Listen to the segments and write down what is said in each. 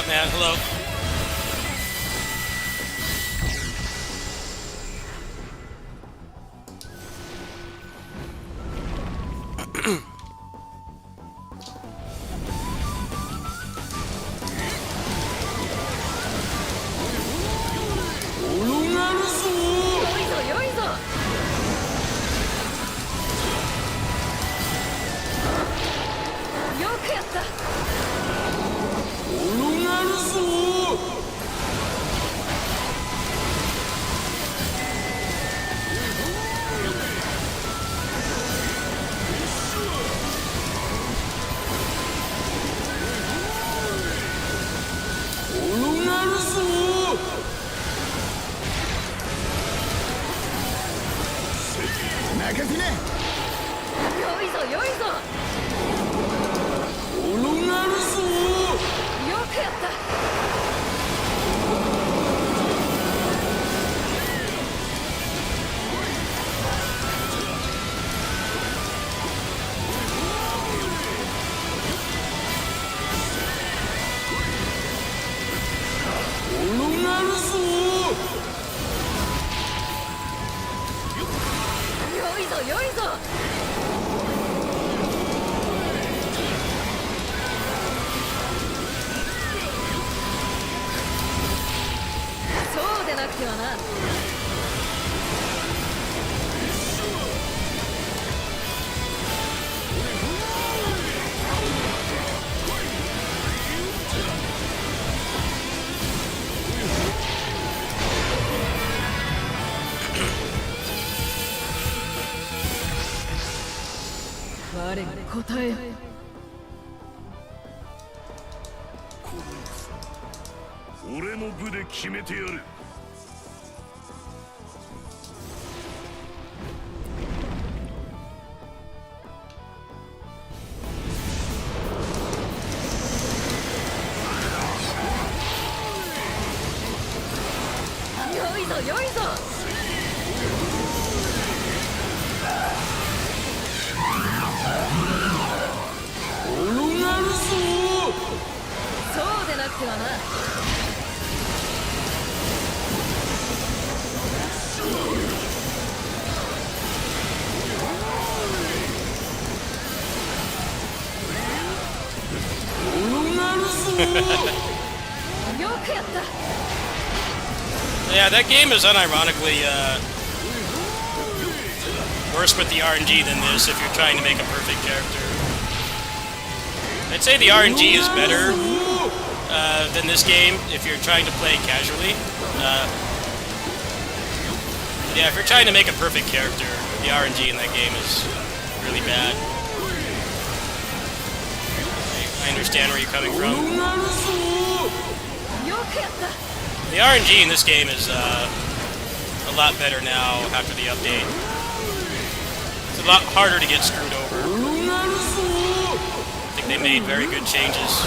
up, man? Hello.俺の部で決めてやる。よいぞよいぞ。そうでなくてはな。Yeah, that game is unironically worse with the RNG than this if you're trying to make a perfect character. I'd say the RNG is better than this game if you're trying to play casually. Yeah, if you're trying to make a perfect character, the RNG in that game is really bad. I understand where you're coming from. The RNG in this game is a lot better now after the update. It's a lot harder to get screwed over. I think they made very good changes.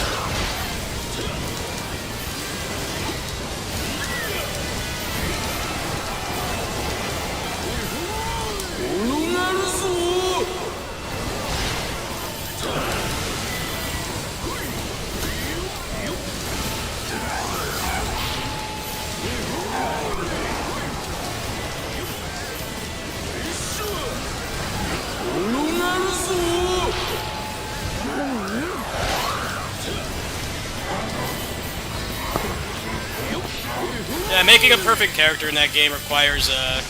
Yeah, making a perfect character in that game requires a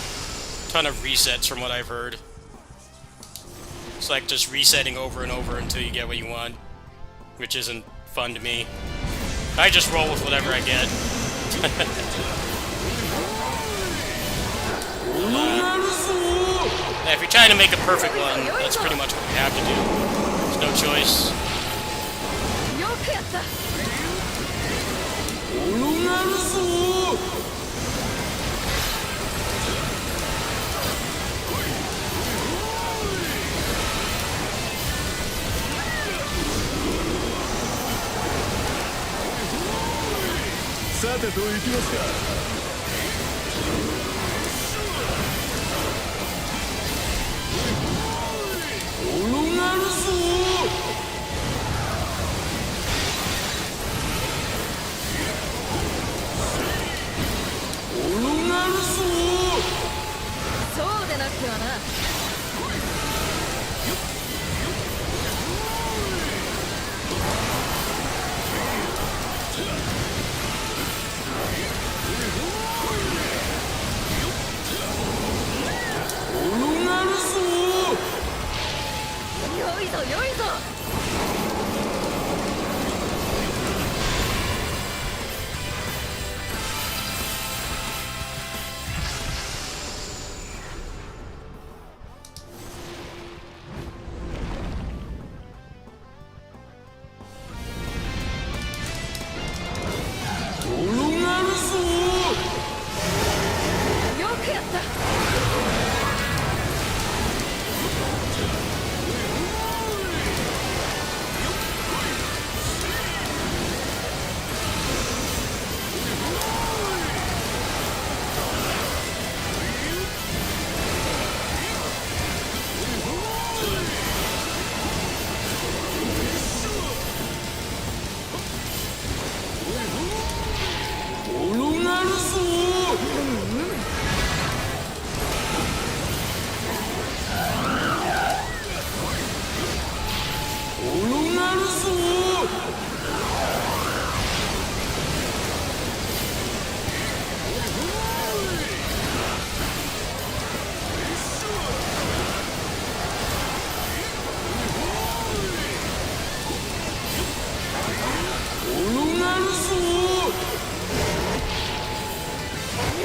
ton of resets from what I've heard. It's like just resetting over and over until you get what you want, which isn't fun to me. I just roll with whatever I get. If you're trying to make a perfect one, that's pretty much what you have to do. There's no choice. くわな。よいぞよいぞ。よくやった。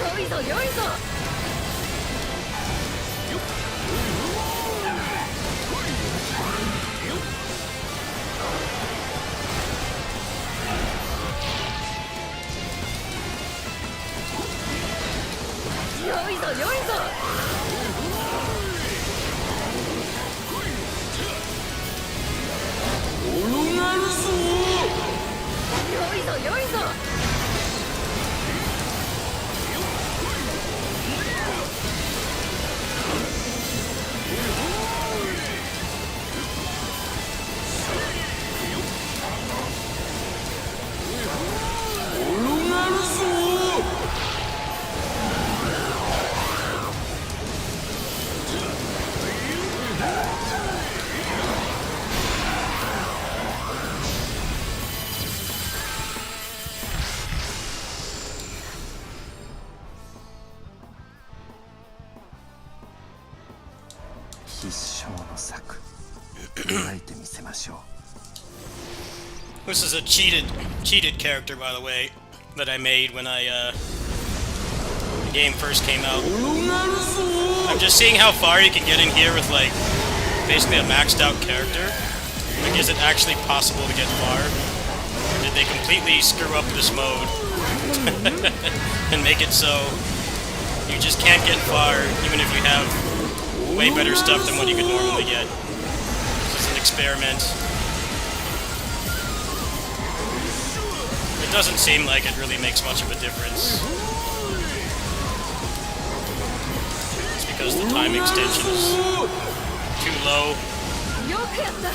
よいぞよいぞ。よいぞよいぞ。よいぞよいぞ。必勝の策描いてみせましょう。 This is a cheated character, by the way, that I made when the game first came out. I'm just seeing how far you can get in here with like basically a maxed out character. Like, is it actually possible to get far? Or did they completely screw up this mode and make it so you just can't get far even if you have way better stuff than what you could normally get? This is an experiment. It doesn't seem like it really makes much of a difference. It's because the time extension is too low. よくやった。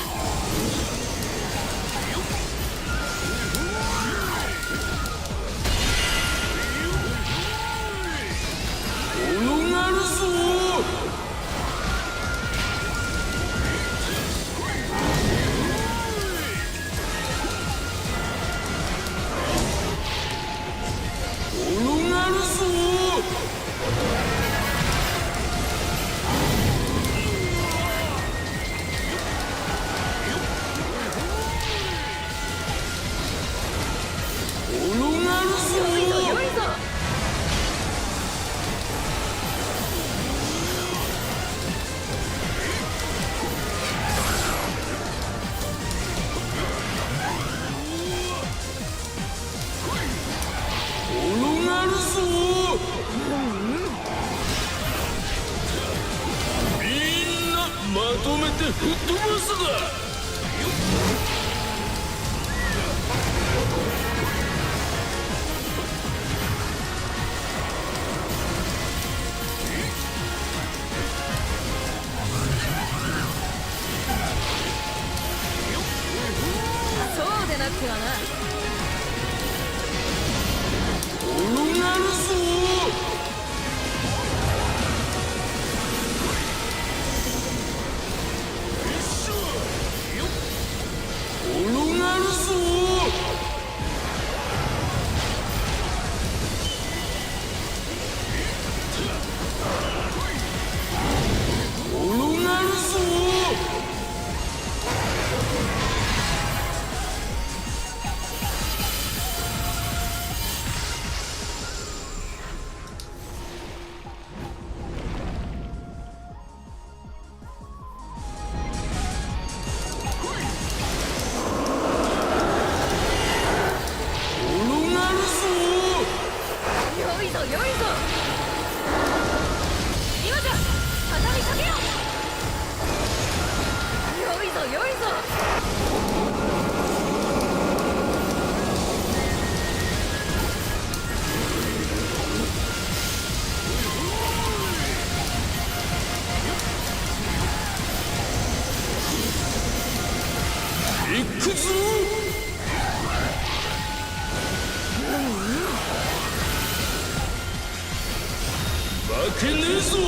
よいぞよいぞ。みんなまとめて吹っ飛ばすだ。そうでなくはな。ぞ良いぞ今じゃ畳みかけよ良いぞ良いぞ行くぞ負けねえぞよ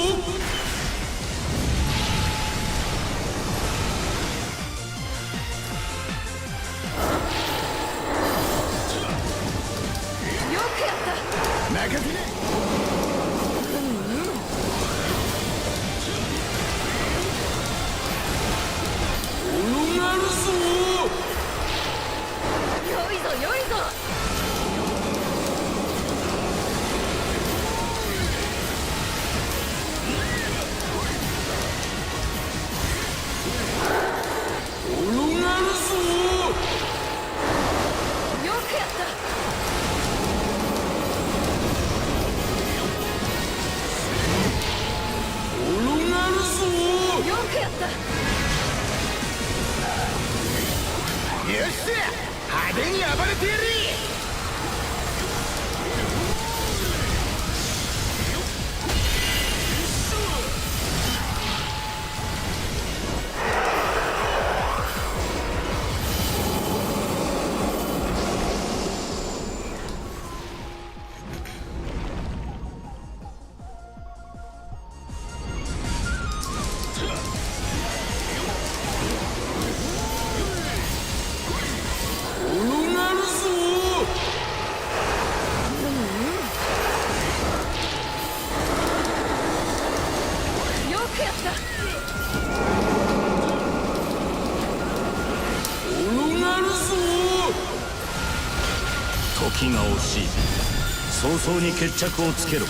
くやった任せな転がるぞ良いぞ良いぞ転がるぞよくやった転がるぞよくやったよっしゃ派手に暴れてやれ転がるぞよくやった転がるぞ時が惜しい早々に決着をつけろよ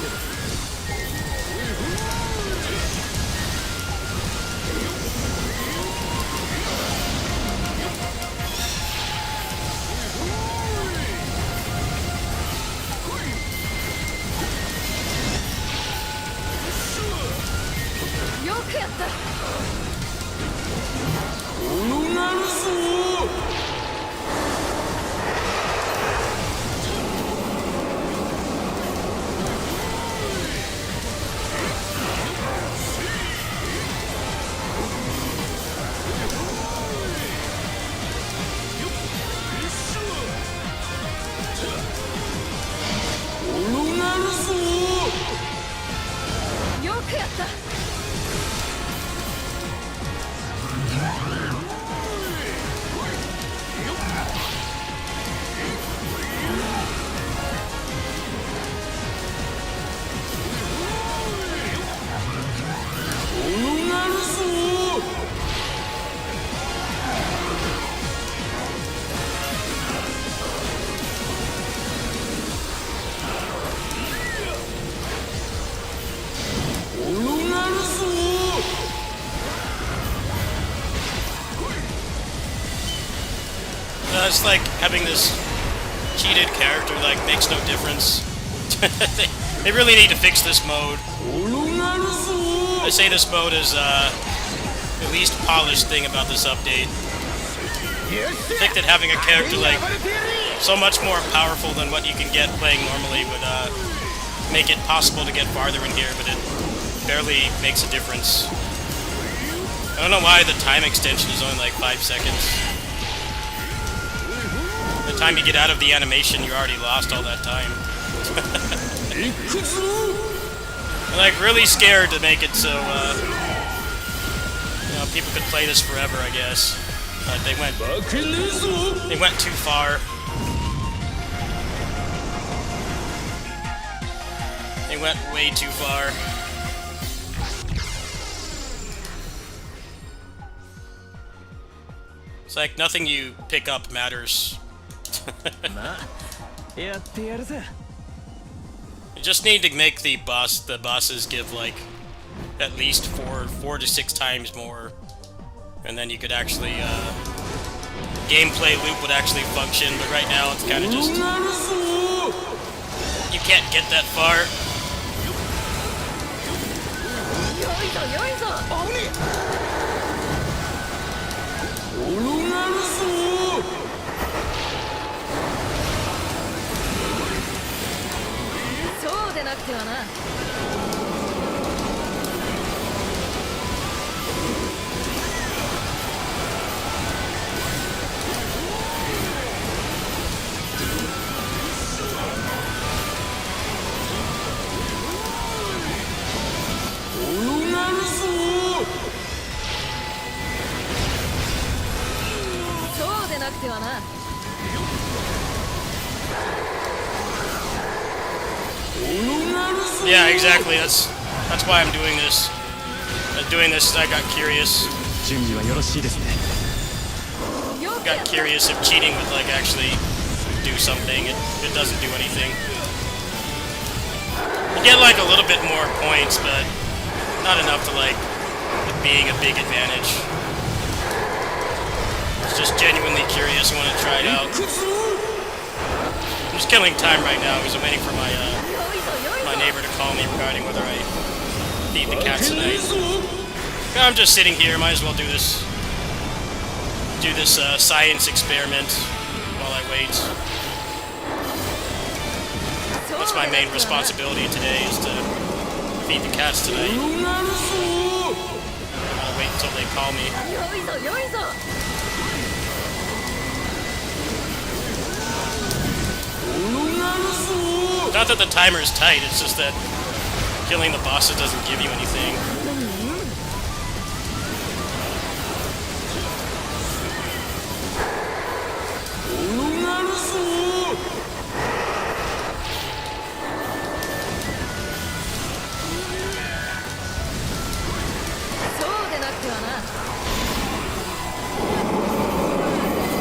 くやった転がるぞ転がるぞよくやった転がるぞ It's like having this cheated character like makes no difference. They really need to fix this mode. I say this mode is the least polished thing about this update. I think that having a character like so much more powerful than what you can get playing normally would make it possible to get farther in here, but it barely makes a difference. I don't know why the time extension is only like 5 seconds. By the time you get out of the animation, you're already lost all that time. I'm like really scared to make it so, you know, people could play this forever, I guess. But they went too far. They went way too far. It's like nothing you pick up matters. You just need to make the bosses give like at least 4 to 6 times more, and then you could actually gameplay loop would actually function. But right now it's kind of just you can't get that far. 良いぞ良いぞ転がるぞそうでなくてはな転がるぞそうでなくてはな Yeah, exactly. That's why I'm doing this. Doing this is I got curious. 準備はよろしいですね Got curious if cheating would like actually do something. It doesn't do anything. You get like a little bit more points, but not enough to like it being a big advantage. It's just genuinely curious. I want to try it out. I'm just killing time right now because I'm waiting for my 良いぞ良いぞ my neighbor to call me regarding whether I feed the cats tonight. I'm just sitting here. Might as well do this science experiment while I wait. That's my main responsibility today, is to feed the cats tonight. I'm gonna wait until they call me. 良いぞ良いぞ Not that the timer is tight, it's just that killing the bosses doesn't give you anything.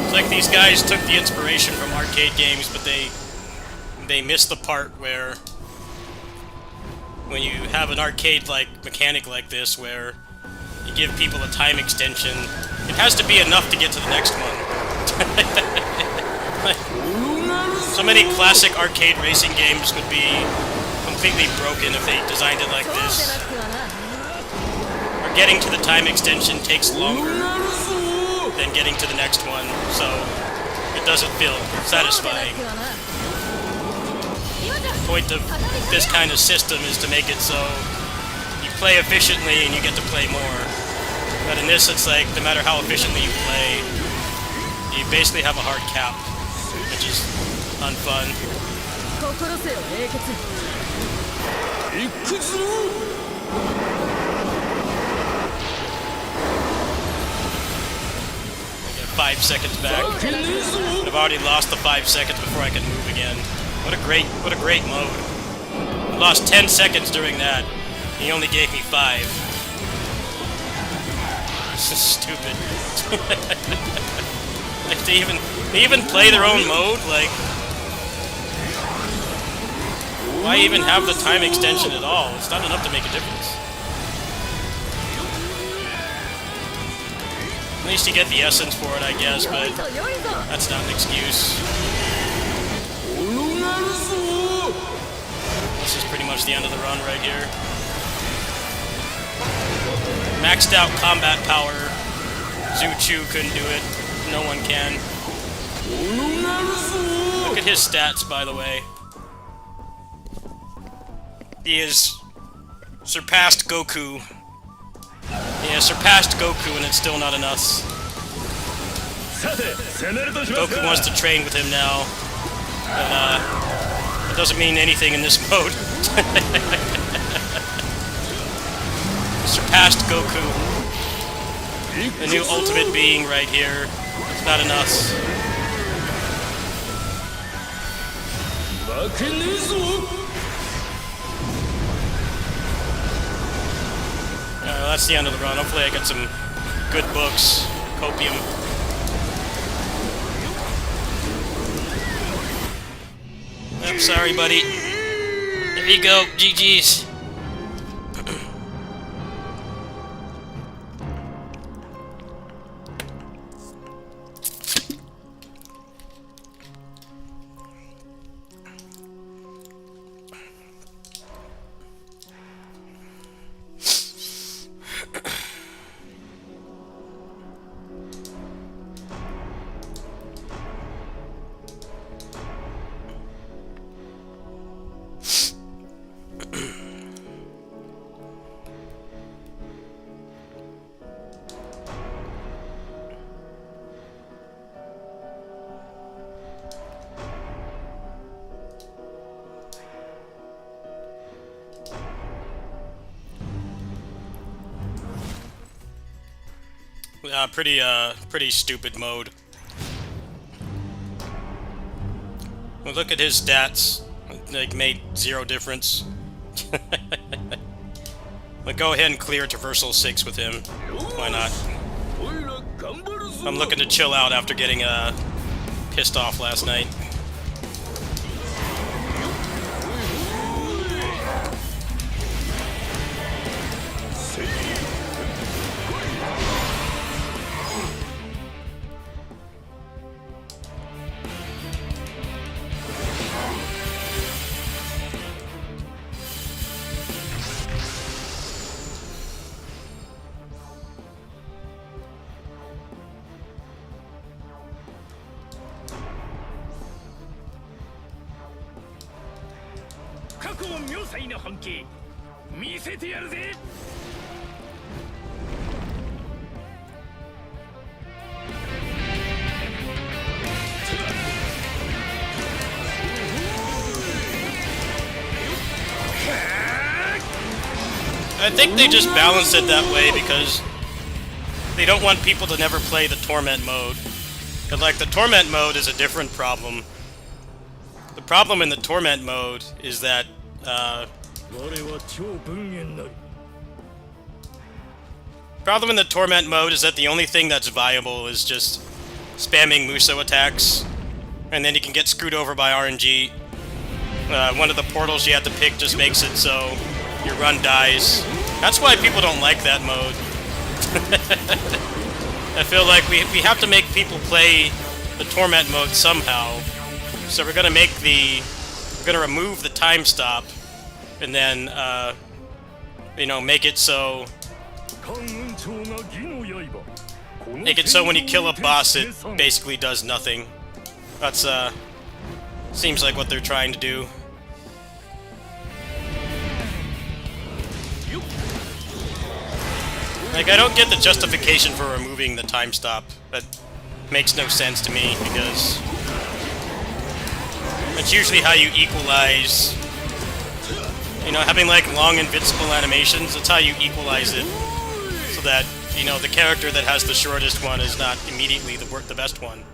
It's like these guys took the inspiration from arcade games, but they missed the part where when you have an arcade-like mechanic like this where you give people a time extension, it has to be enough to get to the next one. So many classic arcade racing games would be completely broken if they designed it like this. Or getting to the time extension takes longer than getting to the next one, so it doesn't feel satisfying. The point of this kind of system is to make it so you play efficiently and you get to play more. But in this, it's like, no matter how efficiently you play, you basically have a hard cap, which is unfun. 心せよ冷血 I get 5 seconds back. I've already lost the 5 seconds before I can move again. What a great mode. I lost 10 seconds during that. He only gave me 5. This is stupid. Like they even play their own mode? Like, why even have the time extension at all? It's not enough to make a difference. At least you get the essence for it, I guess, but that's not an excuse. This is pretty much the end of the run right here. Maxed out combat power. Zuchu couldn't do it. No one can. Look at his stats, by the way. He has surpassed Goku. He has surpassed Goku, and it's still not enough. Goku wants to train with him now. But, it doesn't mean anything in this mode. Surpassed Goku. The new ultimate being right here. It's not enough. That's the end of the run. Hopefully I get some good books. Copium. I'm sorry, buddy. There you go. GG's. Pretty stupid mode. Well, look at his stats. Like, made zero difference. But go ahead and clear Traversal 6 with him. Why not? I'm looking to chill out after getting pissed off last night. I think they just balanced it that way because they don't want people to never play the Torment mode. But like, the Torment mode is a different problem. The problem in the Torment mode is that, problem in the Torment mode is that the only thing that's viable is just spamming Muso attacks, and then you can get screwed over by RNG. One of the portals you have to pick just makes it so your run dies. That's why people don't like that mode. I feel like we have to make people play the Torment mode somehow. So we're gonna remove the time stop, and then make it so when you kill a boss, it basically does nothing. That's seems like what they're trying to do. Like, I don't get the justification for removing the time stop. That makes no sense to me, because that's usually how you equalize. You know, having like long invincible animations, that's how you equalize it. So that, you know, the character that has the shortest one is not immediately the best one.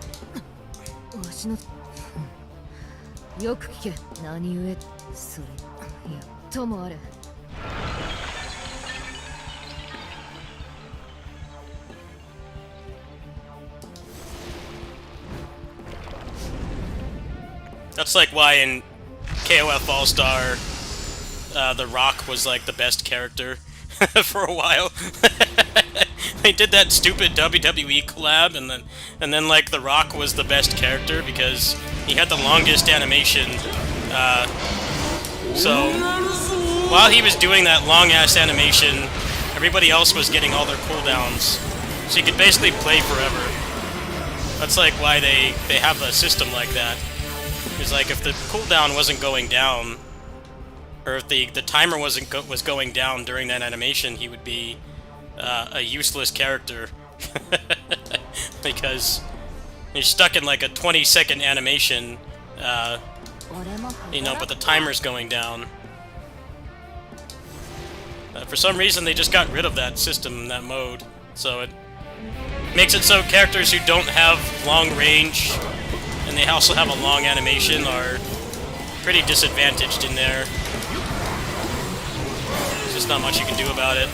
よく聞け。何故それ。いや、ともあれ。That's like why in KOF All-Star, The Rock was like the best character for a while. They did that stupid WWE collab, and then like The Rock was the best character because he had the longest animation. So while he was doing that long-ass animation, everybody else was getting all their cooldowns. So you could basically play forever. That's like why they have a system like that. Because like if the cooldown wasn't going down, or if the timer was going down during that animation, he would be a useless character. Because you're stuck in like a 20-second animation, you know, but the timer's going down. For some reason, they just got rid of that system, that mode. So it makes it so characters who don't have long range, and they also have a long animation, are pretty disadvantaged in there. There's just not much you can do about it.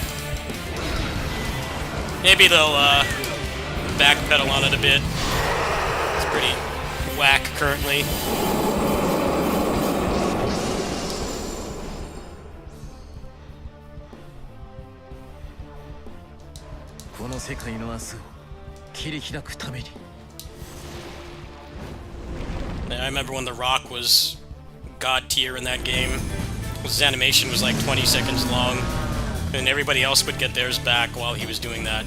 Maybe they'll backpedal on it a bit. It's pretty whack currently. この世界の明日を切り開くために I remember when The Rock was god tier in that game. His animation was like 20 seconds long, and everybody else would get theirs back while he was doing that.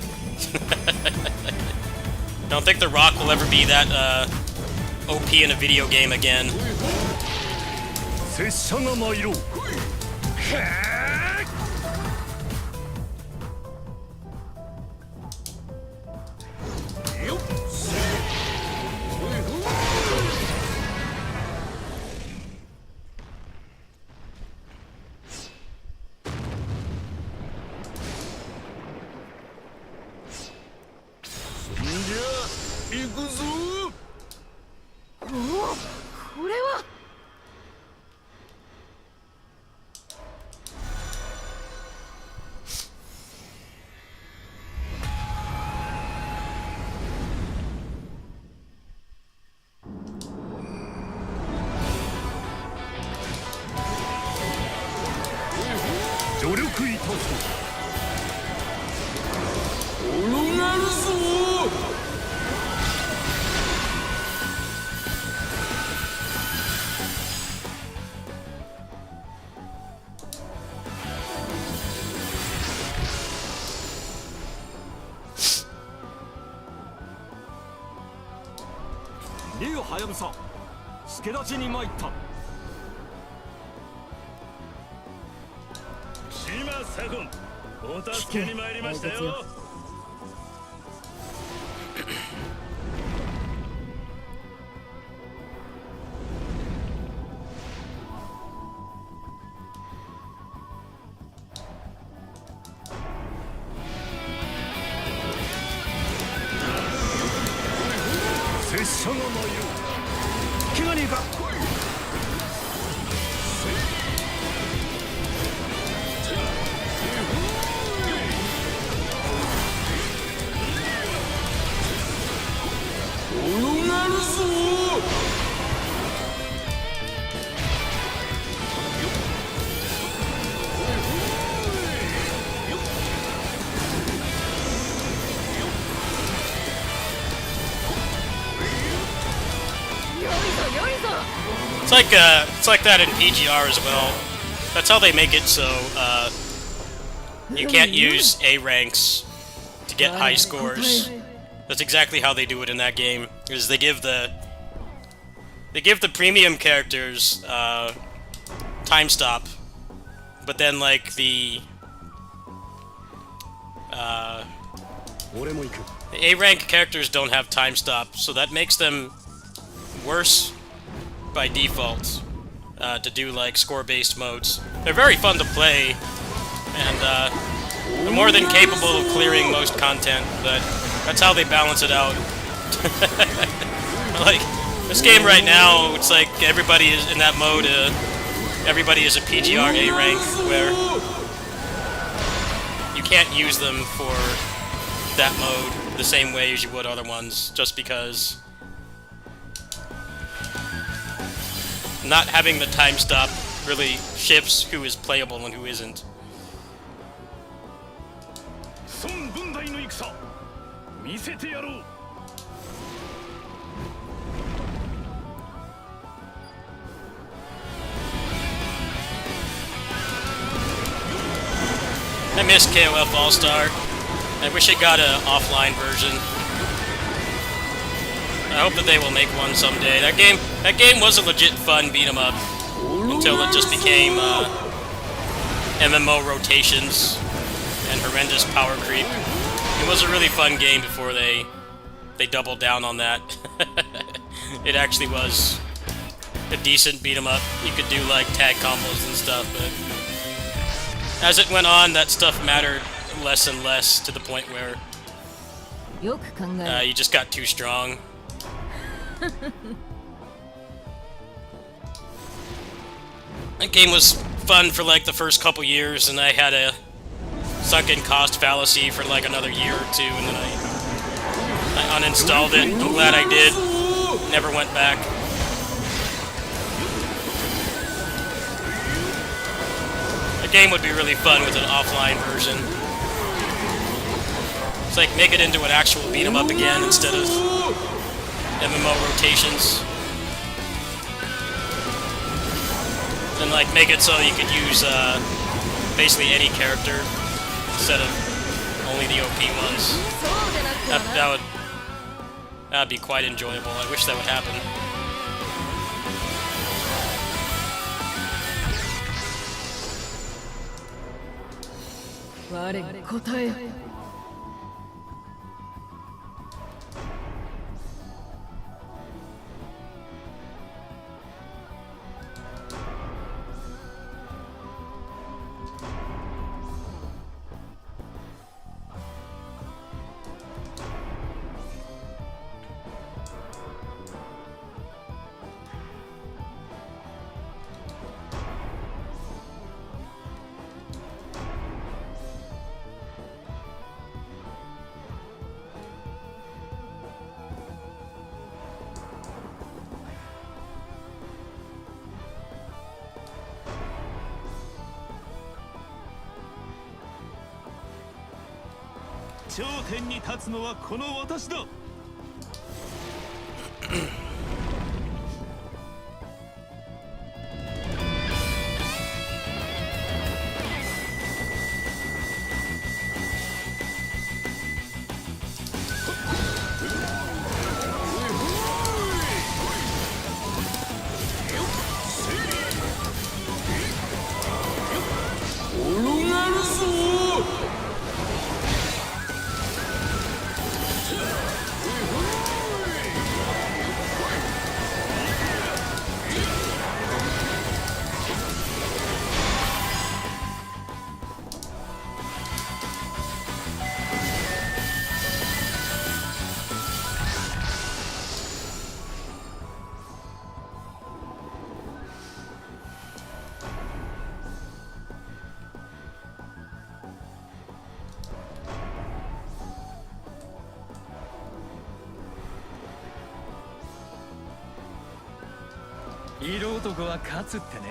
I don't think The Rock will ever be that OP in a video game again. 拙者が参ろう。 I 助力いたす。転がるぞ。竜はやぶさ、助立ちに参った。島左近、お助けに参りましたよ。拙者が参る。怪我人か。転がるぞ。It's like that in PGR as well. That's how they make it so you can't use A ranks to get high scores. That's exactly how they do it in that game. Is they give the premium characters time stop, but then like the A rank characters don't have time stop, so that makes them worse by default to do like score-based modes. They're very fun to play, and they're more than capable of clearing most content, but that's how they balance it out. Like, this game right now, it's like everybody is in that mode, everybody is a PGR A rank, where you can't use them for that mode the same way as you would other ones, just because not having the time stop really shifts who is playable and who isn't. I miss KOF All-Star. I wish it got an offline version. I hope that they will make one someday. That game was a legit fun beat 'em up until it just became MMO rotations and horrendous power creep. It was a really fun game before they doubled down on that. It actually was a decent beat 'em up. You could do like tag combos and stuff, but as it went on, that stuff mattered less and less to the point where you just got too strong. That game was fun for like the first couple years, and I had a sunken cost fallacy for like another year or two, and then I uninstalled it. I'm glad I did. Never went back. The game would be really fun with an offline version. It's like make it into an actual beat 'em up again instead of MMO rotations. And like make it so you could use basically any character instead of only the OP ones. That'd be quite enjoyable. I wish that would happen. 頂点に立つのはこの私だ。転がるぞ。色男は勝つってね。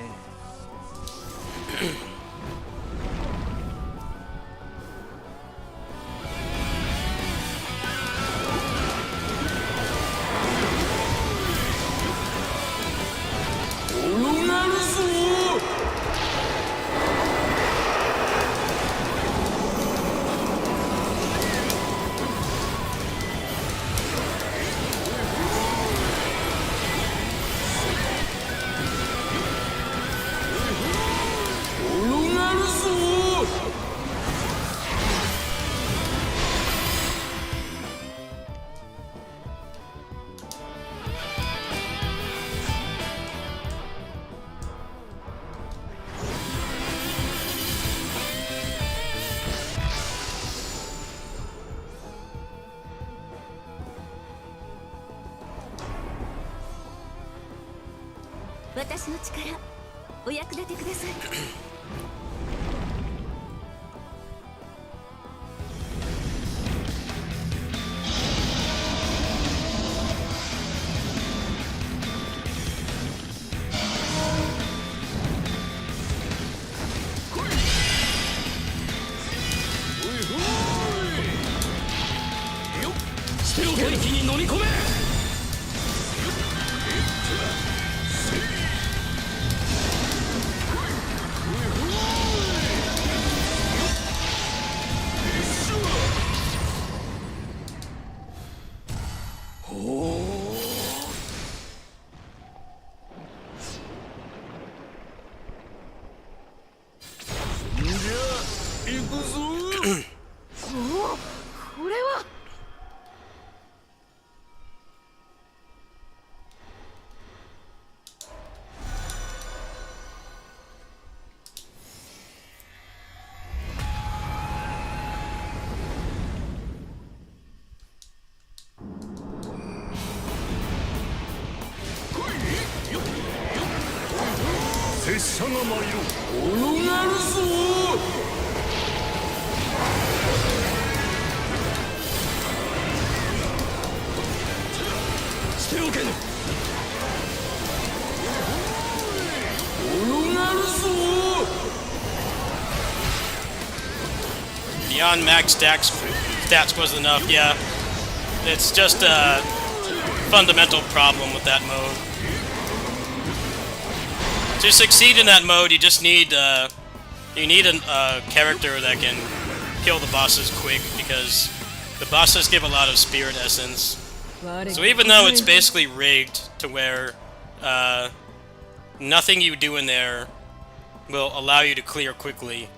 転がるぞ。転がるぞ。私の力お役立てください。ステロケに飲み込め。じゃあ行くぞ。これは拙者が参ろう。転がるぞ。しておけぬ。転がるぞ。 Beyond max stats wasn't enough, yeah. It's just a fundamental problem with that mode. To succeed in that mode, you just need a character that can kill the bosses quick, because the bosses give a lot of spirit essence. So even though it's basically rigged to where nothing you do in there will allow you to clear quickly,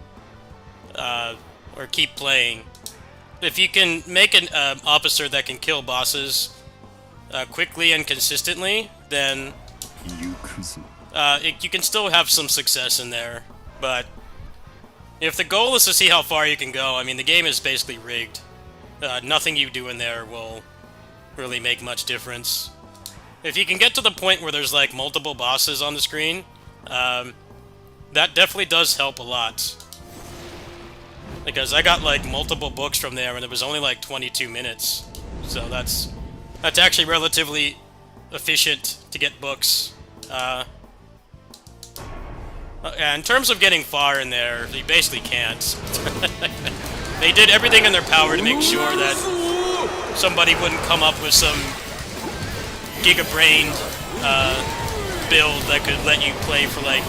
or keep playing, if you can make an officer that can kill bosses quickly and consistently, then you can still have some success in there. But if the goal is to see how far you can go, I mean, the game is basically rigged. Nothing you do in there will really make much difference. If you can get to the point where there's like multiple bosses on the screen, that definitely does help a lot. Because I got like multiple books from there and it was only like 22 minutes. So that's actually relatively efficient to get books. In terms of getting far in there, you basically can't. They did everything in their power to make sure that somebody wouldn't come up with some giga-brained build that could let you play for like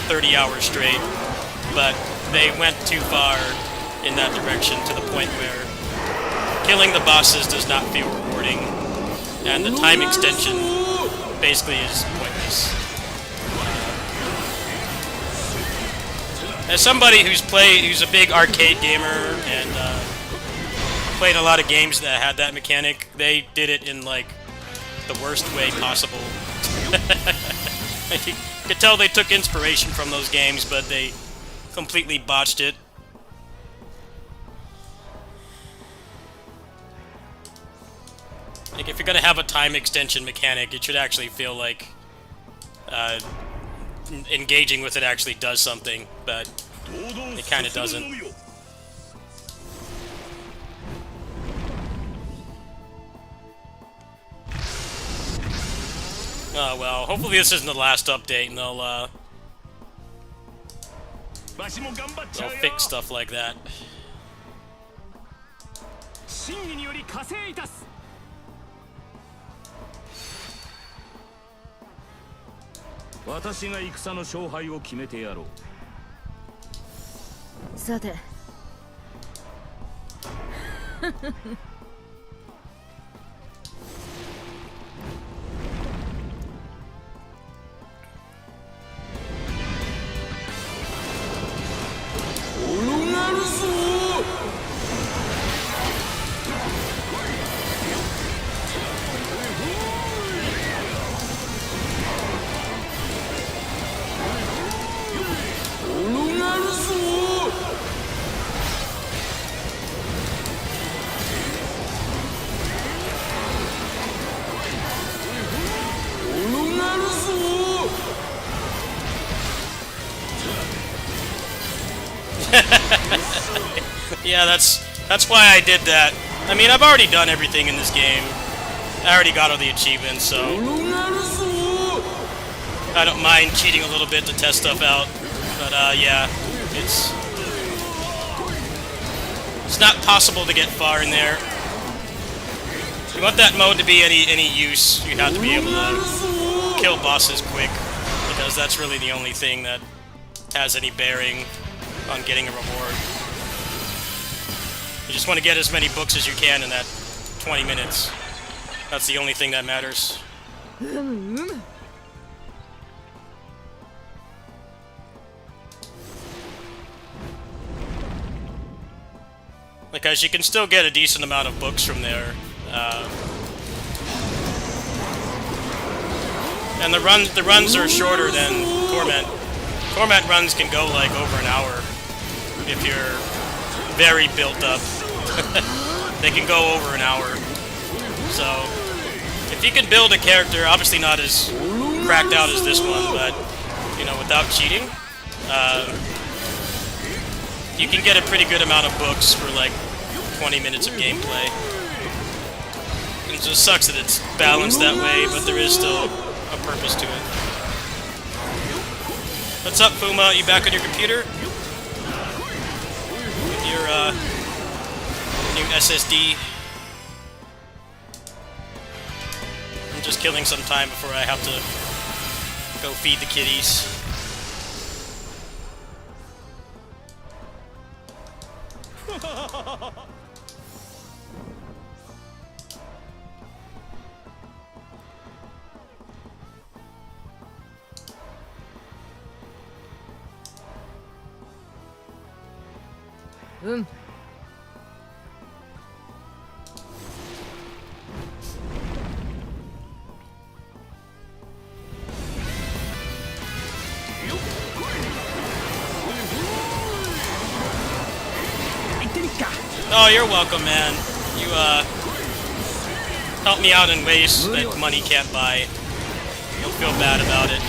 30 hours straight. But they went too far in that direction to the point where killing the bosses does not feel rewarding, and the time extension basically is pointless. As somebody who's a big arcade gamer and played a lot of games that had that mechanic, they did it in like the worst way possible. You could tell they took inspiration from those games, but they completely botched it. Like, if you're gonna have a time extension mechanic, it should actually feel like engaging with it actually does something, but it kind of doesn't. Oh well, hopefully this isn't the last update and they'll fix stuff like that. 真意により加勢いたす。私が戦の勝敗を決めてやろう。さて転がるぞ。転がるぞ。転がるぞ。 Yeah, that's why I did that. I mean, I've already done everything in this game. I already got all the achievements, so 転がるぞ。 I don't mind cheating a little bit to test stuff out. But yeah, it's not possible to get far in there. If you want that mode to be any use, you have to be able to kill bosses quick, because that's really the only thing that has any bearing on getting a reward. You just want to get as many books as you can in that 20 minutes. That's the only thing that matters. Because you can still get a decent amount of books from there. And the runs are shorter than Torment. Torment runs can go like over an hour if you're very built up. They can go over an hour. So if you can build a character, obviously not as cracked out as this one, but you know, without cheating, you can get a pretty good amount of books for like 20 minutes of gameplay. It just sucks that it's balanced that way, but there is still a purpose to it. What's up, Fuma? You back on your computer? With your new SSD? I'm just killing some time before I have to go feed the kitties. Oh, you're welcome, man. You, help me out in ways that money can't buy. You'll feel bad about it.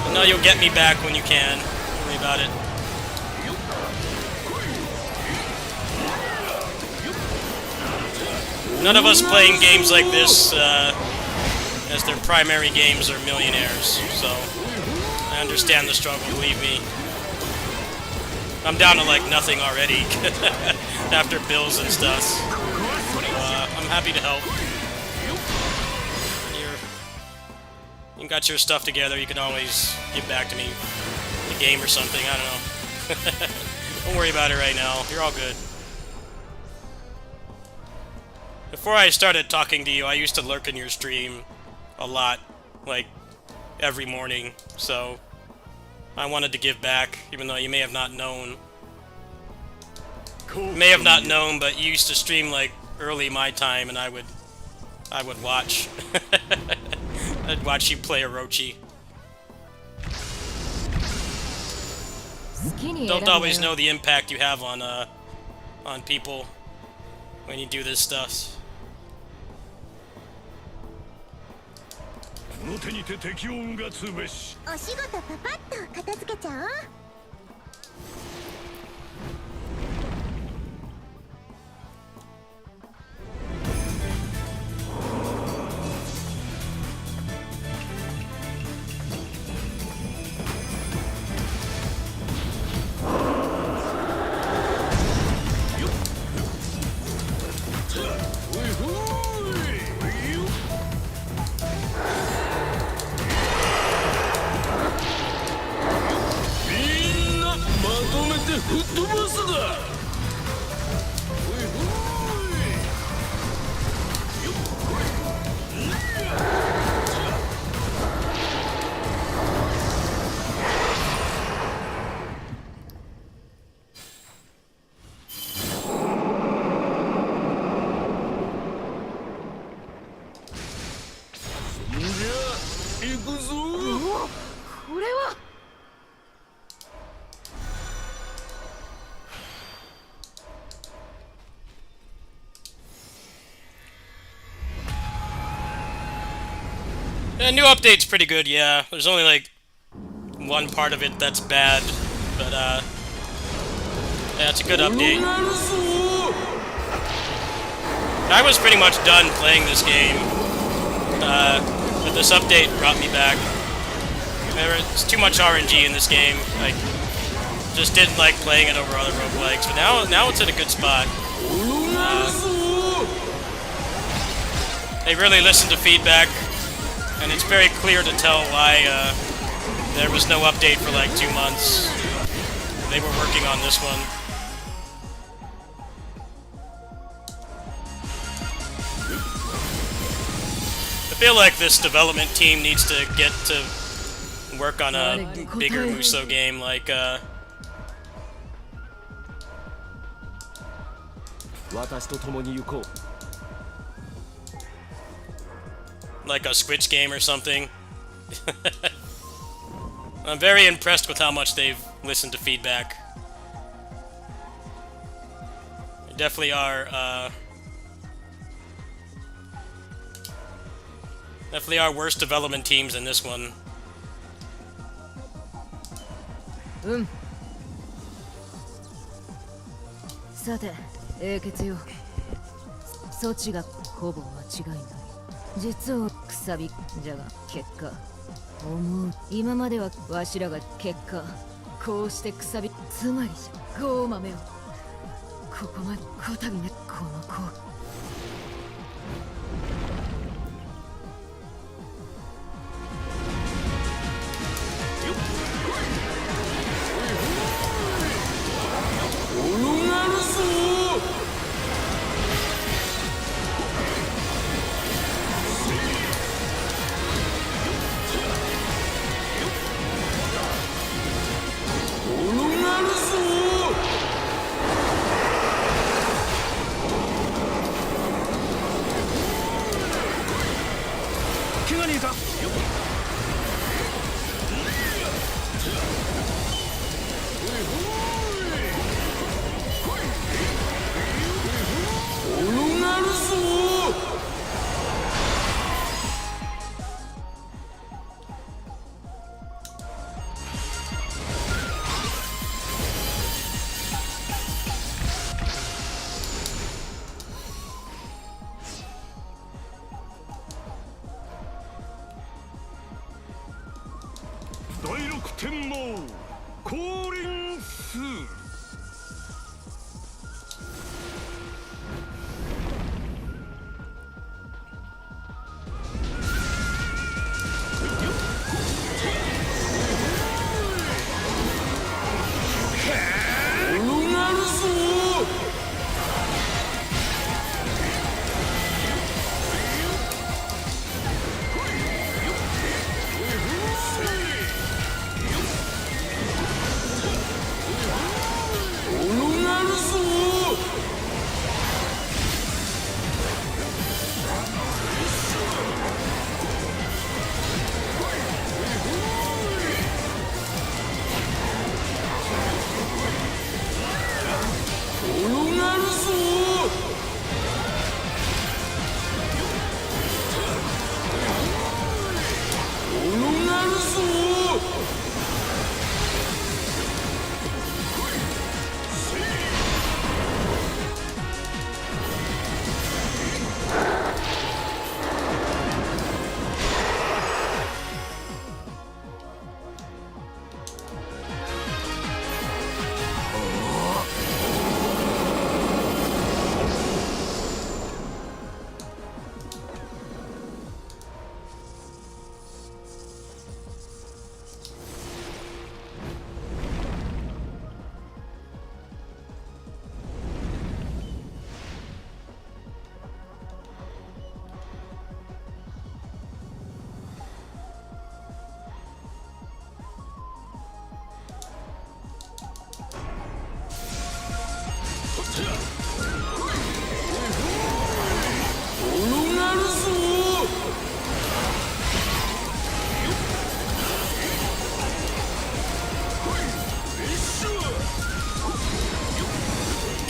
But no, you'll get me back when you can. Don't worry about it. None of us playing games like this as their primary games are millionaires, so I understand the struggle, believe me. I'm down to like nothing already after bills and stuff. So, I'm happy to help. You got your stuff together, you can always give back to me the game or something, I don't know. Don't worry about it right now, you're all good. Before I started talking to you, I used to lurk in your stream a lot, like every morning, so I wanted to give back, even though you may have not known. May have not known, but you used to stream like early my time, and I would watch. I'd watch you play Orochi. Don't always know the impact you have on people when you do this stuff. この手にて敵を運がつべし。お仕事パパッと片付けちゃおう。The new update's pretty good, yeah. There's only like one part of it that's bad, but yeah, it's a good update. I was pretty much done playing this game, but this update brought me back. There's too much RNG in this game. I just didn't like playing it over other roguelikes, but now it's in a good spot. They really listened to feedback. And it's very clear to tell why there was no update for like 2 months. They were working on this one. I feel like this development team needs to get to work on a bigger Muso game, like a Switch game or something. I'm very impressed with how much they've listened to feedback. They definitely are worse development teams than this one. さて、英傑よ。措置がほぼ間違いない。実はくさびじゃが結果思う今まではわしらが結果こうしてくさびつまりじゃゴー豆をここまでこたびねこの子 こがるぞ。転がるぞ。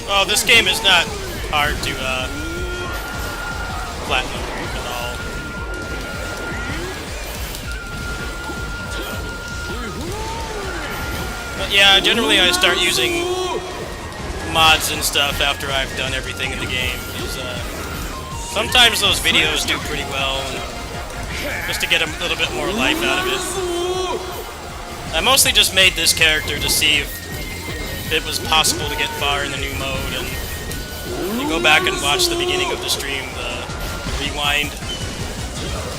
Oh, this game is not hard to platinum at all. But yeah, generally I start using mods and stuff after I've done everything in the game. Because, sometimes those videos do pretty well, and just to get a little bit more life out of it. I mostly just made this character to see if it was possible to get far in the new mode, and you go back and watch the beginning of the stream, the rewind,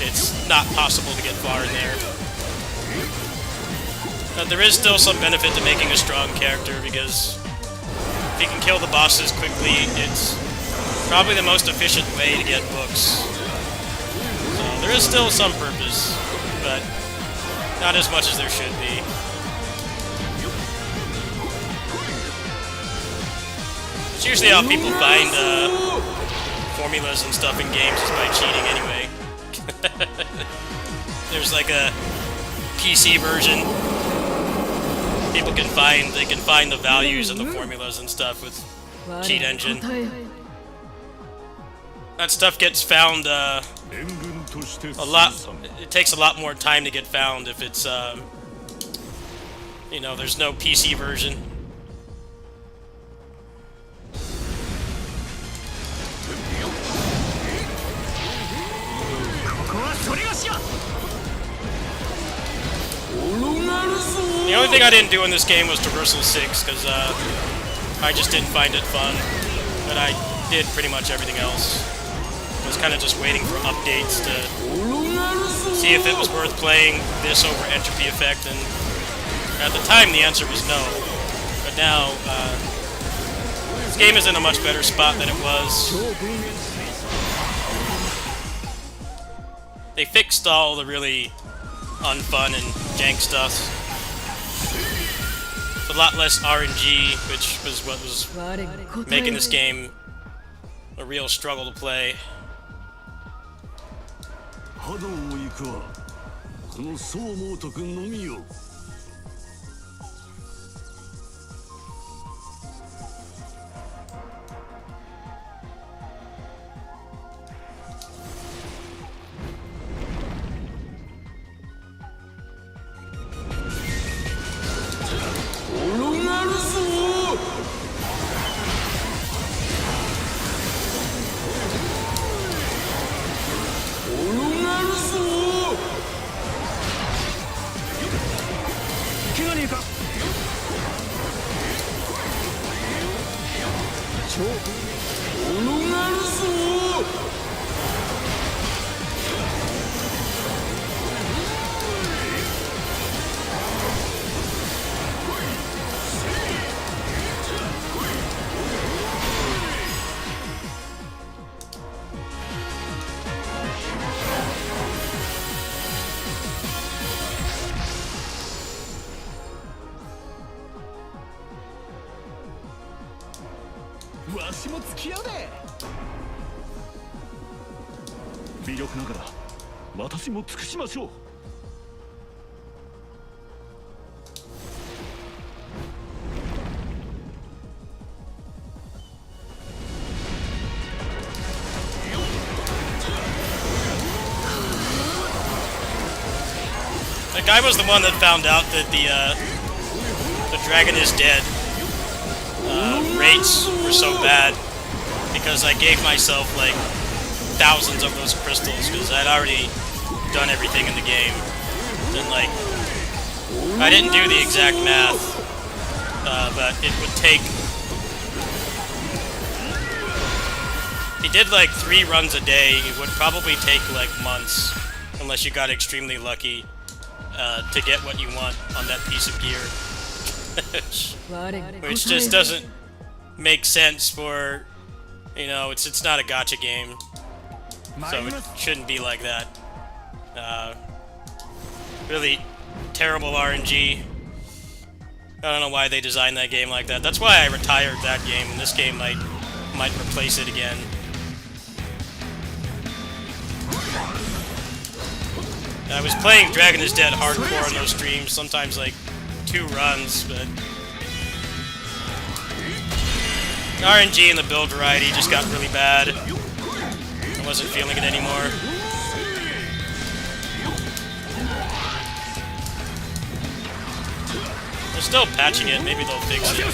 it's not possible to get far in there. But there is still some benefit to making a strong character, because if you can kill the bosses quickly, it's probably the most efficient way to get books. So there is still some purpose, but not as much as there should be. It's usually how people find formulas and stuff in games, is by cheating anyway. There's like a PC version. People can find the values and the formulas and stuff with cheat engine. That stuff gets found a lot. It takes a lot more time to get found if it's you know, there's no PC version. The only thing I didn't do in this game was Traversal 6, because I just didn't find it fun. But I did pretty much everything else. I was kind of just waiting for updates to see if it was worth playing this over Entropy Effect, and at the time the answer was no. But now, this game is in a much better spot than it was. They fixed all the really unfun and jank stuff. It's a lot less RNG, which was what was making this game a real struggle to play. 波動を行くわ。このそう猛徳のみよ。わしも付き合うで。微力ながら私も尽くしましょう。Like, I was the one that found out that the Dragon is Dead rates were so bad because I gave myself, like, thousands of those crystals because I'd already done everything in the game. And, like, I didn't do the exact math, but it would take... If you did, like, 3 runs a day, it would probably take, like, months, unless you got extremely lucky to get what you want on that piece of gear. Which just doesn't make sense for, you know, it's not a gacha game, so it shouldn't be like that. Really terrible RNG. I don't know why they designed that game like that. That's why I retired that game, and this game might replace it again. I was playing Dragon is Dead hardcore on those streams, sometimes like 2 runs, but RNG and the build variety just got really bad. I wasn't feeling it anymore. They're still patching it, maybe they'll fix it.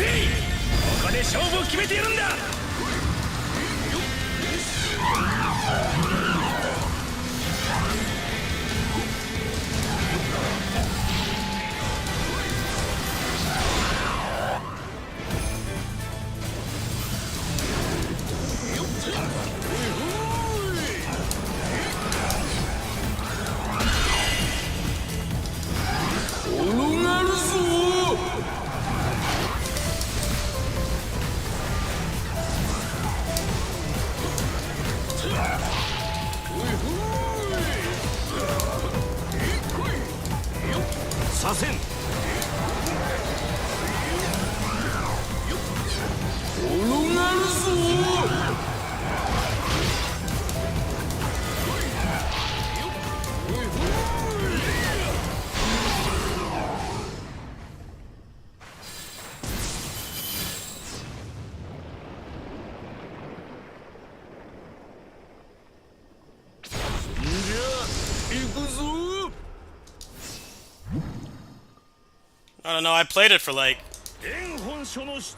I don't know, I played it for like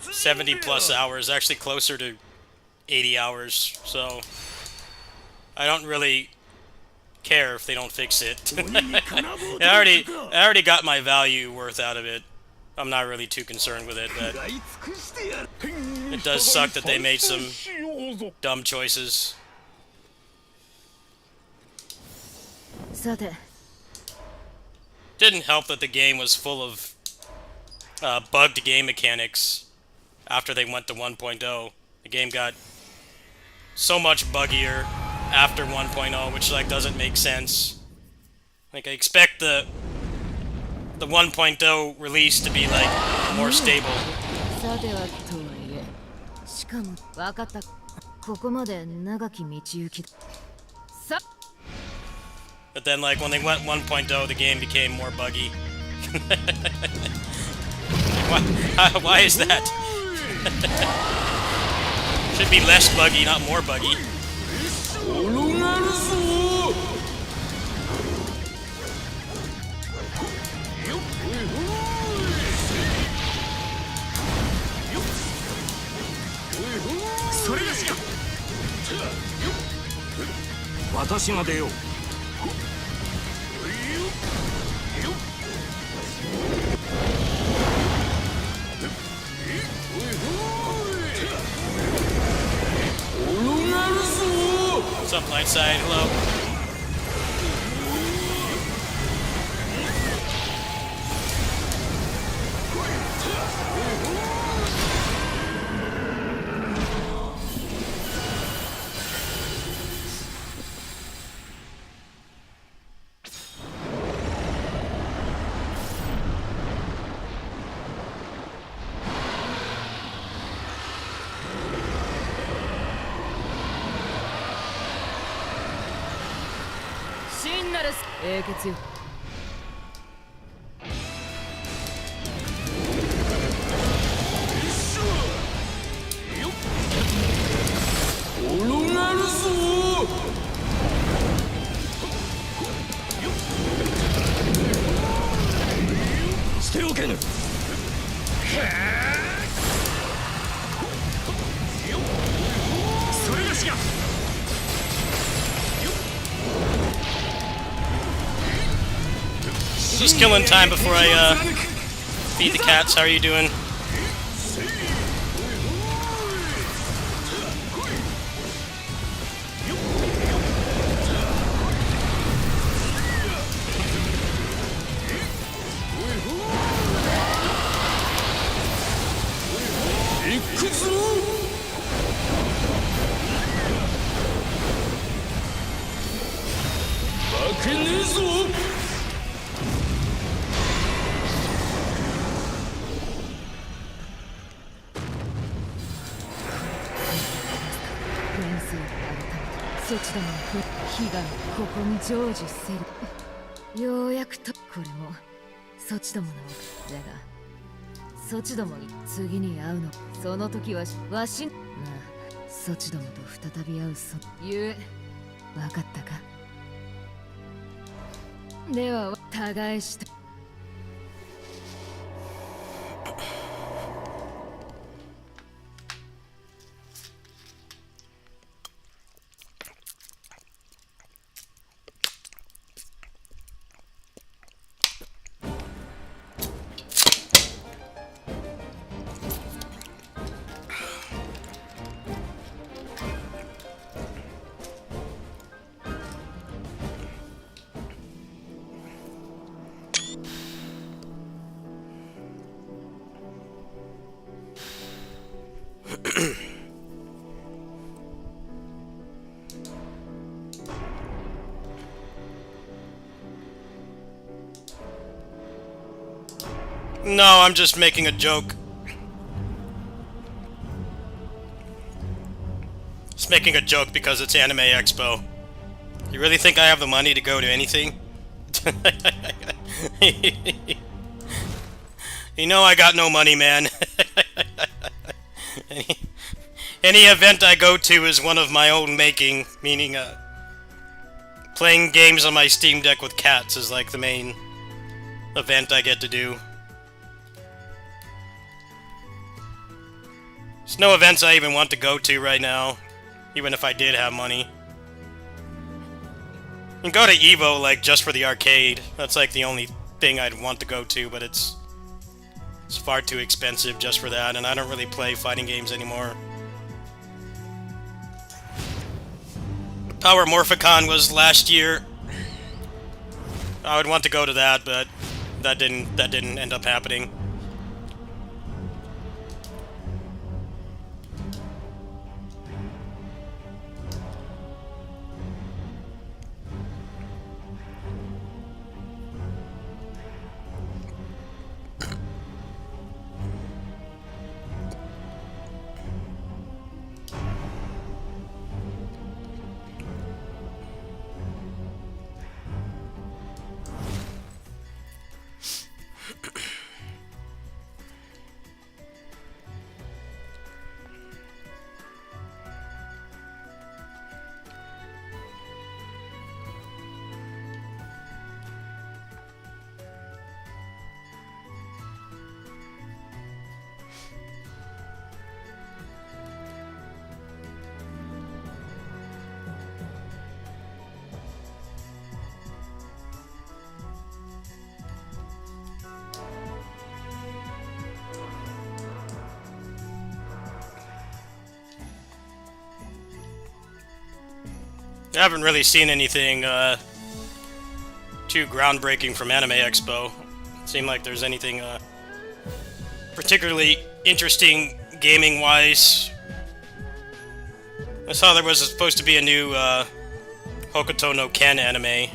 70 plus hours, actually closer to 80 hours, so I don't really care if they don't fix it. I already got my value worth out of it. I'm not really too concerned with it, but it does suck that they made some dumb choices. Didn't help that the game was full of bugged game mechanics after they went to 1.0. The game got so much buggier after 1.0, which like doesn't make sense. Like I expect the 1.0 release to be like more stable. But then like when they went 1.0, the game became more buggy. Why is that? Should be less buggy, not more buggy. What's up, Lightside? Hello. Just killing time before I feed the cats. How are you doing?ようやくとこれもそちどものだがそちどもに次に会うのその時はわしまあそちどもと再び会うそゆえ分かったかでは互いした No, I'm just making a joke. Just making a joke because it's Anime Expo. You really think I have the money to go to anything? You know I got no money, man. Any event I go to is one of my own making, meaning playing games on my Steam Deck with cats is like the main event I get to do. There's no events I even want to go to right now, even if I did have money. You can go to Evo, like, just for the arcade. That's, like, the only thing I'd want to go to, but it's far too expensive just for that, and I don't really play fighting games anymore. Power Morphicon was last year. I would want to go to that, but that didn't end up happening. I haven't really seen anything too groundbreaking from Anime Expo. It seemed like there's anything particularly interesting gaming-wise. I saw there was supposed to be a new Hokuto no Ken anime. I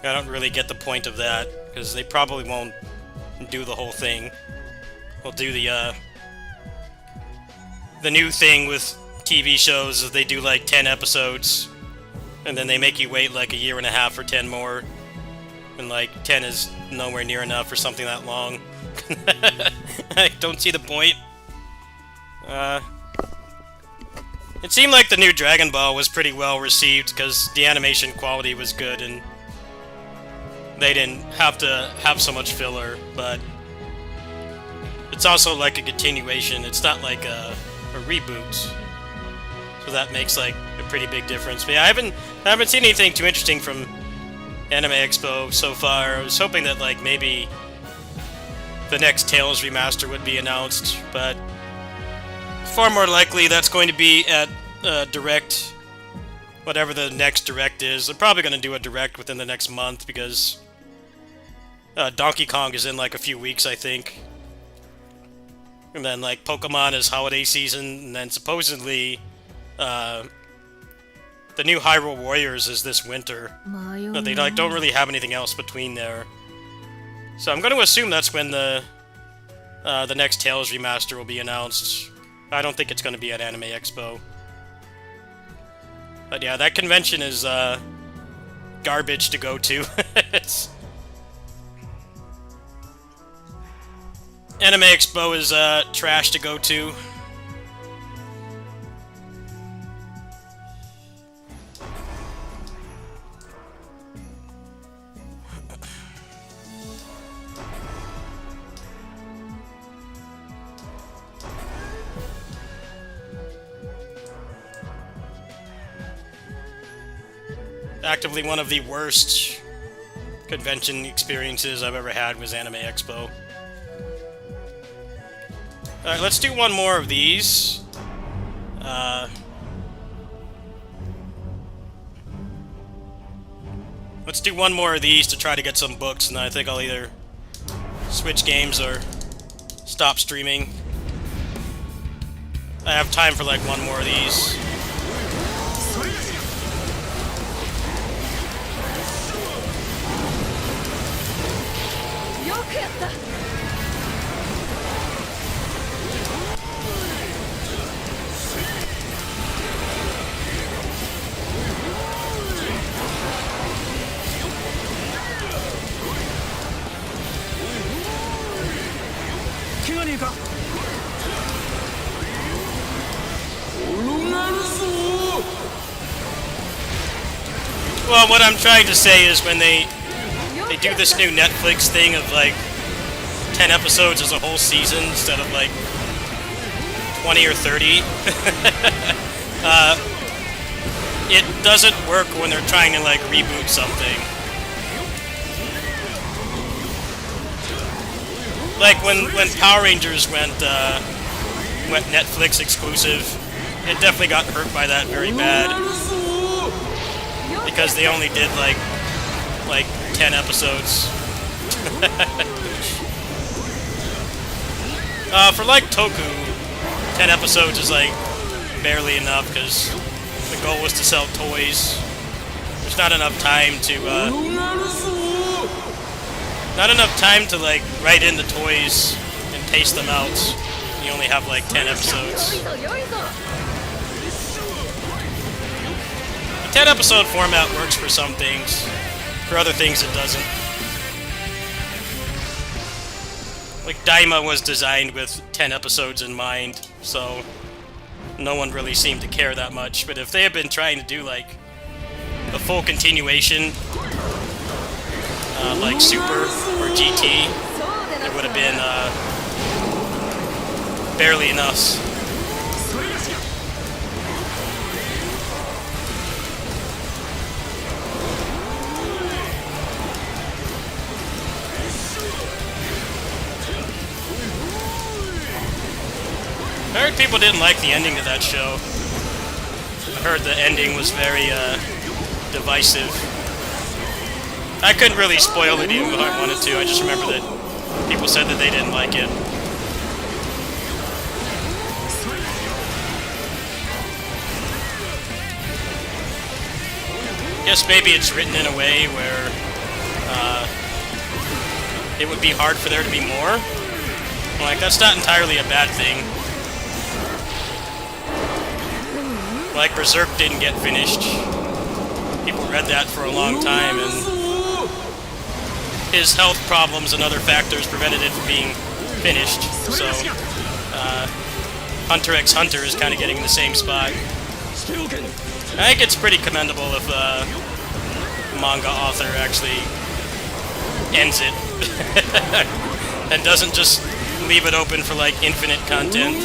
don't really get the point of that, because they probably won't do the whole thing. They'll do the new thing with TV shows is they do like 10 episodes. And then they make you wait like a year and a half for 10 more. And like 10 is nowhere near enough for something that long. I don't see the point. It seemed like the new Dragon Ball was pretty well received because the animation quality was good and they didn't have to have so much filler, but it's also like a continuation. It's not like a reboot. So that makes like a pretty big difference. But yeah, I haven't seen anything too interesting from Anime Expo so far. I was hoping that, like, maybe the next Tales remaster would be announced, but far more likely that's going to be at Direct, whatever the next Direct is. They're probably going to do a Direct within the next month, because Donkey Kong is in, like, a few weeks, I think. And then, like, Pokemon is holiday season, and then supposedly the new Hyrule Warriors is this winter. But they, like, don't really have anything else between there. So I'm going to assume that's when the next Tales remaster will be announced. I don't think it's going to be at Anime Expo. But yeah, that convention is garbage to go to. Anime Expo is trash to go to. Actively one of the worst convention experiences I've ever had was Anime Expo. Alright, let's do one more of these. Let's do one more of these to try to get some books, and then I think I'll either switch games or stop streaming. I have time for like one more of these. Well, what I'm trying to say is when they do this new Netflix thing of like 10 episodes as a whole season instead of like 20 or 30, it doesn't work when they're trying to like reboot something. Like when Power Rangers went Netflix exclusive, it definitely got hurt by that very bad. Because they only did like 10 episodes. For like Toku, 10 episodes is like barely enough because the goal was to sell toys. There's not enough time to like write in the toys and taste them out. You only have like 10 episodes. 10-episode format works for some things. For other things, it doesn't. Like, Daima was designed with 10 episodes in mind, so no one really seemed to care that much. But if they had been trying to do, like, a full continuation, like Super or GT, it would have been barely enough. I heard people didn't like the ending to that show. I heard the ending was very divisive. I couldn't really spoil it even if I wanted to. I just remember that people said that they didn't like it. I guess maybe it's written in a way where it would be hard for there to be more. Like, that's not entirely a bad thing. Like, Berserk didn't get finished. People read that for a long time, and his health problems and other factors prevented it from being finished. So, Hunter x Hunter is kind of getting in the same spot. I think it's pretty commendable if a manga author actually ends it and doesn't just leave it open for like infinite content.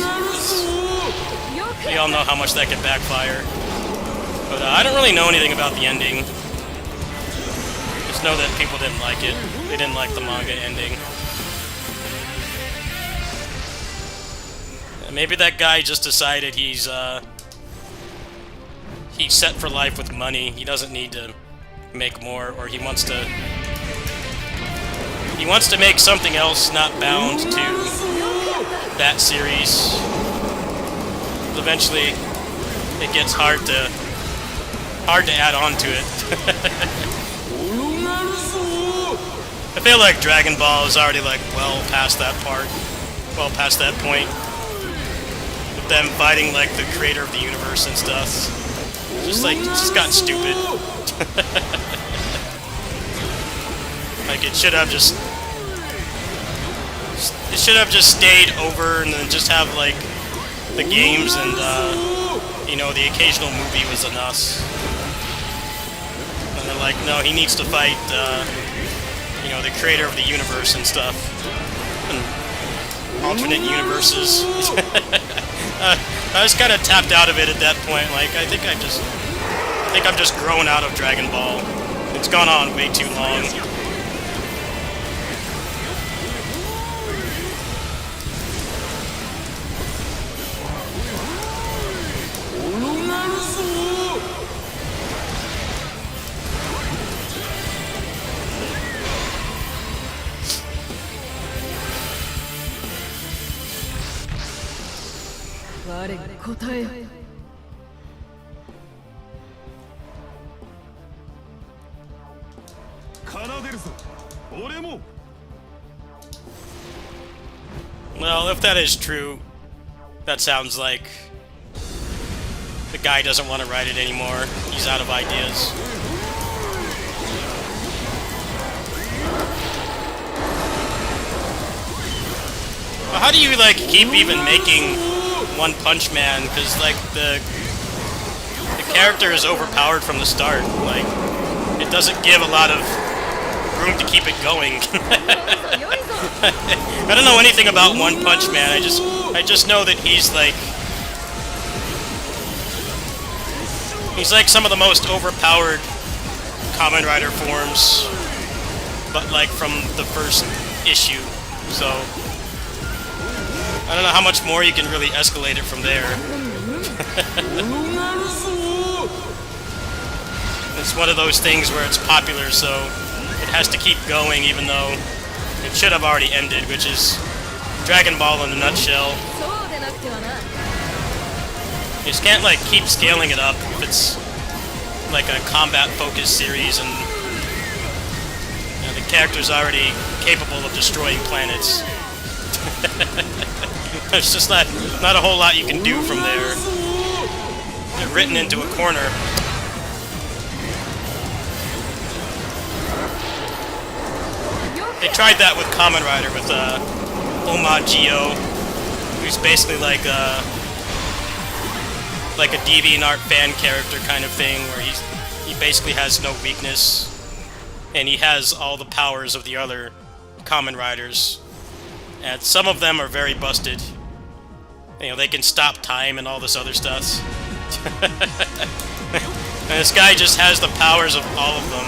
We all know how much that could backfire. But I don't really know anything about the ending. There's just know that people didn't like it. They didn't like the manga ending. Maybe that guy just decided he's set for life with money. He doesn't need to make more, or he wants to make something else not bound to that series. Eventually, it gets hard to add on to it. I feel like Dragon Ball is already like well past that point. With them fighting like the creator of the universe and stuff. Just got stupid. Like it should have just stayed over and then just have like the games and you know, the occasional movie was enough. And they're like, no, he needs to fight you know, the creator of the universe and stuff. And alternate universes. I was kind of tapped out of it at that point. Like, I think I'm just grown out of Dragon Ball. It's gone on way too long. Well, if that is true, that sounds like the guy doesn't want to write it anymore. He's out of ideas. Well, how do you, like, keep even making One Punch Man? Because, like, the character is overpowered from the start. Like, it doesn't give a lot of room to keep it going. I don't know anything about One Punch Man. I just know that he's like some of the most overpowered Kamen Rider forms, but like from the first issue. So I don't know how much more you can really escalate it from there. It's one of those things where it's popular, so it has to keep going, even though it should have already ended, which is Dragon Ball in a nutshell. You just can't, like, keep scaling it up if it's, like, a combat-focused series and you know, the character's already capable of destroying planets. There's just not a whole lot you can do from there. They're written into a corner. They tried that with Kamen Rider with Omagio, who's basically like a DeviantArt fan character kind of thing, where he basically has no weakness, and he has all the powers of the other Kamen Riders. And some of them are very busted. You know, they can stop time and all this other stuff. And this guy just has the powers of all of them.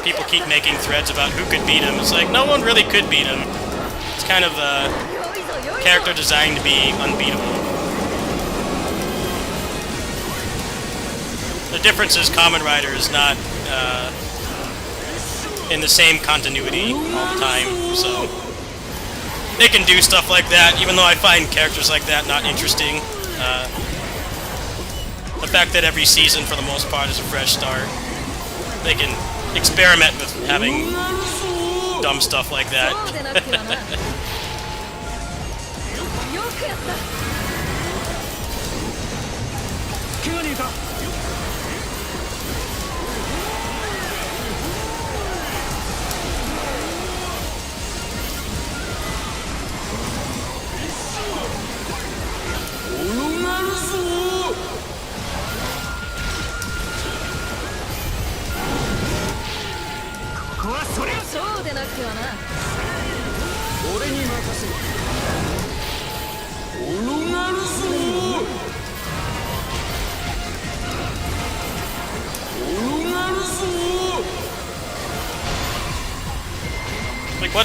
People keep making threads about who could beat him. It's like, no one really could beat him. It's kind of a character designed to be unbeatable. The difference is Kamen Rider is not in the same continuity all the time, so they can do stuff like that, even though I find characters like that not interesting. The fact that every season, for the most part, is a fresh start. They can experiment with having dumb stuff like that.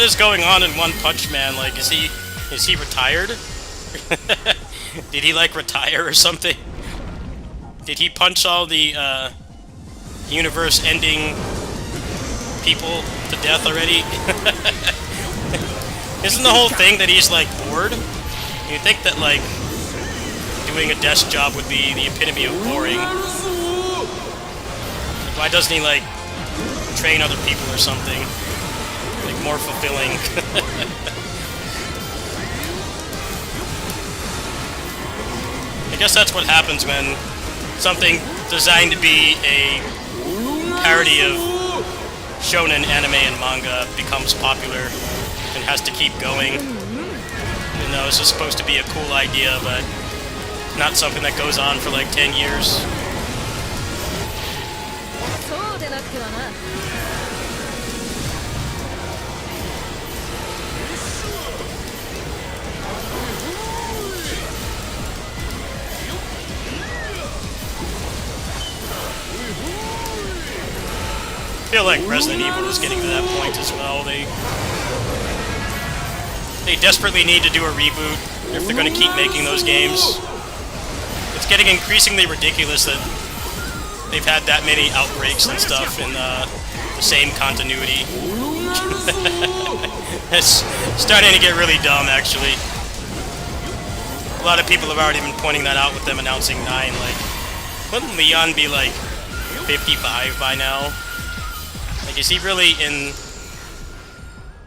is going on in One Punch Man? Like, is he retired? Did he like retire or something? Did he punch all the universe-ending people to death already? Isn't the whole thing that he's like bored? You think that like doing a desk job would be the epitome of boring? Why doesn't he like train other people or something? Like more fulfilling. I guess that's what happens when something designed to be a parody of shonen anime and manga becomes popular and has to keep going. Even though it's just supposed to be a cool idea, but not something that goes on for like 10 years. そうでなくてはな。I feel like Resident Evil is getting to that point as well. They desperately need to do a reboot if they're going to keep making those games. It's getting increasingly ridiculous that they've had that many outbreaks and stuff in the same continuity. It's starting to get really dumb, actually. A lot of people have already been pointing that out with them announcing 9. Like, wouldn't Leon be like 55 by now? Like, is he really in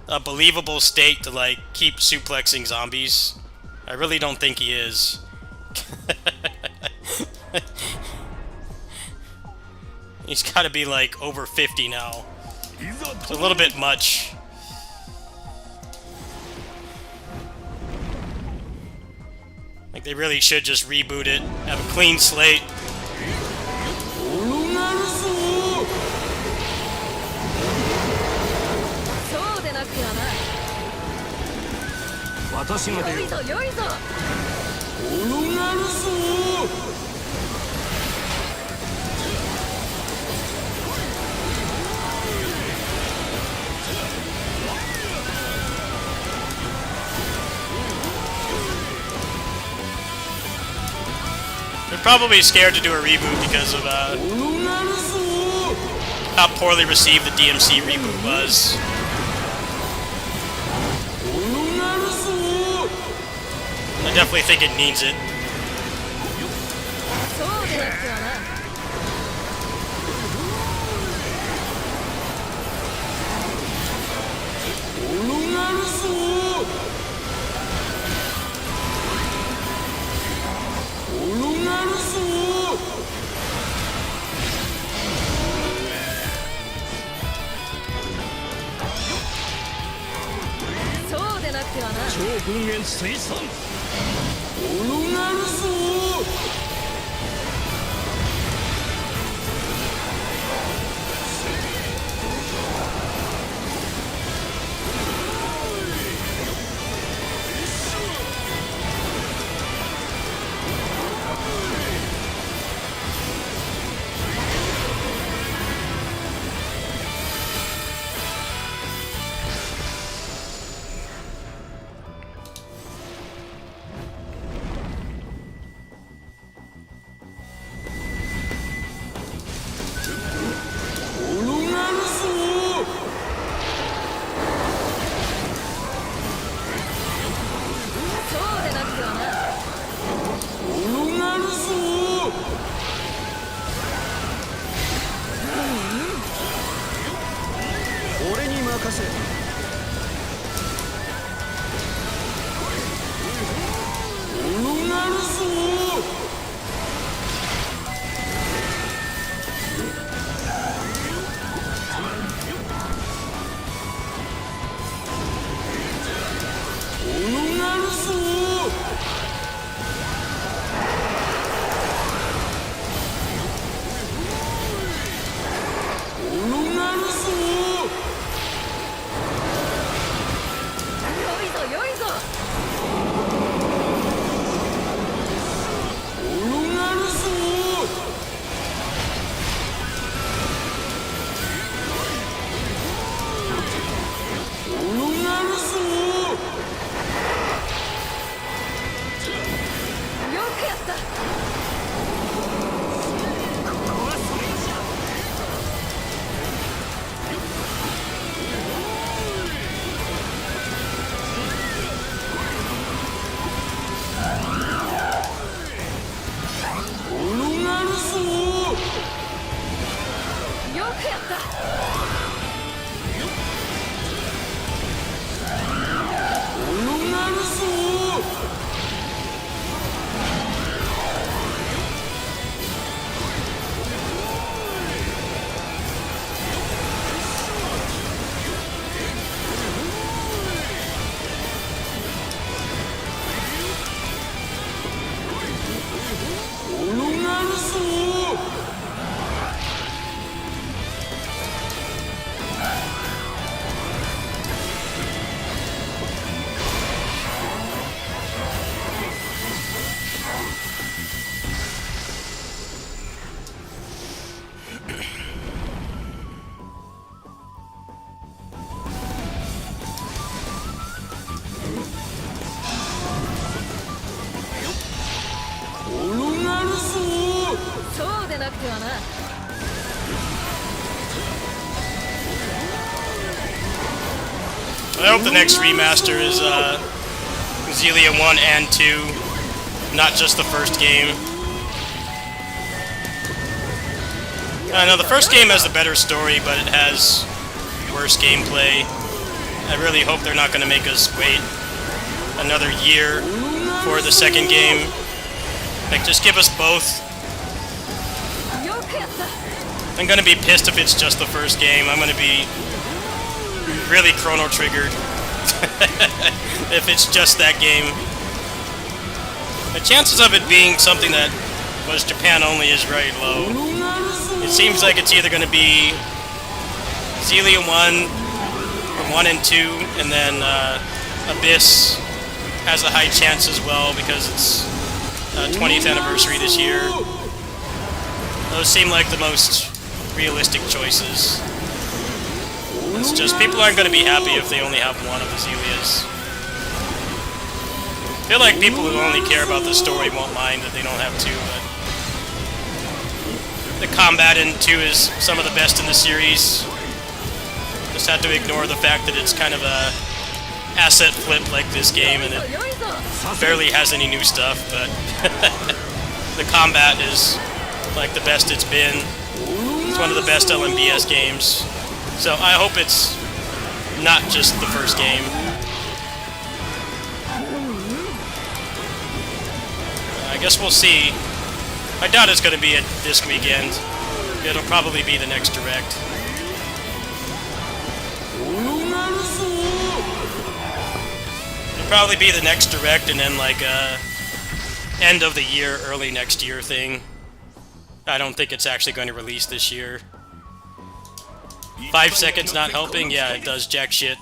a believable state to, like, keep suplexing zombies? I really don't think he is. He's gotta be, like, over 50 now. It's a little bit much. Like, they really should just reboot it, have a clean slate. They're probably scared to do a reboot because of how poorly received the DMC reboot was. I definitely think it needs it. なくてはな。I hope the next remaster is Xillia 1 and 2, not just the first game. I know the first game has a better story, but it has worse gameplay. I really hope they're not going to make us wait another year for the second game. Like, just give us both. I'm going to be pissed if it's just the first game. I'm going to be really chrono triggered if it's just that game. The chances of it being something that was Japan only is very low. It seems like it's either going to be Xillia 1 or 1 and 2, and then Abyss has a high chance as well because it's 20th anniversary this year. Those seem like the most realistic choices. It's just, people aren't going to be happy if they only have one of the Xillias. I feel like people who only care about the story won't mind that they don't have two, but the combat in 2 is some of the best in the series. Just have to ignore the fact that it's kind of a asset flip like this game, and it barely has any new stuff, but the combat is like the best it's been. It's one of the best LMBS games. So I hope it's not just the first game. I guess we'll see. I doubt it's going to be at this weekend. It'll probably be the next Direct. It'll probably be the next Direct and then like a end of the year, early next year thing. I don't think it's actually going to release this year. 5 seconds not helping? Yeah, it does jack shit.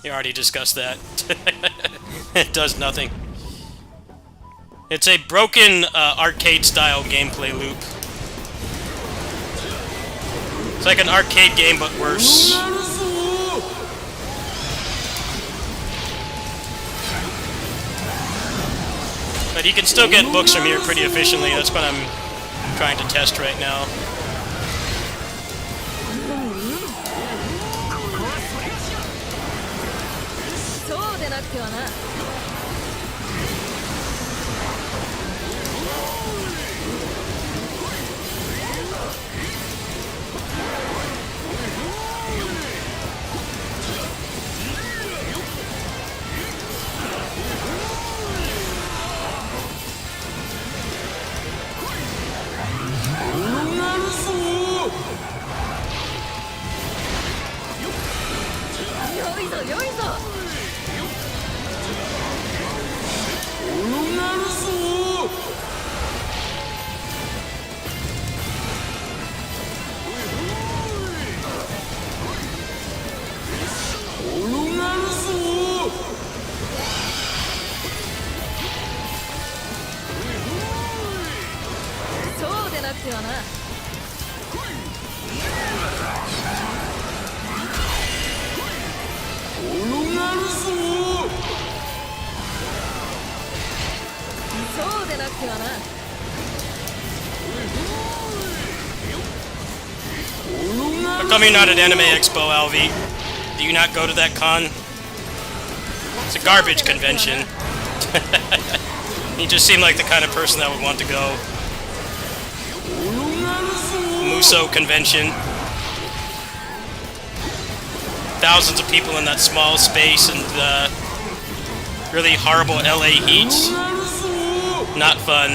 You already discussed that. It does nothing. It's a broken arcade-style gameplay loop. It's like an arcade game, but worse. But you can still get books from here pretty efficiently. That's what I'm trying to test right now. How come you're not at Anime Expo, Alvi? Do you not go to that con? It's a garbage convention. You just seem like the kind of person that would want to go. Muso convention. Thousands of people in that small space and really horrible LA heat. Not fun.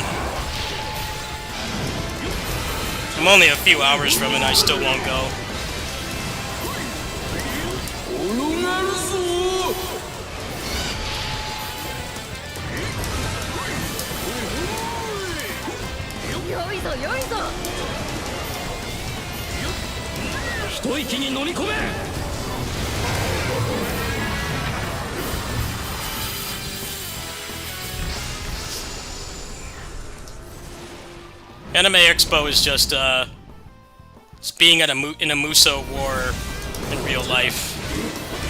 I'm only a few hours from it and I still won't go. Anime Expo is just it's being at in a Muso war in real life.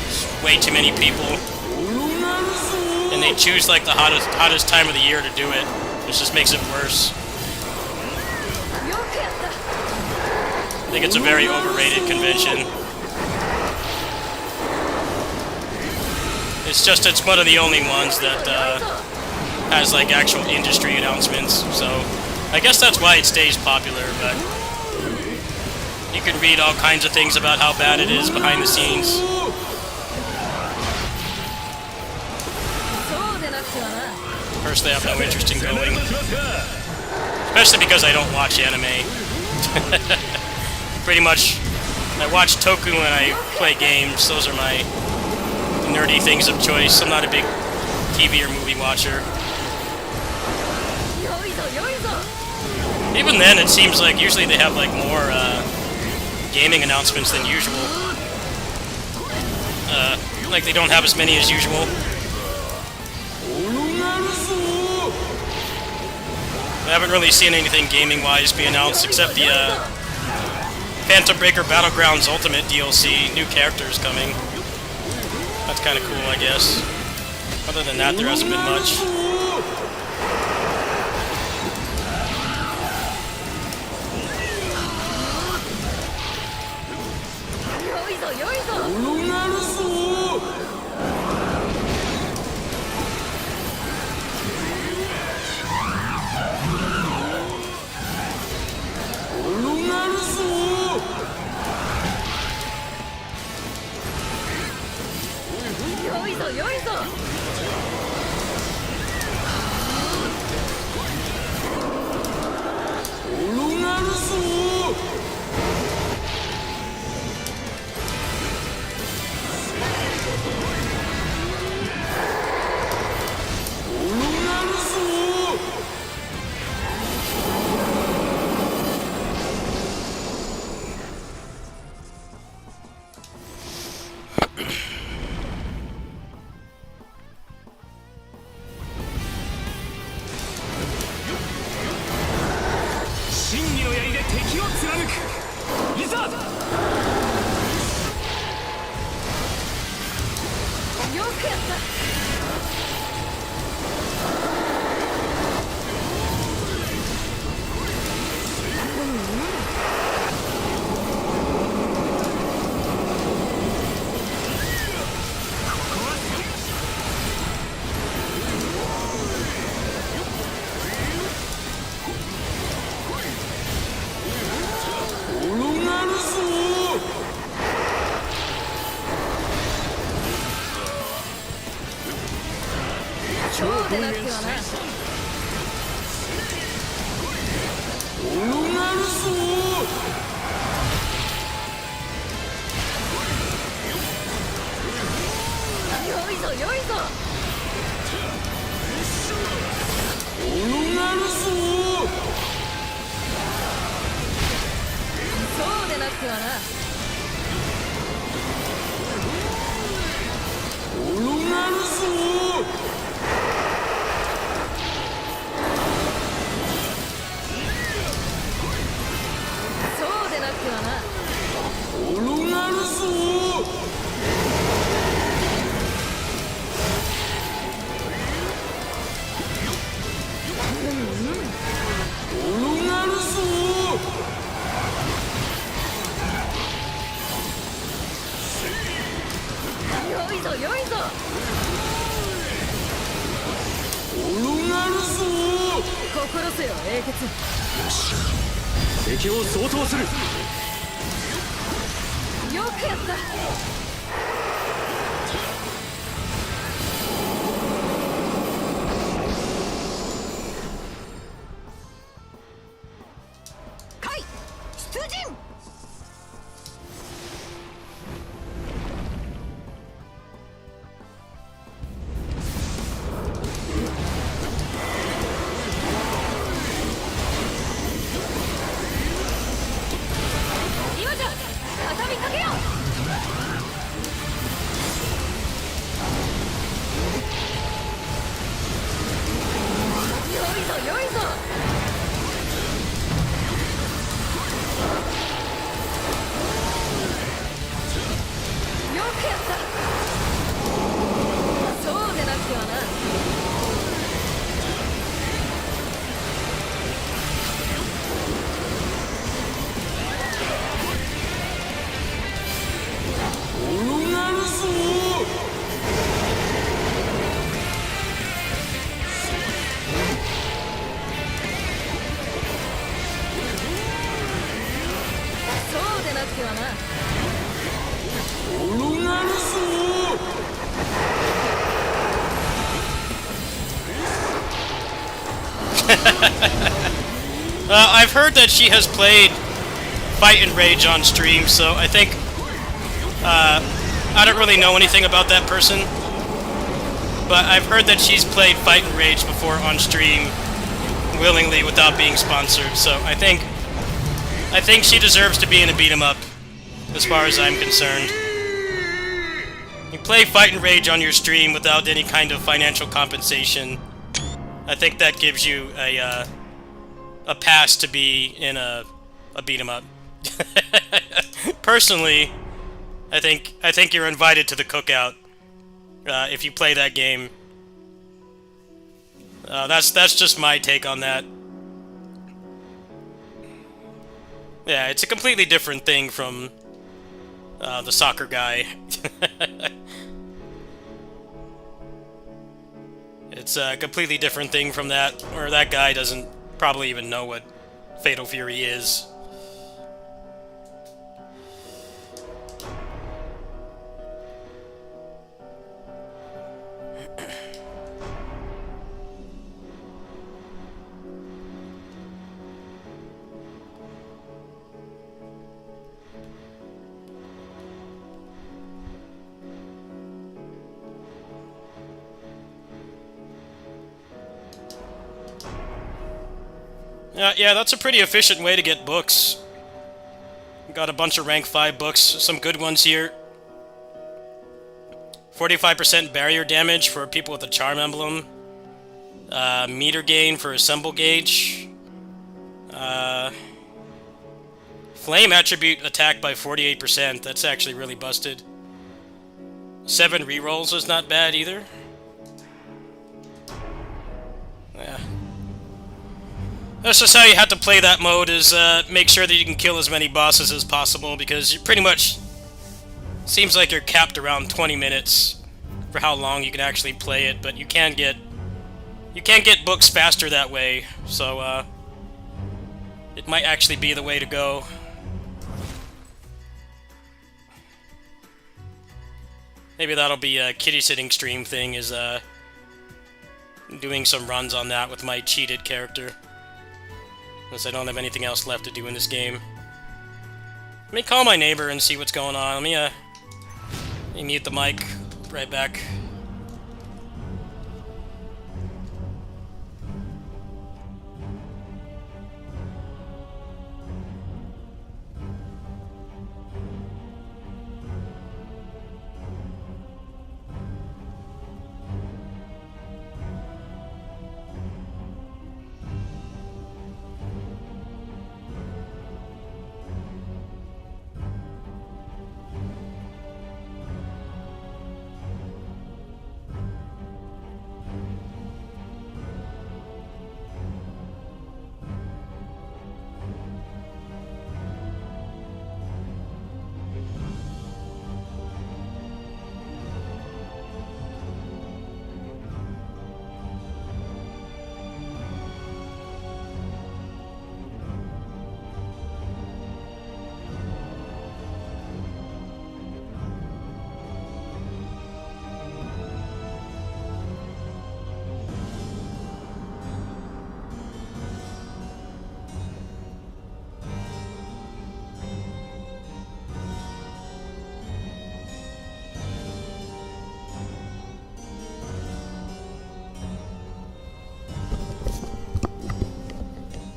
There's way too many people, and they choose like the hottest time of the year to do it, which just makes it worse. think it's a very overrated convention. It's just, it's one of the only ones that has like actual industry announcements, so I guess that's why it stays popular, but you can read all kinds of things about how bad it is behind the scenes. Personally, I have no interest in going. Especially because I don't watch anime. Pretty much, I watch Toku when I play games. Those are my nerdy things of choice. I'm not a big TV or movie watcher. Even then, it seems like usually they have like more gaming announcements than usual. Like they don't have as many as usual. I haven't really seen anything gaming-wise be announced except the Phantom Breaker Battlegrounds Ultimate DLC. New characters coming. That's kind of cool, I guess. Other than that, there hasn't been much. I've heard that she has played Fight and Rage on stream, so I think I don't really know anything about that person, but I've heard that she's played Fight and Rage before on stream willingly without being sponsored. So I think she deserves to be in a beat 'em up, as far as I'm concerned. You play Fight and Rage on your stream without any kind of financial compensation. I think that gives you a pass to be in a beat 'em up. Personally, I think you're invited to the cookout if you play that game. That's just my take on that. Yeah, it's a completely different thing from the soccer guy. It's a completely different thing from that, where that guy doesn't probably even know what Fatal Fury is. Yeah, that's a pretty efficient way to get books. Got a bunch of rank 5 books, some good ones here. 45% barrier damage for people with a charm emblem. Meter gain for assemble gauge. Flame attribute attack by 48%. That's actually really busted. 7 rerolls is not bad either. Yeah. That's just how you have to play that mode, is make sure that you can kill as many bosses as possible, because you pretty much seems like you're capped around 20 minutes for how long you can actually play it, but you can get books faster that way, so it might actually be the way to go. Maybe that'll be a kitty sitting stream thing, is doing some runs on that with my cheated character. Since I don't have anything else left to do in this game. Let me call my neighbor and see what's going on. Let me mute the mic. Right back.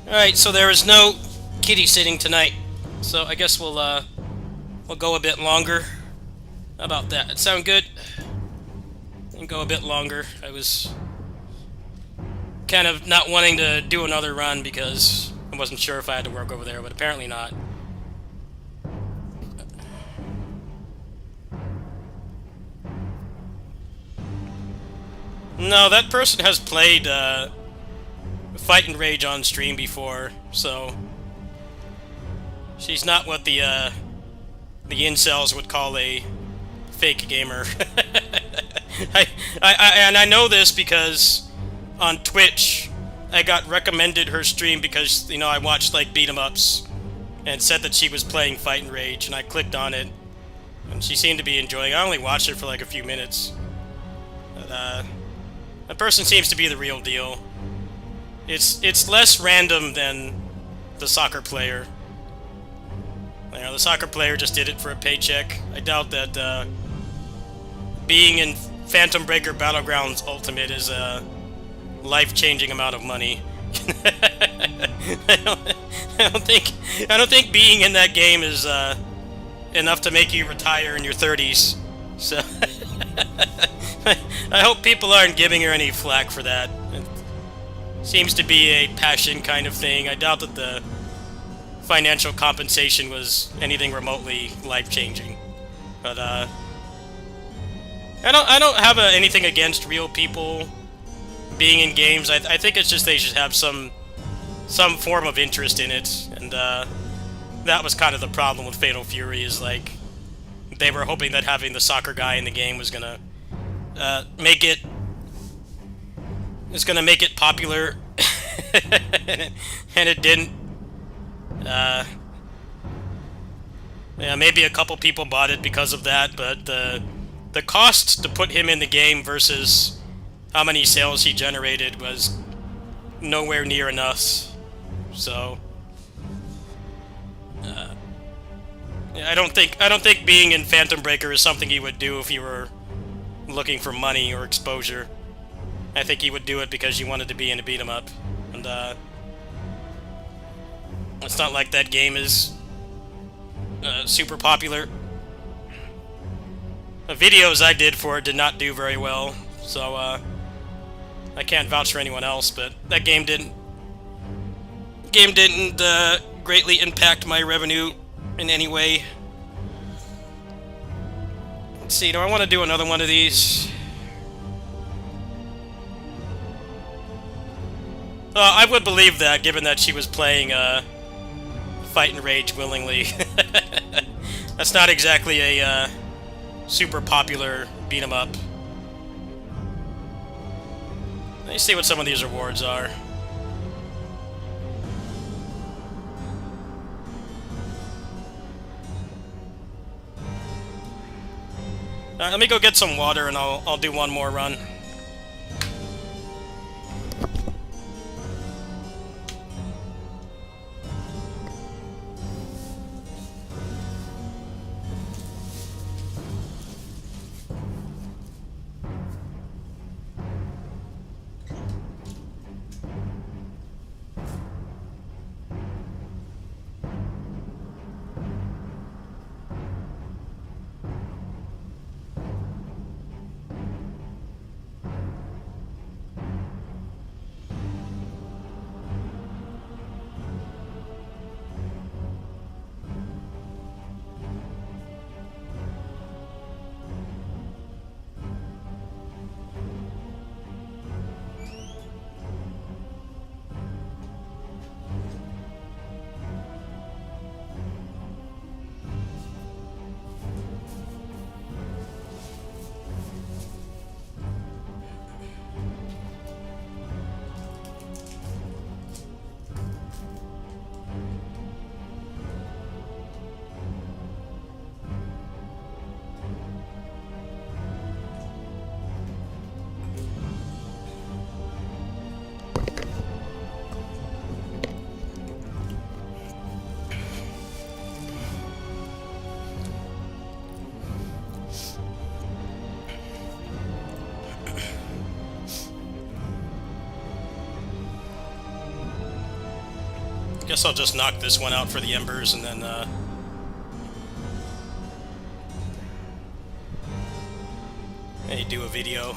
Alright, so there is no kitty sitting tonight, so I guess we'll go a bit longer. How about that? That sound good? And go a bit longer. I was kind of not wanting to do another run because I wasn't sure if I had to work over there, but apparently not. No, that person has played Fight and Rage on stream before, so she's not what the incels would call a fake gamer. And I know this because on Twitch I got recommended her stream because, you know, I watched like beat 'em ups and said that she was playing Fight and Rage, and I clicked on it and she seemed to be enjoying it. I only watched it for like a few minutes, but that person seems to be the real deal. it's less random than the soccer player. You know, the soccer player just did it for a paycheck. I doubt that being in Phantom Breaker Battlegrounds Ultimate is a life-changing amount of money. I don't think being in that game is enough to make you retire in your 30s. So I hope people aren't giving her any flack for that. It seems to be a passion kind of thing. I doubt that the financial compensation was anything remotely life-changing. But I don't have anything against real people being in games. I think it's just they should have some form of interest in it, and that was kind of the problem with Fatal Fury, is like they were hoping that having the soccer guy in the game was gonna make it popular, and it didn't. Yeah, maybe a couple people bought it because of that, but the cost to put him in the game versus how many sales he generated was nowhere near enough. So I don't think being in Phantom Breaker is something he would do if you were looking for money or exposure. I think he would do it because you wanted to be in a beat 'em up, and it's not like that game is super popular. The videos I did for it did not do very well, so I can't vouch for anyone else. But that game didn't greatly impact my revenue in any way. Let's see, do I want to do another one of these? I would believe that, given that she was playing Fight and Rage willingly. That's not exactly a super popular beat 'em up. Let me see what some of these rewards are. Let me go get some water and I'll do one more run. Guess I'll just knock this one out for the embers and then maybe do a video.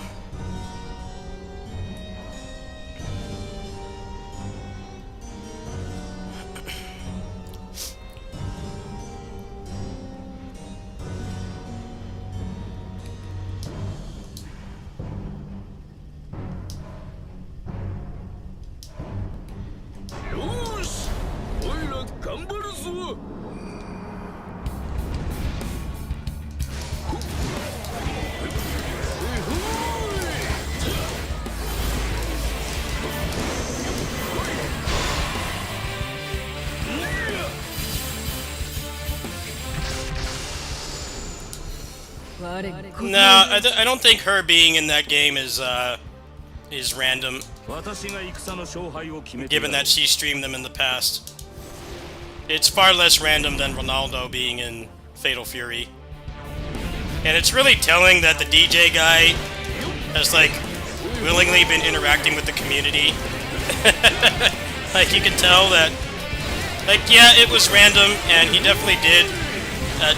No, I don't think her being in that game is is random, 私が戦の勝敗を決めて given that she streamed them in the past. It's far less random than Ronaldo being in Fatal Fury. And it's really telling that the DJ guy has, like, willingly been interacting with the community. Like, you can tell that, like, yeah, it was random, and he definitely did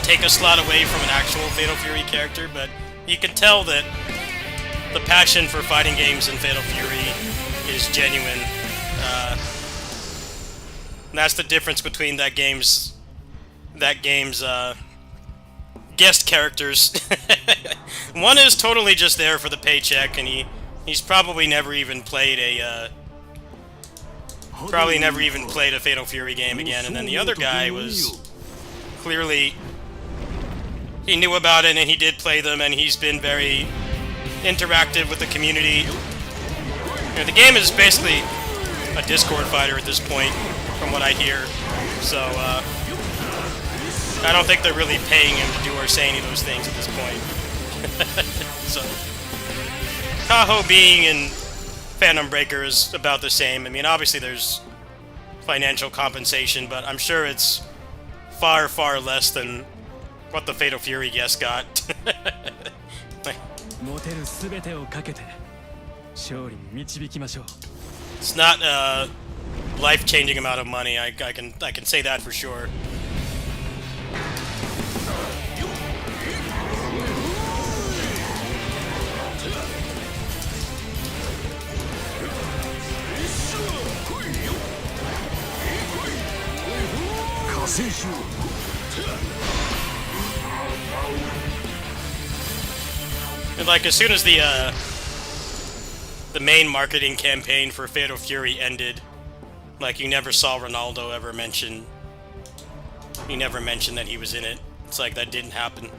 take a slot away from an actual Fatal Fury character, but you can tell that the passion for fighting games in Fatal Fury is genuine. And that's the difference between that game's guest characters. One is totally just there for the paycheck, and he's probably never even played a Fatal Fury game again. And then the other guy was clearly, he knew about it and he did play them, and he's been very interactive with the community. You know, the game is basically a Discord fighter at this point, from what I hear. So I don't think they're really paying him to do or say any of those things at this point. So Tahoe being in Phantom Breaker is about the same. I mean, obviously there's financial compensation, but I'm sure it's far, far less than what the Fatal Fury guest got. 持てる全てをかけて勝利に導きましょう。 It's not a life-changing amount of money. I can say that for sure. And like, as soon as the main marketing campaign for Fatal Fury ended, like, you never saw Ronaldo ever mention. He never mentioned that he was in it. It's like that didn't happen.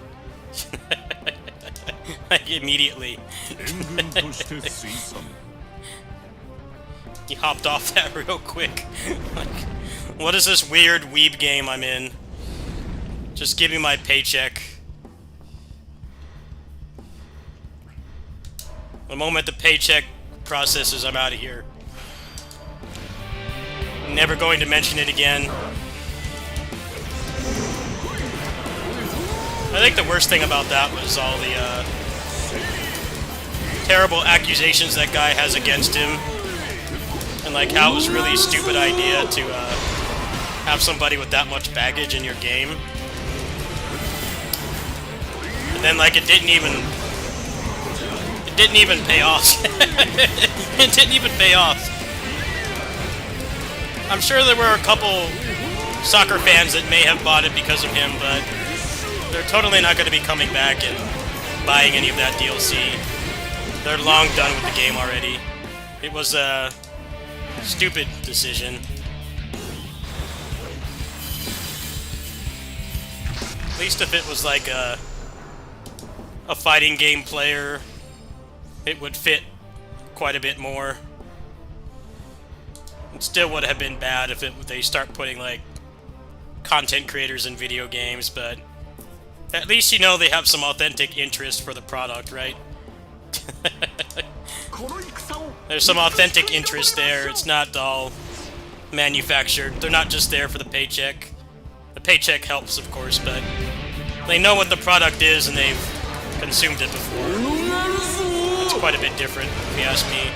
Like, immediately. He hopped off that real quick. Like, what is this weird weeb game I'm in? Just give me my paycheck. The moment the paycheck processes, I'm out of here. Never going to mention it again. I think the worst thing about that was all the terrible accusations that guy has against him. And like how it was a really stupid idea to have somebody with that much baggage in your game. And then like it didn't even pay off. It didn't even pay off. I'm sure there were a couple soccer fans that may have bought it because of him, but they're totally not going to be coming back and buying any of that DLC. They're long done with the game already. It was a stupid decision. At least if it was like a fighting game player, it would fit quite a bit more. It still would have been bad if they start putting like content creators in video games, but at least you know they have some authentic interest for the product, right? There's some authentic interest there. It's not all manufactured. They're not just there for the paycheck. The paycheck helps, of course, but they know what the product is and they've consumed it before. It's quite a bit different, if you ask me.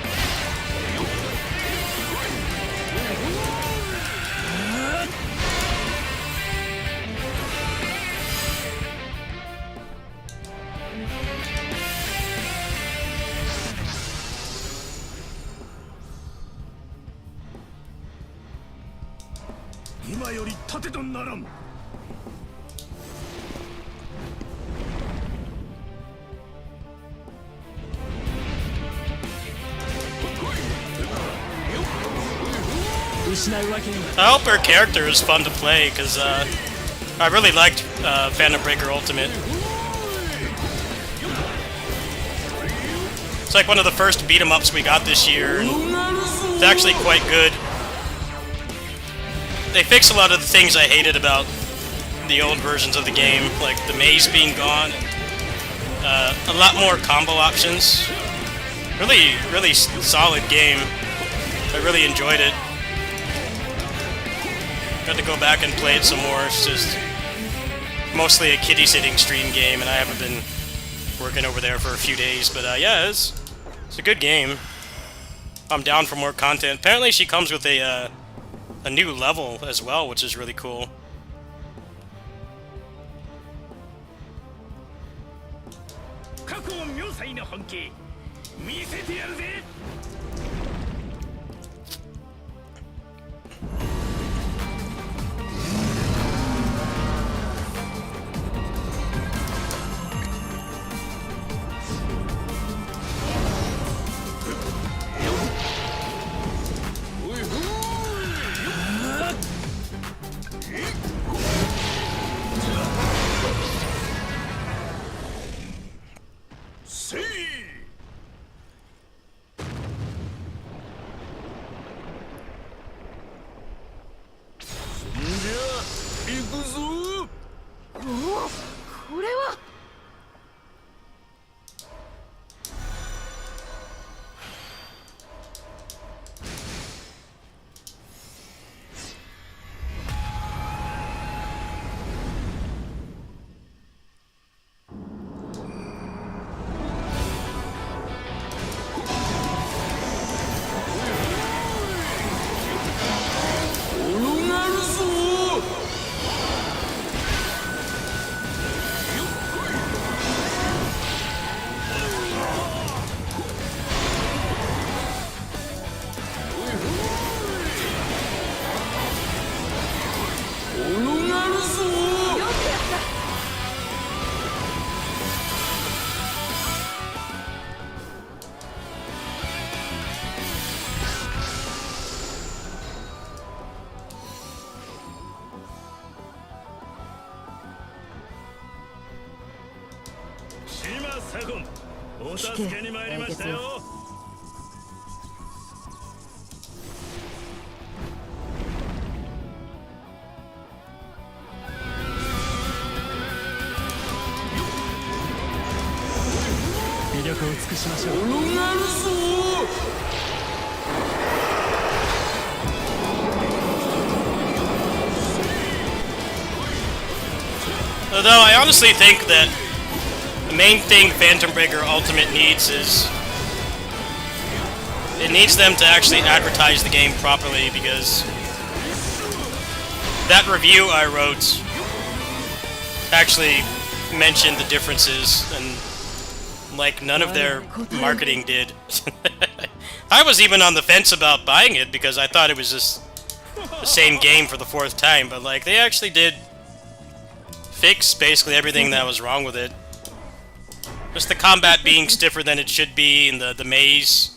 I hope her character is fun to play, because I really liked Phantom Breaker Ultimate. It's like one of the first beat-em-ups we got this year, and it's actually quite good. They fixed a lot of the things I hated about the old versions of the game, like the maze being gone, a lot more combo options. Really solid game. I really enjoyed it. Got to go back and play it some more. It's just mostly a kitty sitting stream game, and I haven't been working over there for a few days. But yeah, it's a good game. I'm down for more content. Apparently, she comes with a new level as well, which is really cool. 過去妙才の本気見せてやるぜ。せい。そんじゃ行くぞ。おお、これは。転がるぞ。転がるぞ。島左近、お助けに参りましたよ。魅力を尽くしましょう。転がるぞ。Although I honestly think that the main thing Phantom Breaker Ultimate needs is it needs them to actually advertise the game properly, because that review I wrote actually mentioned the differences, and like none of their marketing did. I was even on the fence about buying it because I thought it was just the same game for the 4th time, but like they actually did fix basically everything that was wrong with it. Just the combat being stiffer than it should be, and the maze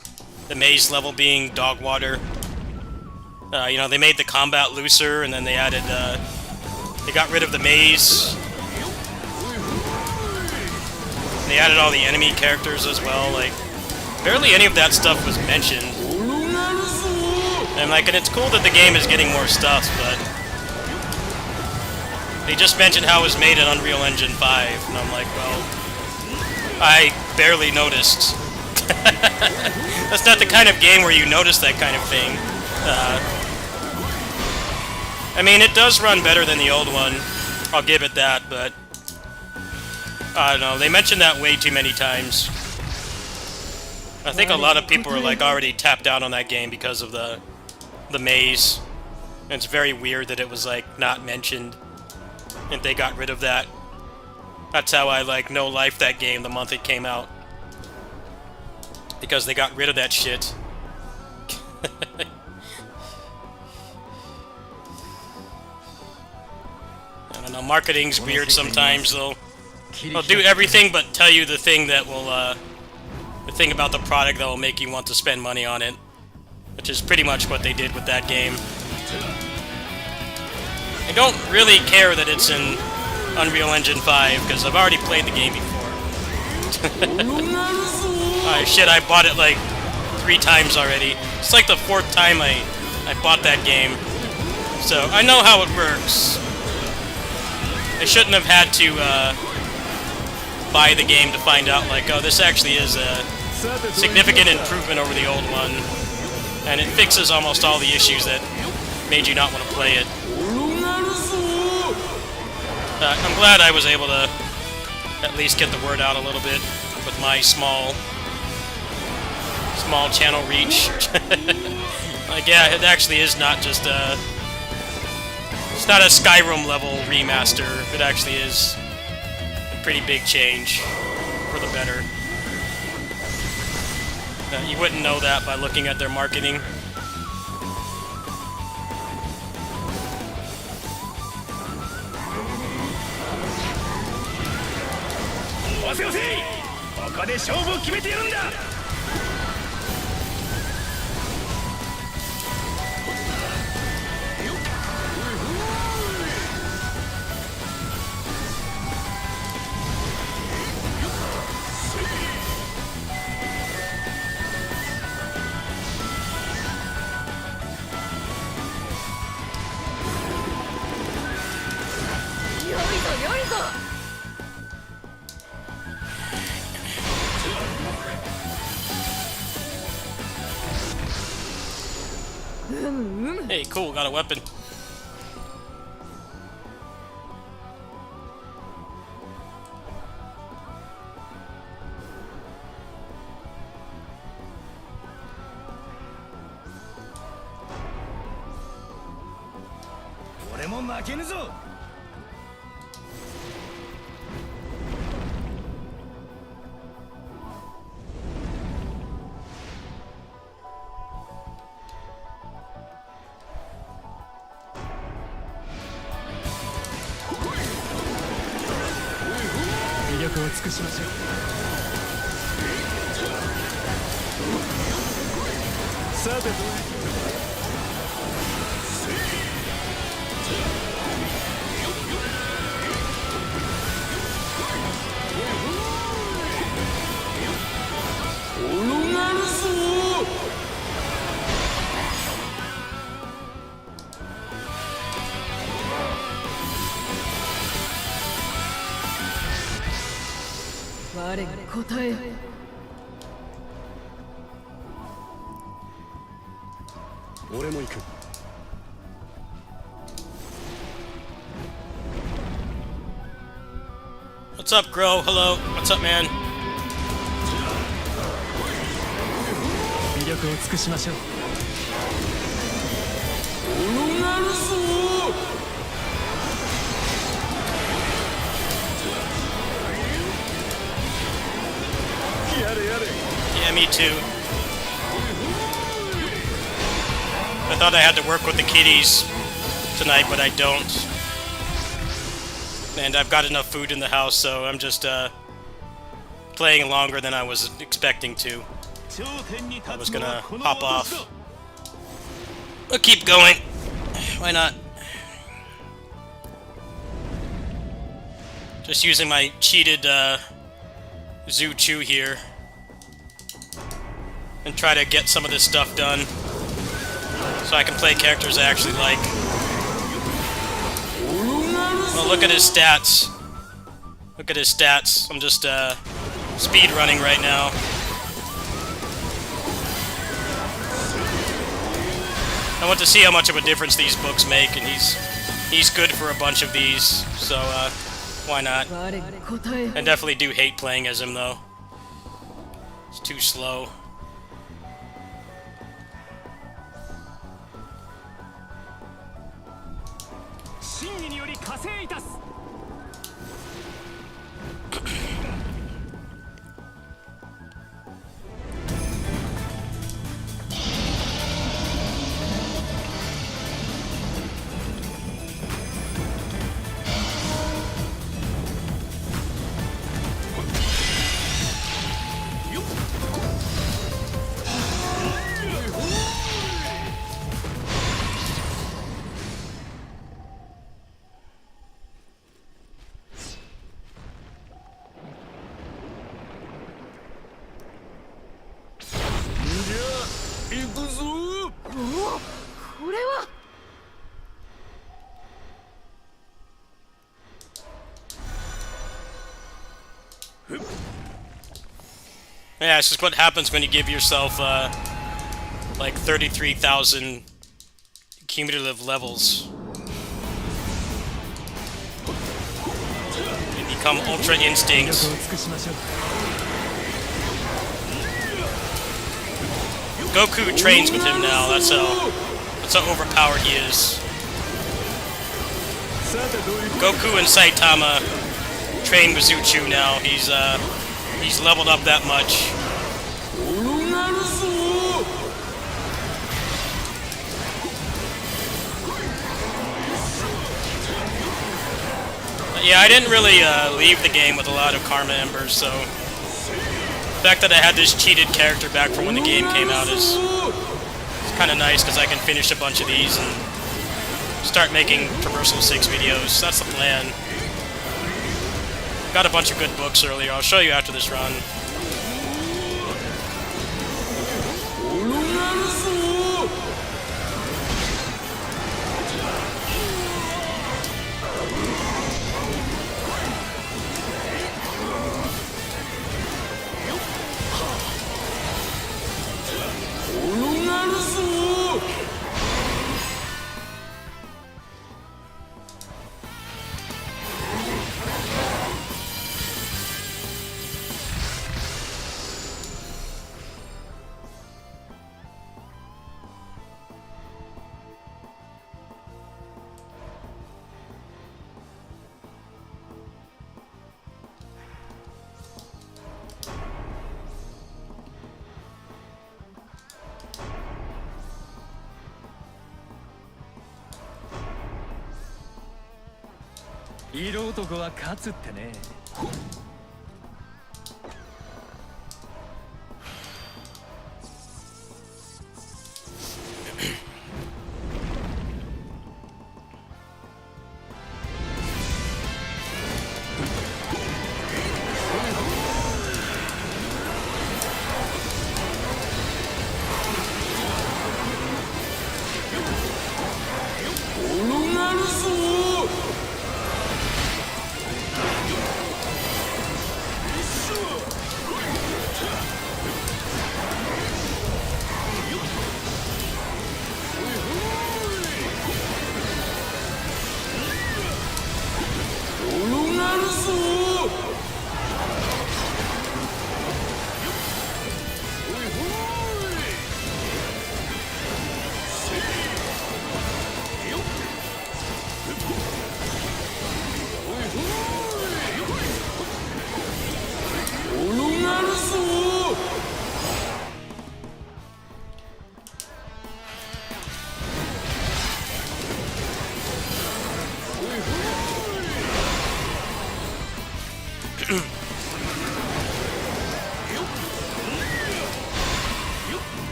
level being dog water. You know, they made the combat looser, and then they added, they got rid of the maze. They added all the enemy characters as well. Like, barely any of that stuff was mentioned. And like, and it's cool that the game is getting more stuff, but they just mentioned how it was made in Unreal Engine 5, and I'm like, well, I barely noticed. That's not the kind of game where you notice that kind of thing. I mean, it does run better than the old one, I'll give it that, but I don't know, they mentioned that way too many times. I think a lot of people are like already tapped out on that game because of the maze. And it's very weird that it was like not mentioned, and they got rid of that. That's how I like no life that game the month it came out, because they got rid of that shit. I don't know, marketing's weird sometimes though. They'll do everything but tell you the thing that will, the thing about the product that will make you want to spend money on it. Which is pretty much what they did with that game. I don't really care that it's in Unreal Engine 5, because I've already played the game before. Shit, I bought it like 3 times already. It's like the 4th time I bought that game. So, I know how it works. I shouldn't have had to buy the game to find out, like, oh, this actually is a significant improvement over the old one, and it fixes almost all the issues that made you not want to play it. I'm glad I was able to at least get the word out a little bit with my small channel reach. Like, yeah, it actually is not just it's not a Skyrim level remaster. It actually is a pretty big change for the better. You wouldn't know that by looking at their marketing. Hey, cool, got a weapon. What's up, Grow? Hello. What's up, man? Yeah, me too. I thought I had to work with the kiddies tonight, but I don't. And I've got enough food in the house, so I'm just playing longer than I was expecting to. I was gonna hop off. I'll keep going. Why not? Just using my cheated Zoo Chew here. And try to get some of this stuff done. So I can play characters I actually like. Oh, look at his stats. Look at his stats. I'm just speed running right now. I want to see how much of a difference these books make, and he's good for a bunch of these, so why not? I definitely do hate playing as him though. It's too slow. Yeah, it's just what happens when you give yourself like 33,000 cumulative levels. You become Ultra Instincts. Goku trains with him now. That's how overpowered he is. Goku and Saitama train with Zuchu now. He's leveled up that much. Yeah, I didn't really leave the game with a lot of Karma Embers, so the fact that I had this cheated character back from when the game came out is kind of nice, because I can finish a bunch of these and start making Traversal 6 videos. That's the plan. Got a bunch of good books earlier. I'll show you after this run.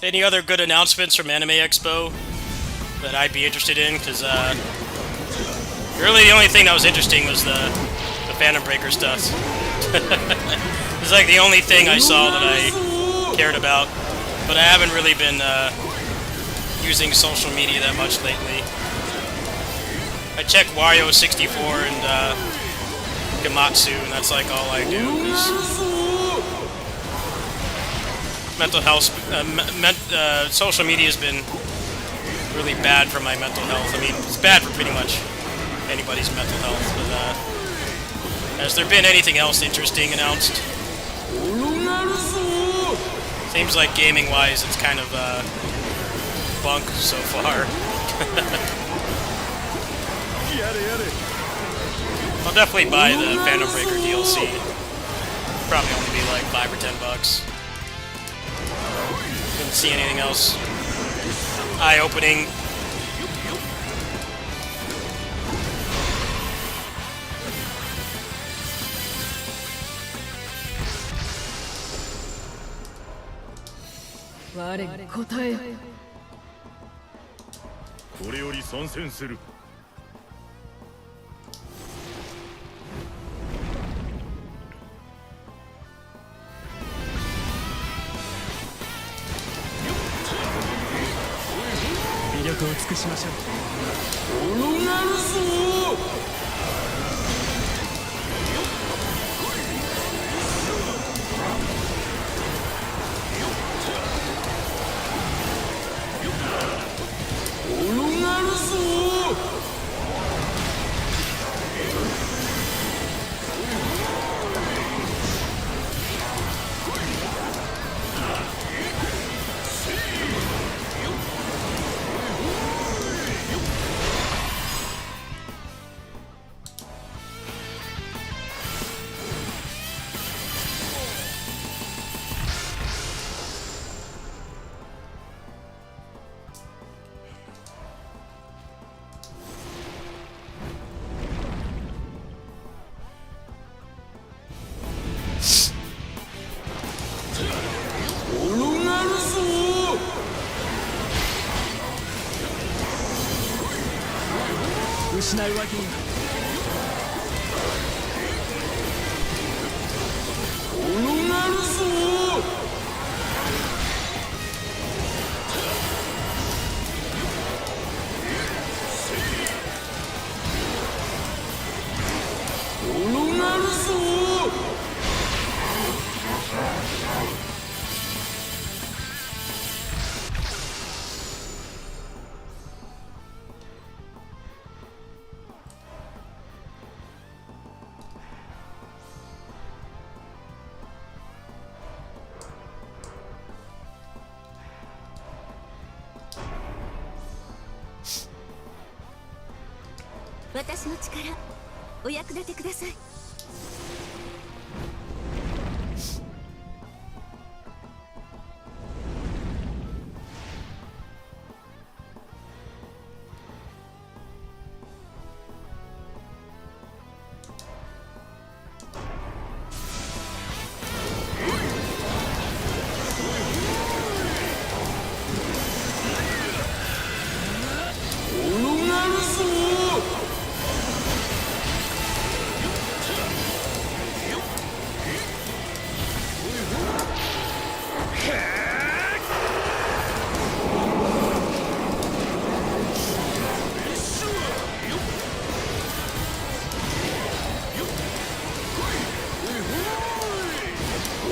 Any other good announcements from Anime Expo that I'd be interested in? Because really the only thing that was interesting was the Phantom Breaker stuff. It's like the only thing I saw that I cared about. But I haven't really been using social media that much lately. I check Wario64 and Gamatsu, and that's like all I do. Mental health, social media has been really bad for my mental health. I mean, it's bad for pretty much anybody's mental health, but has there been anything else interesting announced? Seems like gaming-wise, it's kind of bunk so far. I'll definitely buy the Phantom Breaker DLC. Probably only be like $5 or $10. Didn't see anything else eye-opening. これより参戦する。魅力を尽くしましょう。転がるぞ。転がるぞ。転がるぞ。失うわけには。転がるぞ。転がるぞ。私の力お役立てください。転がるぞ。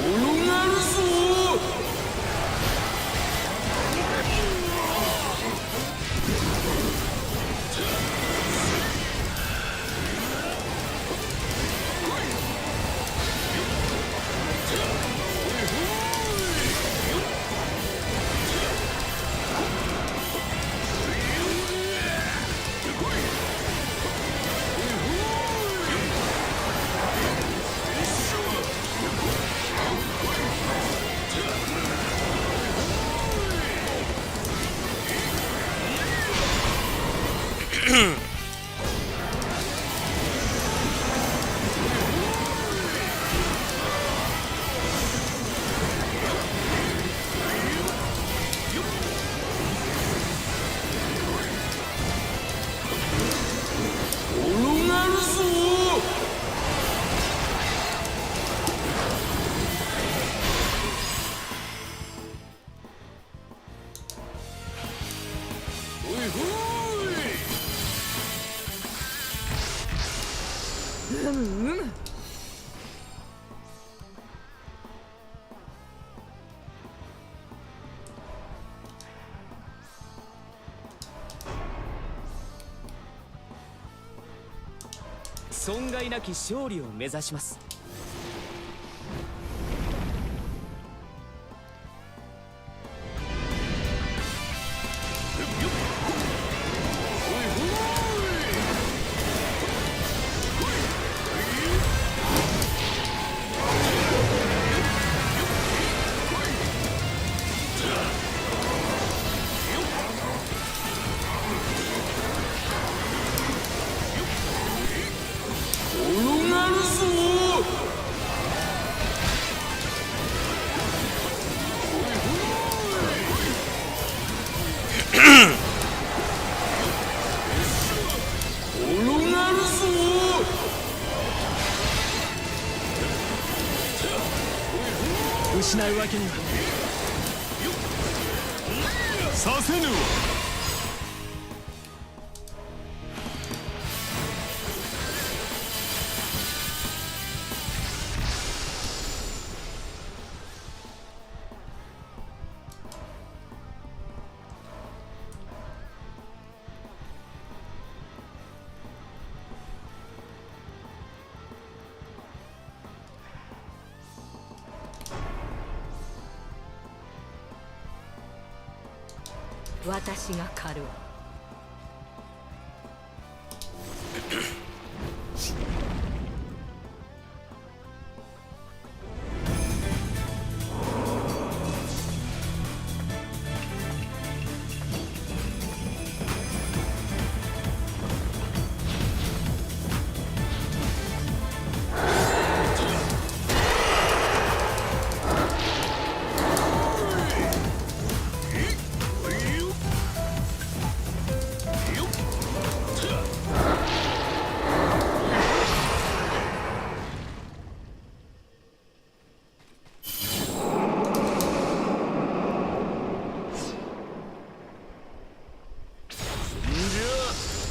転がるぞ。転がるぞ。おいほい。損害なき勝利を目指します。転がるぞ。失うわけにはさせぬわ。私が狩るわ。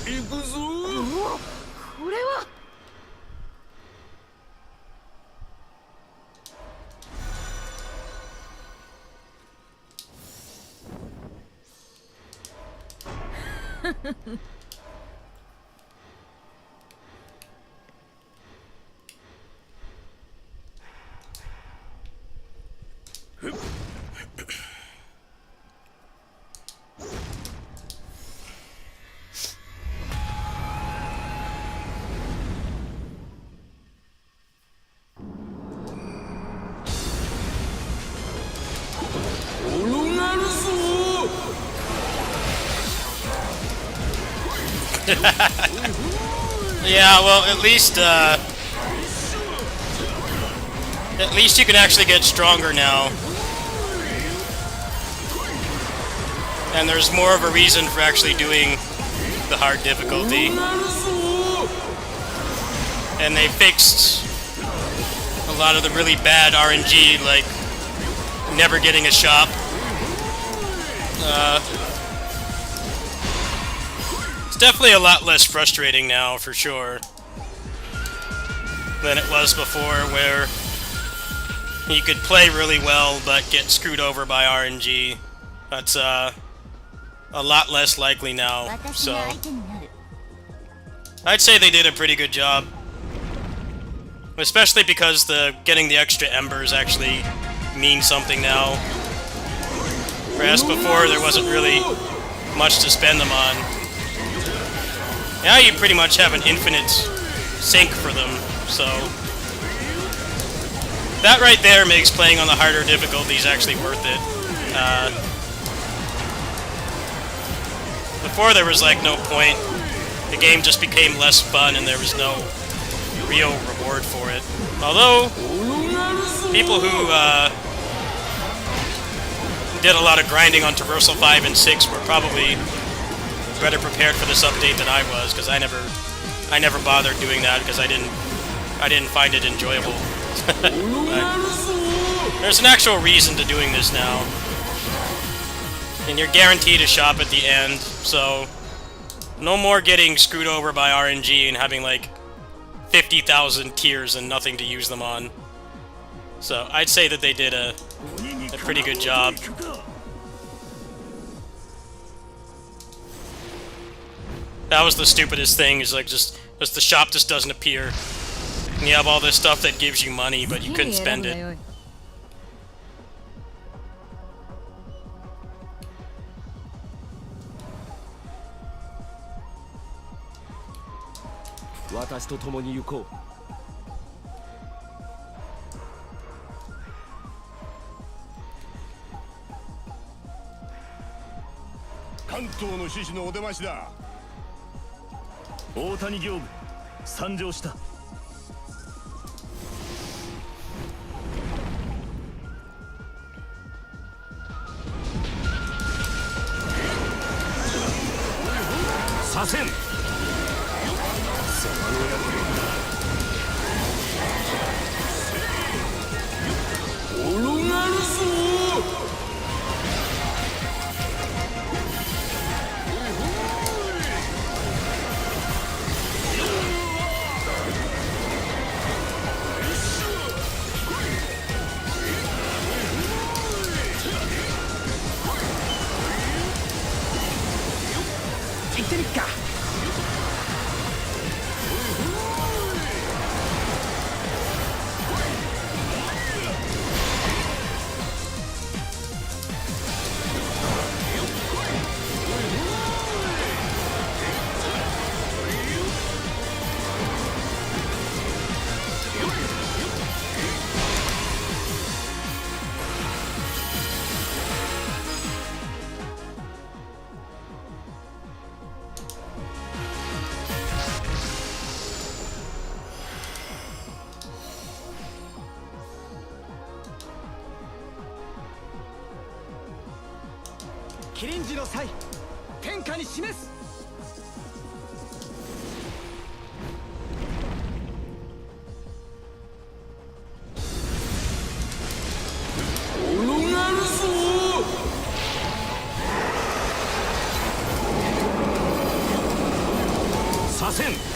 行くぞ。これは転がるぞ。Yeah, well, at least you can actually get stronger now. And there's more of a reason for actually doing the hard difficulty. And they fixed a lot of the really bad RNG, like never getting a shop. It's definitely a lot less frustrating now, for sure, than it was before, where you could play really well but get screwed over by RNG. That's a lot less likely now, so I'd say they did a pretty good job. Especially because getting the extra embers actually means something now. Whereas before there wasn't really much to spend them on. Now you pretty much have an infinite sink for them, so that right there makes playing on the harder difficulties actually worth it. Before there was like no point. The game just became less fun and there was no real reward for it. Although people who did a lot of grinding on Traversal 5 and 6 were probably better prepared for this update than I was, because I never bothered doing that because I didn't find it enjoyable. There's an actual reason to doing this now. And you're guaranteed a shop at the end, so no more getting screwed over by RNG and having like 50,000 tiers and nothing to use them on. So I'd say that they did a pretty good job. That was the stupidest thing, is like just the shop just doesn't appear. And you have all this stuff that gives you money, but you couldn't spend it. 私と共に行こう。関東の獅子のお出ましだ。大谷業務参上した。させん。転がるキリンジの際天下に示す。左遷。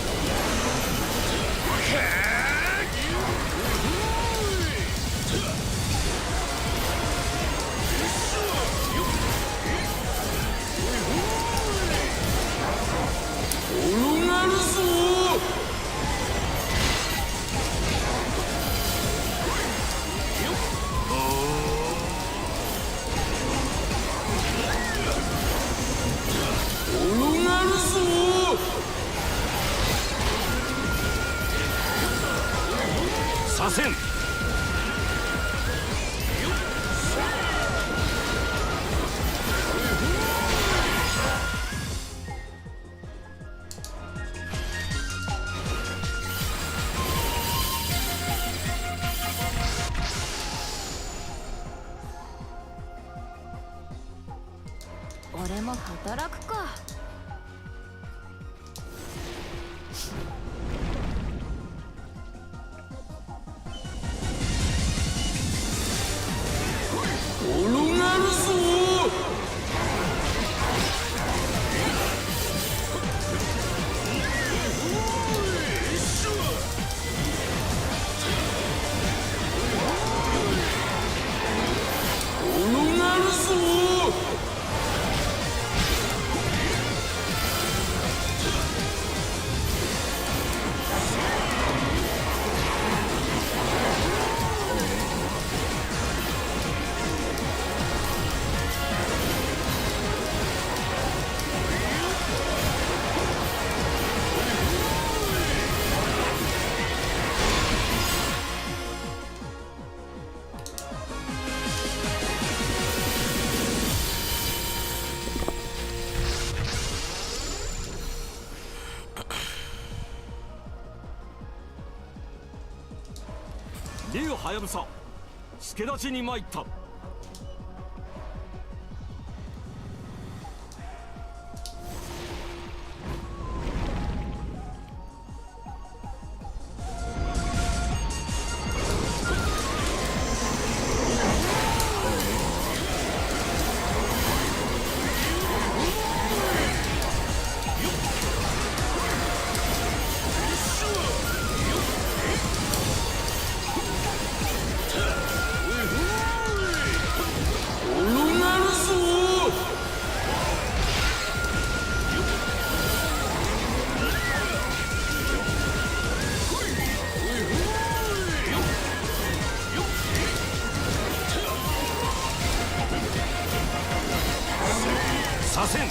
左遷。俺も働くか。竜はやぶさ助立ちに参った。左遷。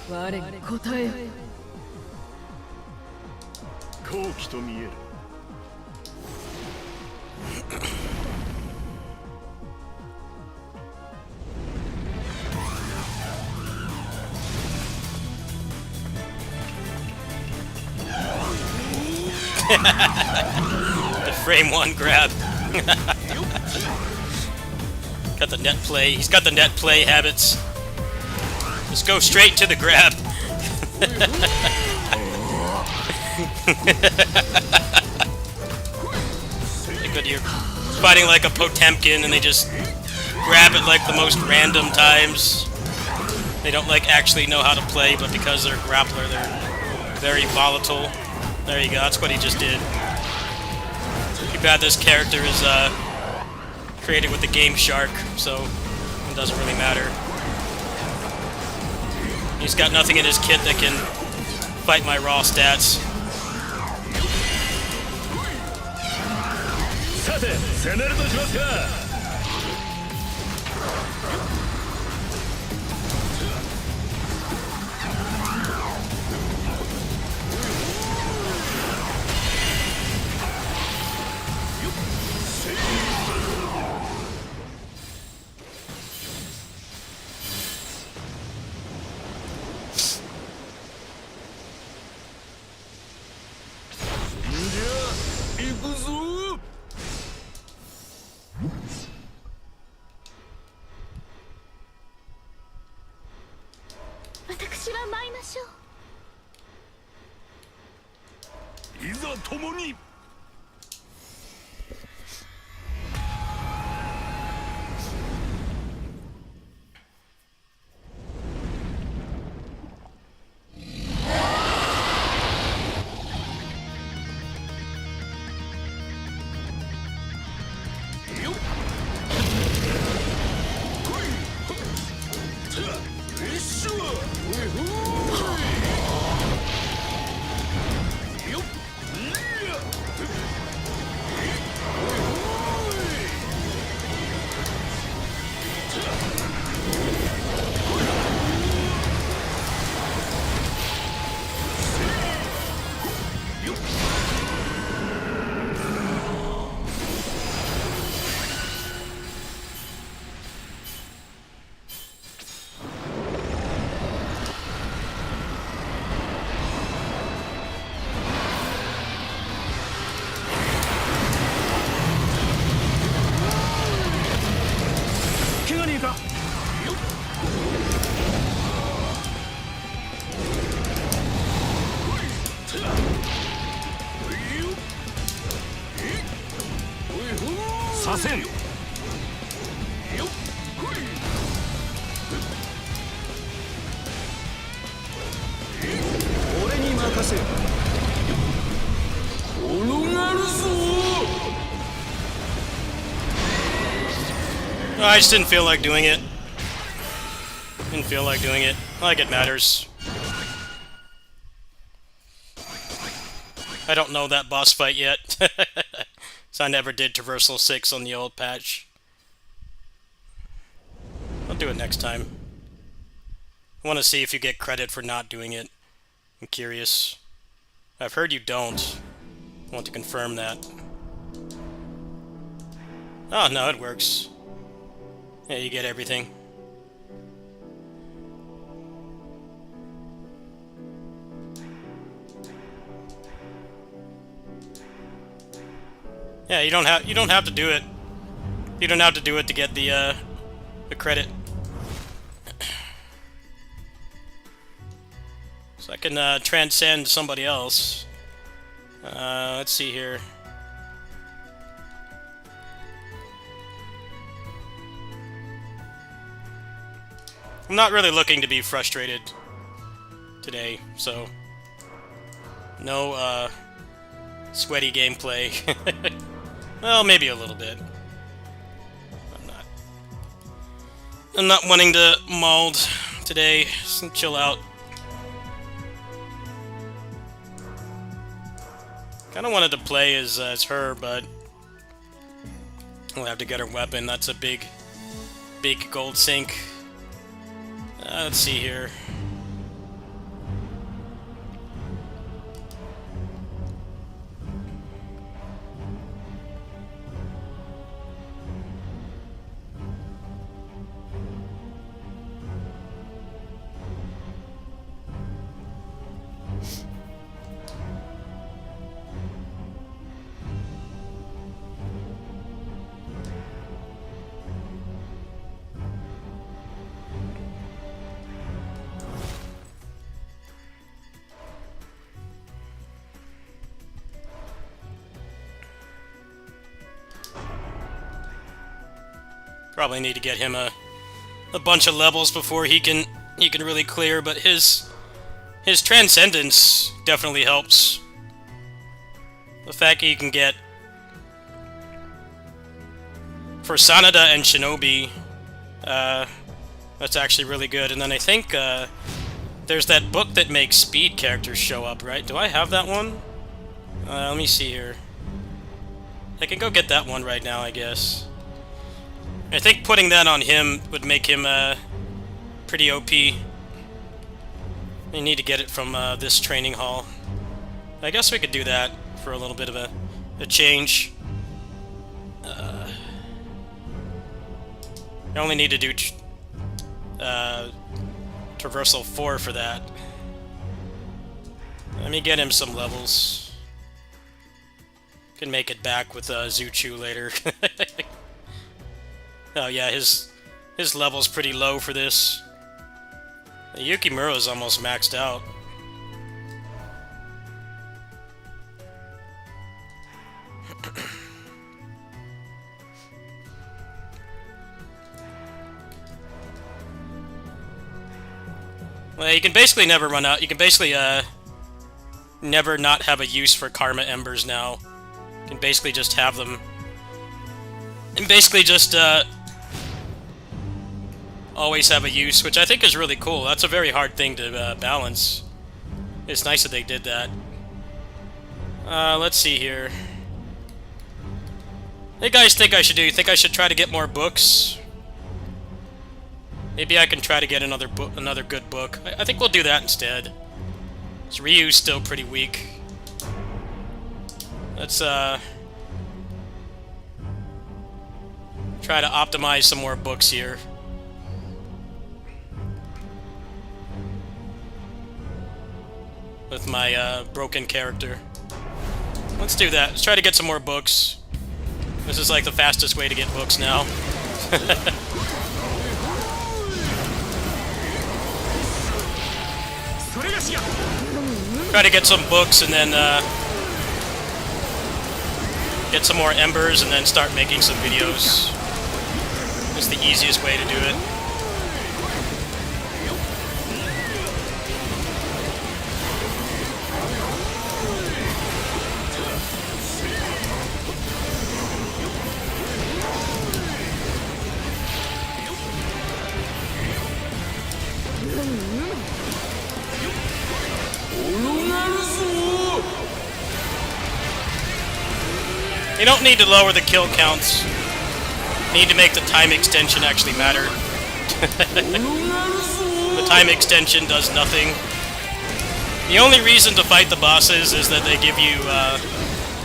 我に答えよ。好機と見える。The frame one grab. Got the net play. He's got the net play habits. Just go straight to the grab. Like when you're fighting like a Potemkin and they just grab it like the most random times. They don't like actually know how to play, but because they're a grappler, they're very volatile. There you go, that's what he just did. Too bad this character is created with the Game Shark, so it doesn't really matter. He's got nothing in his kit that can fight my raw stats. さて攻めるとしますか。行くぞ。私は舞いましょう。いざ共に。怪我ねえか。左遷。俺に任せ。転がるぞ。 I just didn't feel like doing it. Didn't feel like doing it. Not like it matters. I don't know that boss fight yet. So I never did Traversal 6 on the old patch. I'll do it next time. I want to see if you get credit for not doing it. I'm curious. I've heard you don't. I want to confirm that. Oh, no, it works. Yeah, you get everything. Yeah, you don't have to do it. You don't have to do it to get the credit. So I can transcend somebody else. Let's see here. I'm not really looking to be frustrated today, so no sweaty gameplay. Well, maybe a little bit. I'm not wanting to mold today. Just chill out. Kind of wanted to play as her, but we'll have to get her weapon. That's a big gold sink. Let's see here. Probably need to get him a bunch of levels before he can really clear, but his transcendence definitely helps. The fact that you can get for Sanada and Shinobi, that's actually really good. And then I think there's that book that makes speed characters show up, right? Do I have that one? Let me see here. I can go get that one right now, I guess. I think putting that on him would make him pretty OP. You need to get it from this training hall. I guess we could do that for a little bit of a change. I only need to do Traversal 4 for that. Let me get him some levels. Can make it back with Zuchu later. Oh yeah, his level's pretty low for this. Yukimura's almost maxed out. Well, you can basically never run out. You can basically never not have a use for Karma Embers now. You can basically just have them. And basically just always have a use, which I think is really cool. That's a very hard thing to balance. It's nice that they did that. Let's see here. Hey guys, think I should do? You think I should try to get more books? Maybe I can try to get another good book. I think we'll do that instead. So Ryu's still pretty weak. Let's try to optimize some more books here. With my broken character. Let's do that. Let's try to get some more books. This is like the fastest way to get books now. Try to get some books and then get some more embers and then start making some videos. It's the easiest way to do it. You don't need to lower the kill counts. You need to make the time extension actually matter. The time extension does nothing. The only reason to fight the bosses is that they give you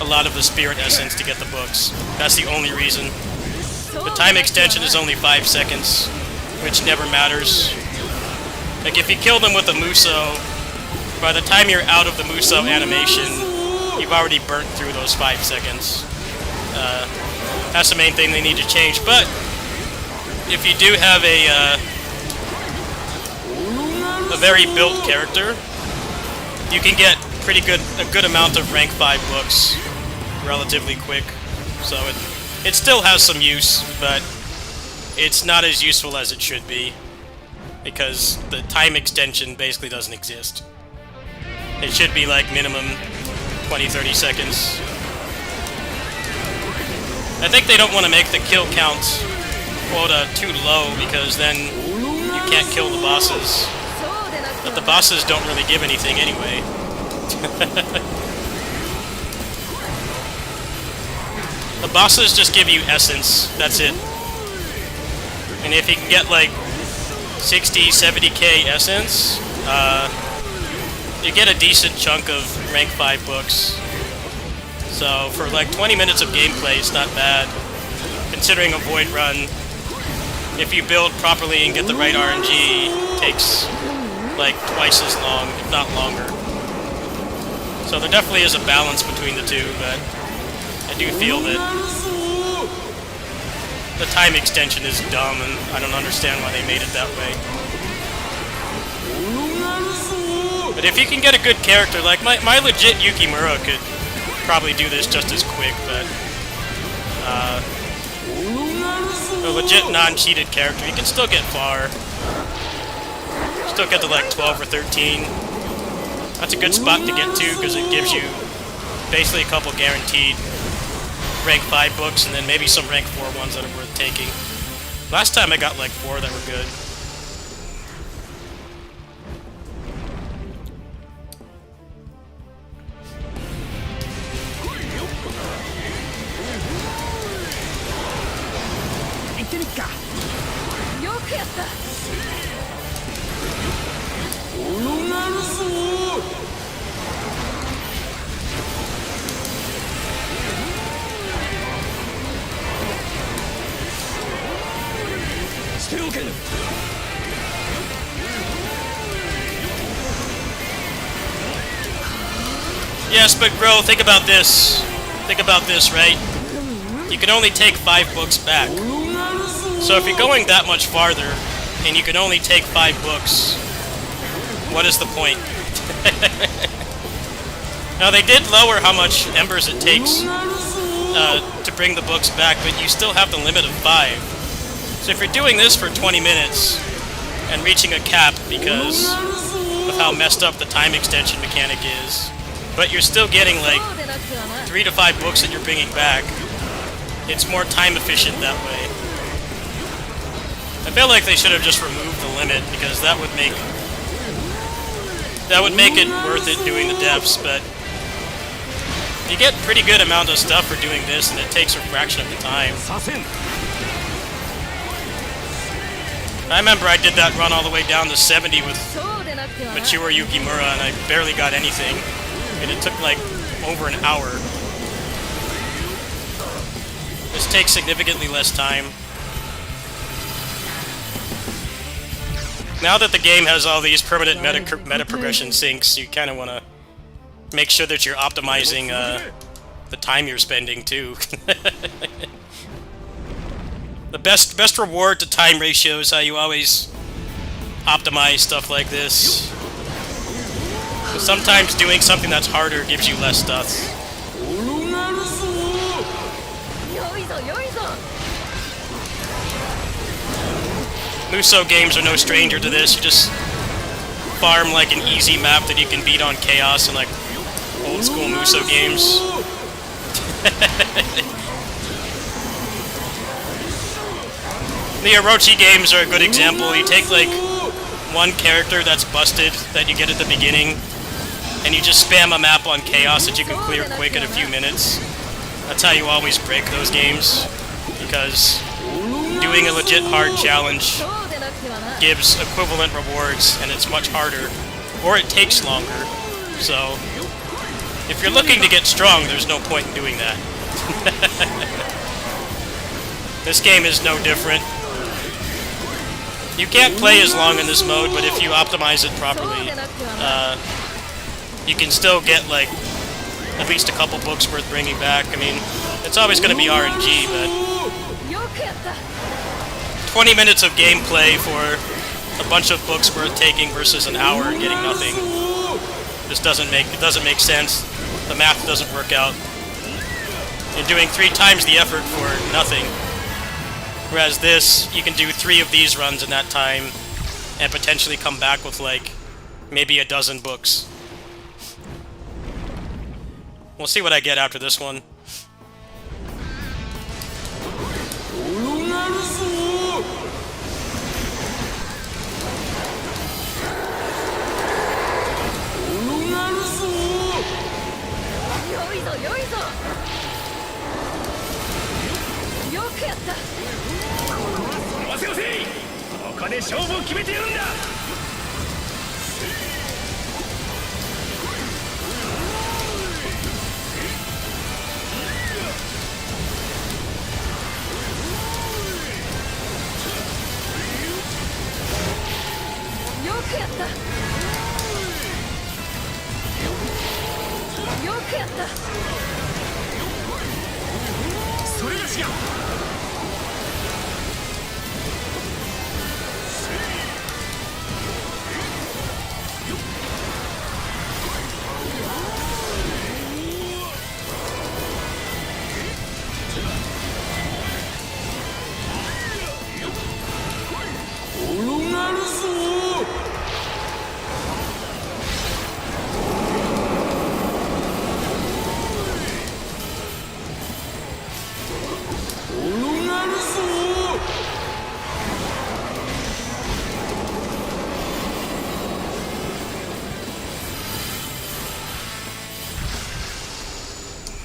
a lot of the spirit essence to get the books. That's the only reason. The time extension is only 5 seconds, which never matters. Like if you kill them with a Muso, by the time you're out of the Muso animation, you've already burnt through those 5 seconds. That's the main thing they need to change. But if you do have a very built character, you can get a good amount of rank 5 books relatively quick. So it still has some use, but it's not as useful as it should be because the time extension basically doesn't exist. It should be like minimum 20-30 seconds. I think they don't want to make the kill count quota too low because then you can't kill the bosses. But the bosses don't really give anything anyway. The bosses just give you essence, that's it. And if you can get like 60, 70k essence, you get a decent chunk of rank 5 books. So for like 20 minutes of gameplay, it's not bad. Considering a void run, if you build properly and get the right RNG, it takes like twice as long, if not longer. So there definitely is a balance between the two, but I do feel that the time extension is dumb and I don't understand why they made it that way. But if you can get a good character, like my legit Yukimura could probably do this just as quick, but a legit non-cheated character, you can still get far. Still get to like 12 or 13. That's a good spot to get to because it gives you basically a couple guaranteed rank 5 books and then maybe some rank 4 ones that are worth taking. Last time I got like 4 that were good. Yes, but bro, think about this. Think about this, right? You can only take 5 books back. So if you're going that much farther, and you can only take 5 books, what is the point? Now, they did lower how much embers it takes to bring the books back, but you still have the limit of 5. So if you're doing this for 20 minutes and reaching a cap because of how messed up the time extension mechanic is, but you're still getting like 3 to 5 books that you're bringing back, it's more time efficient that way. I feel like they should have just removed the limit because that would make it worth it doing the depths, but you get pretty good amount of stuff for doing this, and it takes a fraction of the time. I remember I did that run all the way down to 70 with Machiwa Yukimura, and I barely got anything, and it took like over an hour. This takes significantly less time. Now that the game has all these permanent meta progression sinks, you kind of want to make sure that you're optimizing the time you're spending too. The best reward to time ratio is how you always optimize stuff like this. Sometimes doing something that's harder gives you less stuff. Muso games are no stranger to this. You just farm like an easy map that you can beat on Chaos in like old school Muso games. The Orochi games are a good example. You take like one character that's busted that you get at the beginning, and you just spam a map on Chaos that you can clear quick in a few minutes. That's how you always break those games, because doing a legit hard challenge gives equivalent rewards, and it's much harder, or it takes longer. So, if you're looking to get strong, there's no point in doing that. This game is no different. You can't play as long in this mode, but if you optimize it properly, you can still get like at least a couple books worth bringing back. I mean, it's always going to be RNG, but 20 minutes of gameplay for a bunch of books worth taking versus an hour and getting nothing just doesn't make sense. The math doesn't work out. You're doing 3 times the effort for nothing. Whereas this, you can do 3 of these runs in that time and potentially come back with like maybe a dozen books. We'll see what I get after this one.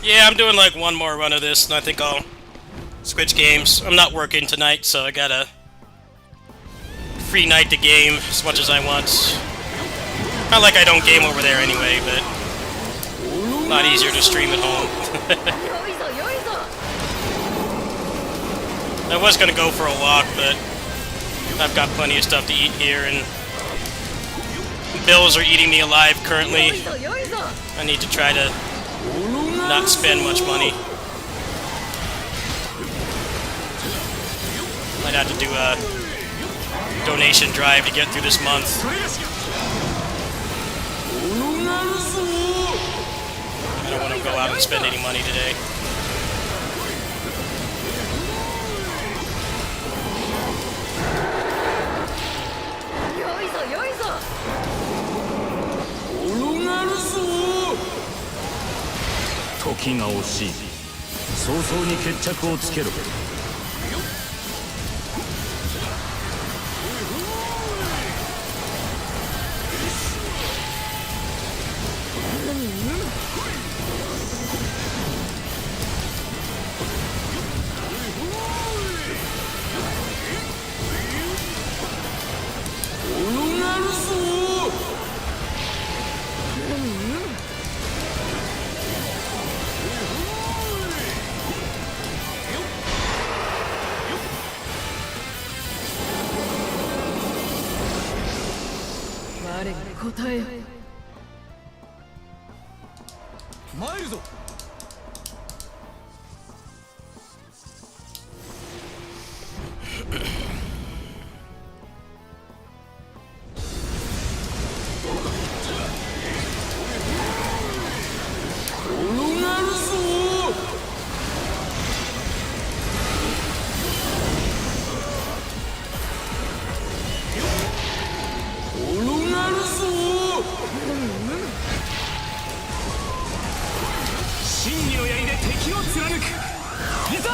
Yeah, I'm doing like one more run of this, and I think I'll switch games. I'm not working tonight, so I got a free night to game as much as I want. Not like I don't game over there anyway, but a lot easier to stream at home. よいぞよいぞ I was gonna go for a walk, but I've got plenty of stuff to eat here, and bills are eating me alive よ currently. いぞよいぞ I need to try to not spend much money. Might have to do a donation drive to get through this month. I don't want to go out and spend any money today. よいぞよいぞ 時が惜しい。早々に決着をつけろ。我に答えよ参るぞ。真理の槍で敵を貫く。いざ。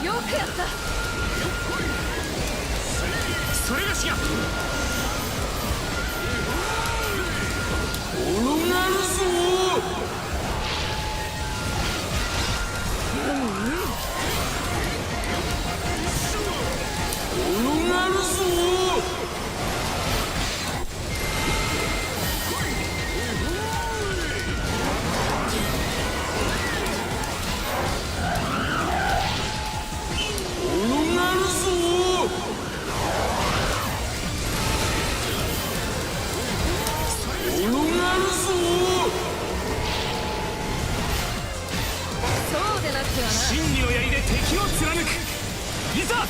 よくやったそれがしや。そうでなくてはな真理の槍で敵を貫く。いざ。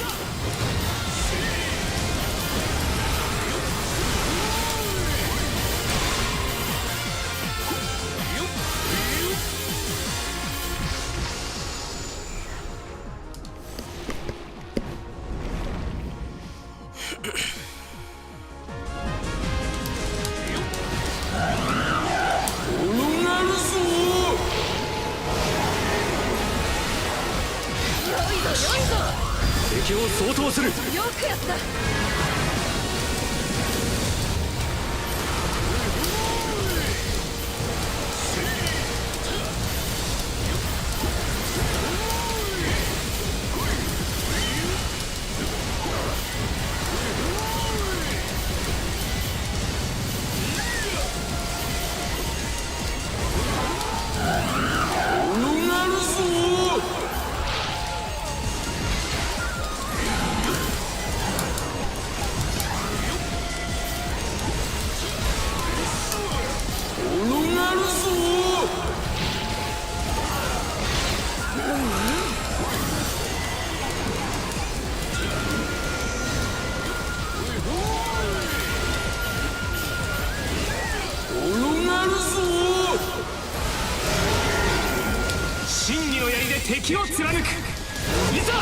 敵を掃討する。よくやった真理の槍で敵を貫く。いざ。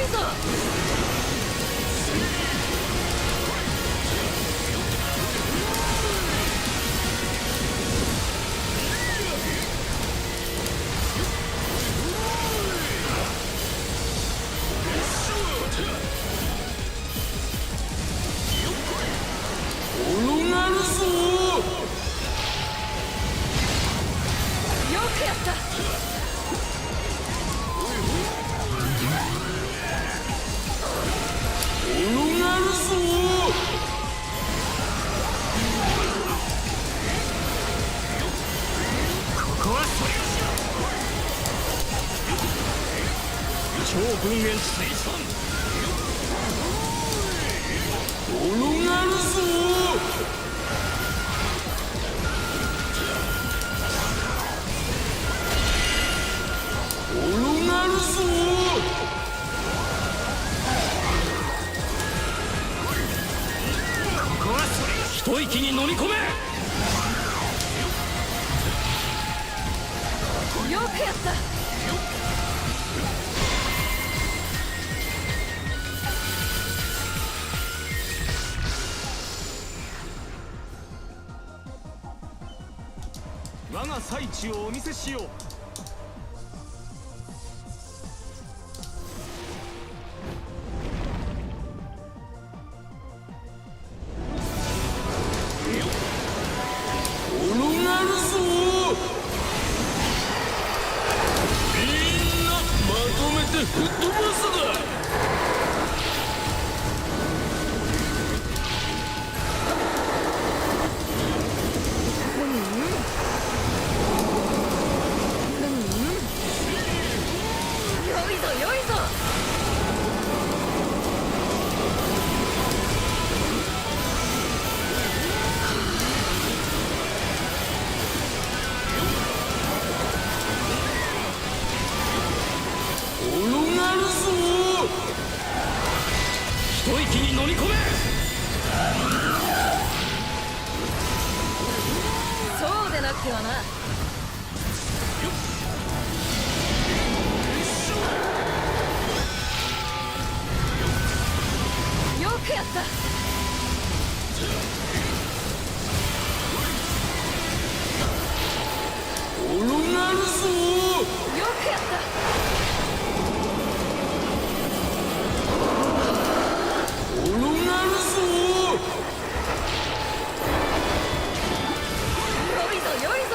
いぞ。転がるぞ。よくやった。転がるぞ。ここはそれ超分煙水産。転がるぞ。転がるぞ。ここはそれ一息に飲み込め。よくやった。我が最地をお見せしよう。転がるぞ。みんなまとめて吹っ飛ばすだ。よいぞよいぞ。転がるぞ。一息に飲み込め。そうでなくてはな。よくやった。転がるぞ。よくやった。転がるぞ。よいぞよいぞ。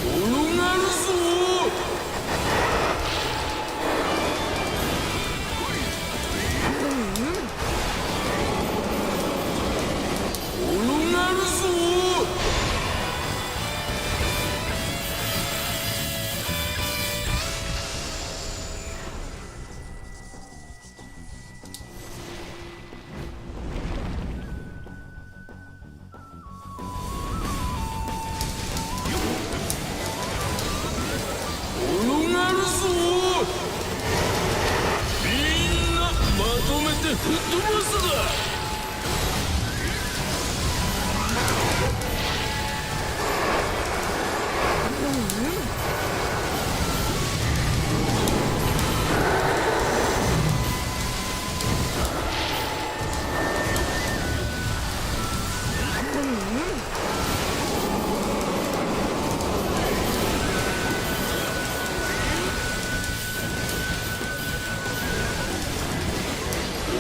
転がるぞ。転がるぞ。転がるぞ。みんなまとめて吹っ飛ばすだ。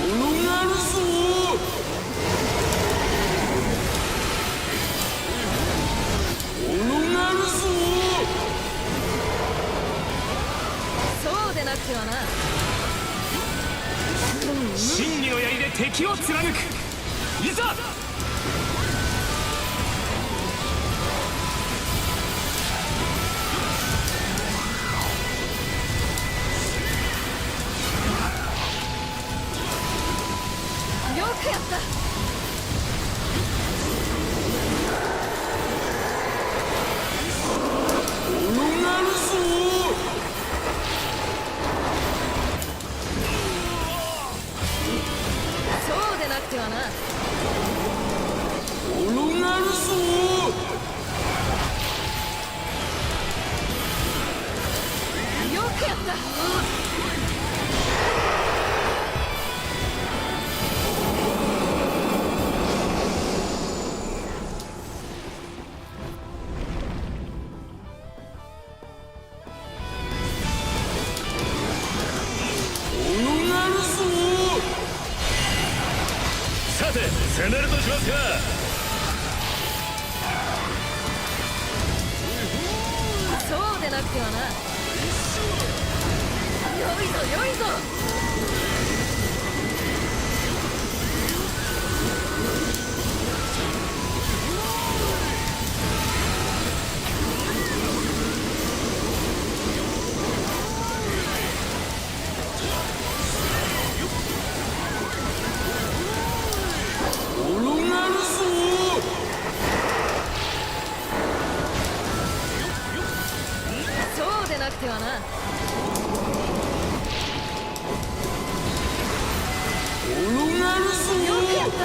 転がるぞ。転がるぞ。そうでなくてはな。真理の槍で敵を貫く。いざ。よくやった。転がるぞ。そうでなくてはな。くやった。さて攻めるとしますか。そうでなくてはな。よいぞよいぞ。そうでなくてはな。よくやった。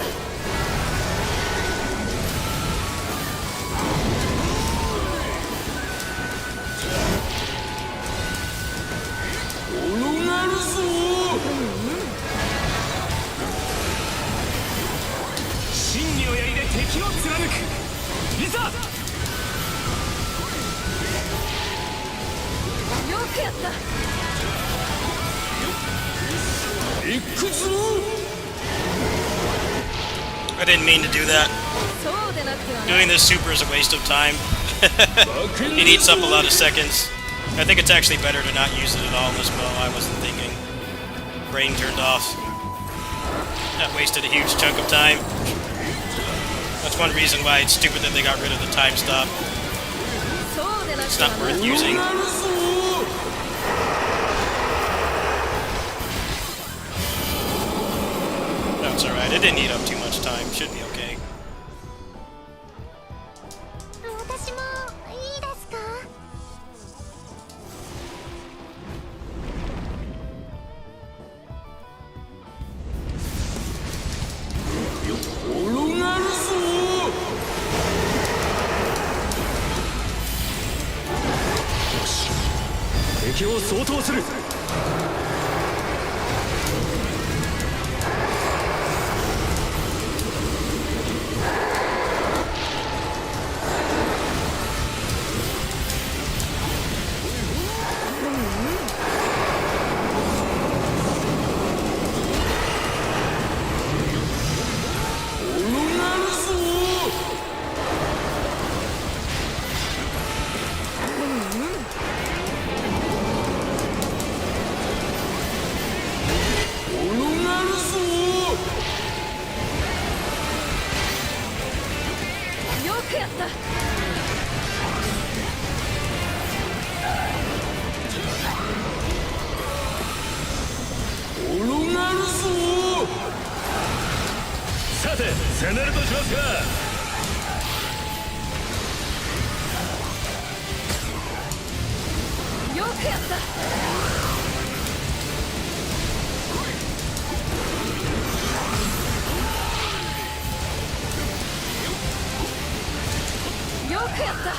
真理の槍で敵を貫く。いざ。よくやった。行くぞ。 I didn't mean to do that. そうでなくてはな。 Doing this super is a waste of time. It eats up a lot of seconds. I think it's actually better to not use it at all in this bow. I wasn't thinking. Brain turned off. That wasted a huge chunk of time. That's one reason why it's stupid that they got rid of the time stop. そうでなく It's ては not な。 worth using. That's alright. It didn't eat up too much time. Should be okay. 私もいいですか。敵を掃討する。よくやった。さて攻めるとしますか。よくやった。よくやった。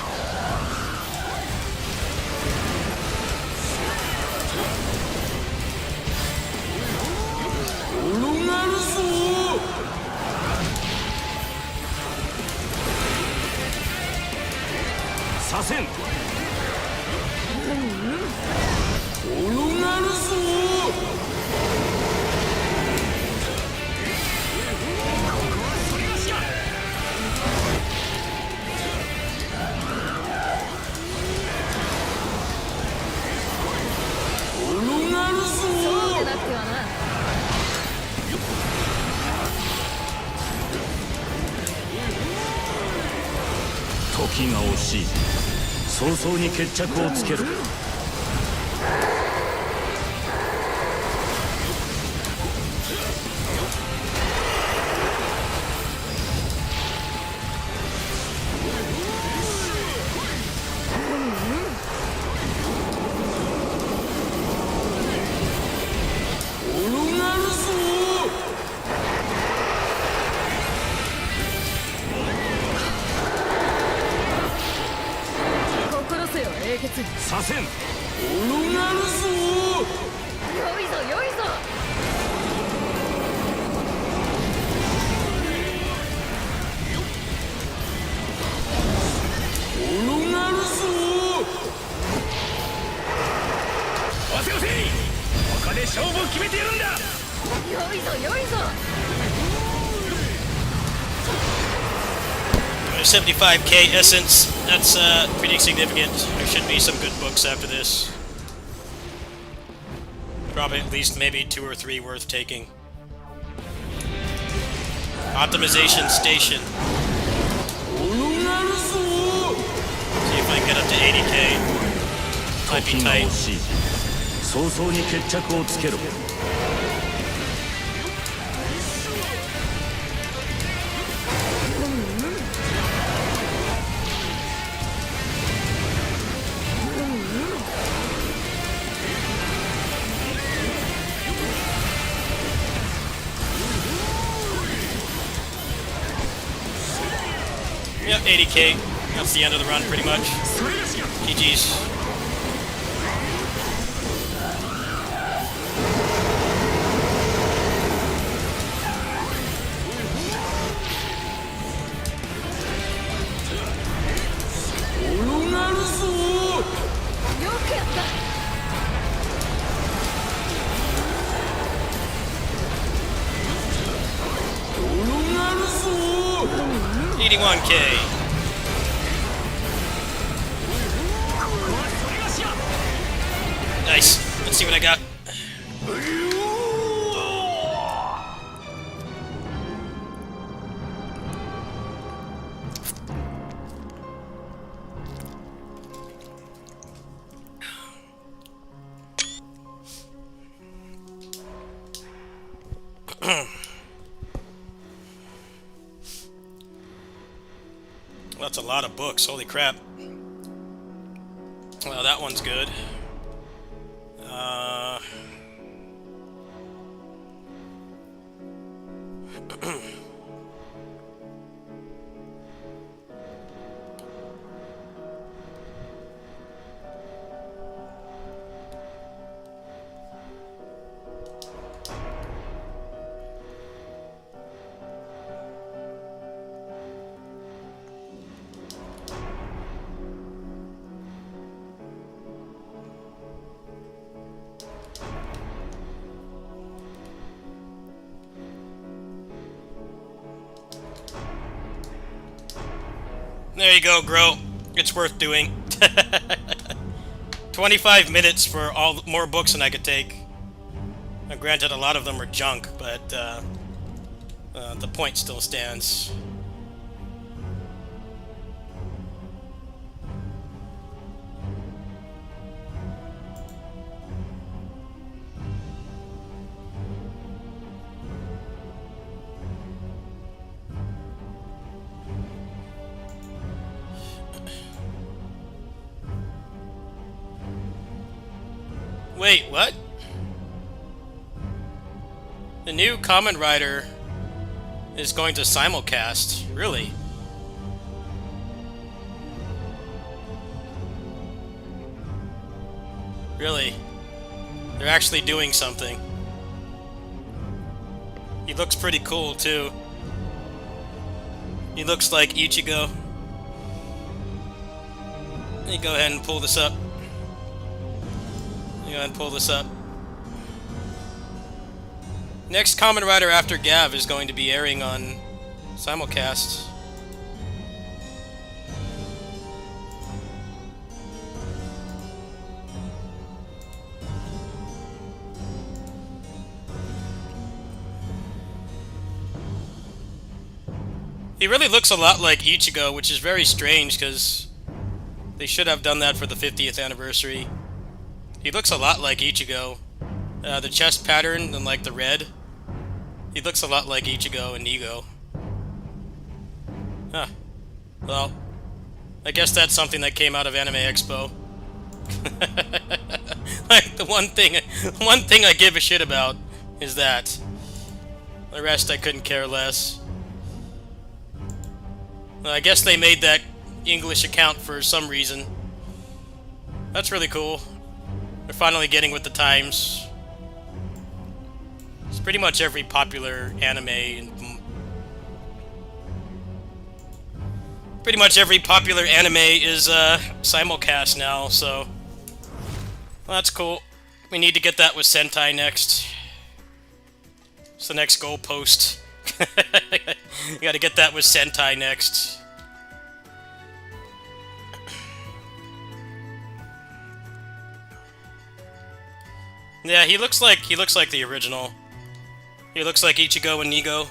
左遷。そうでなくてはな。時が惜しい。早々に決着をつけろ。心せよ英傑。左遷。良いぞ良いぞ。押せ押せ、ここで勝負を決めてやるんだ。良いぞ良いぞ。 75k essence. That's pretty significant. There should be some good books after this. Probably at least maybe 2 or 3 worth taking. Optimization station. See if I can get up to 80k. Might be 時が tight. 惜しい。早々に決着をつけろ。Yep, 80k. That's the end of the run, pretty much. GG's. $81k. Nice. Let's see what I got. That's a lot of books. Holy crap. Well, that one's good. There you go, Gro. It's worth doing. 25 minutes for more books than I could take. Now, granted, a lot of them are junk, but the point still stands. Wait, what? The new Kamen Rider is going to simulcast. Really? Really? They're actually doing something. He looks pretty cool, too. He looks like Ichigo. Let me go ahead and pull this up. Go ahead and pull this up. Next Kamen Rider after Gav is going to be airing on simulcast. He really looks a lot like Ichigo, which is very strange because they should have done that for the 50th anniversary. He looks a lot like Ichigo. The chest pattern and like the red. He looks a lot like Ichigo and Nigo. Huh. Well, I guess that's something that came out of Anime Expo. Like the one thing I give a shit about is that. The rest I couldn't care less. Well, I guess they made that English account for some reason. That's really cool. They're finally getting with the times. It's pretty much every popular anime and pretty much every popular anime is simulcast now, so well, that's cool. We need to get that with Sentai next. It's the next goalpost. You gotta get that with Sentai next. Yeah, he looks like the original. He looks like Ichigo and Nigo.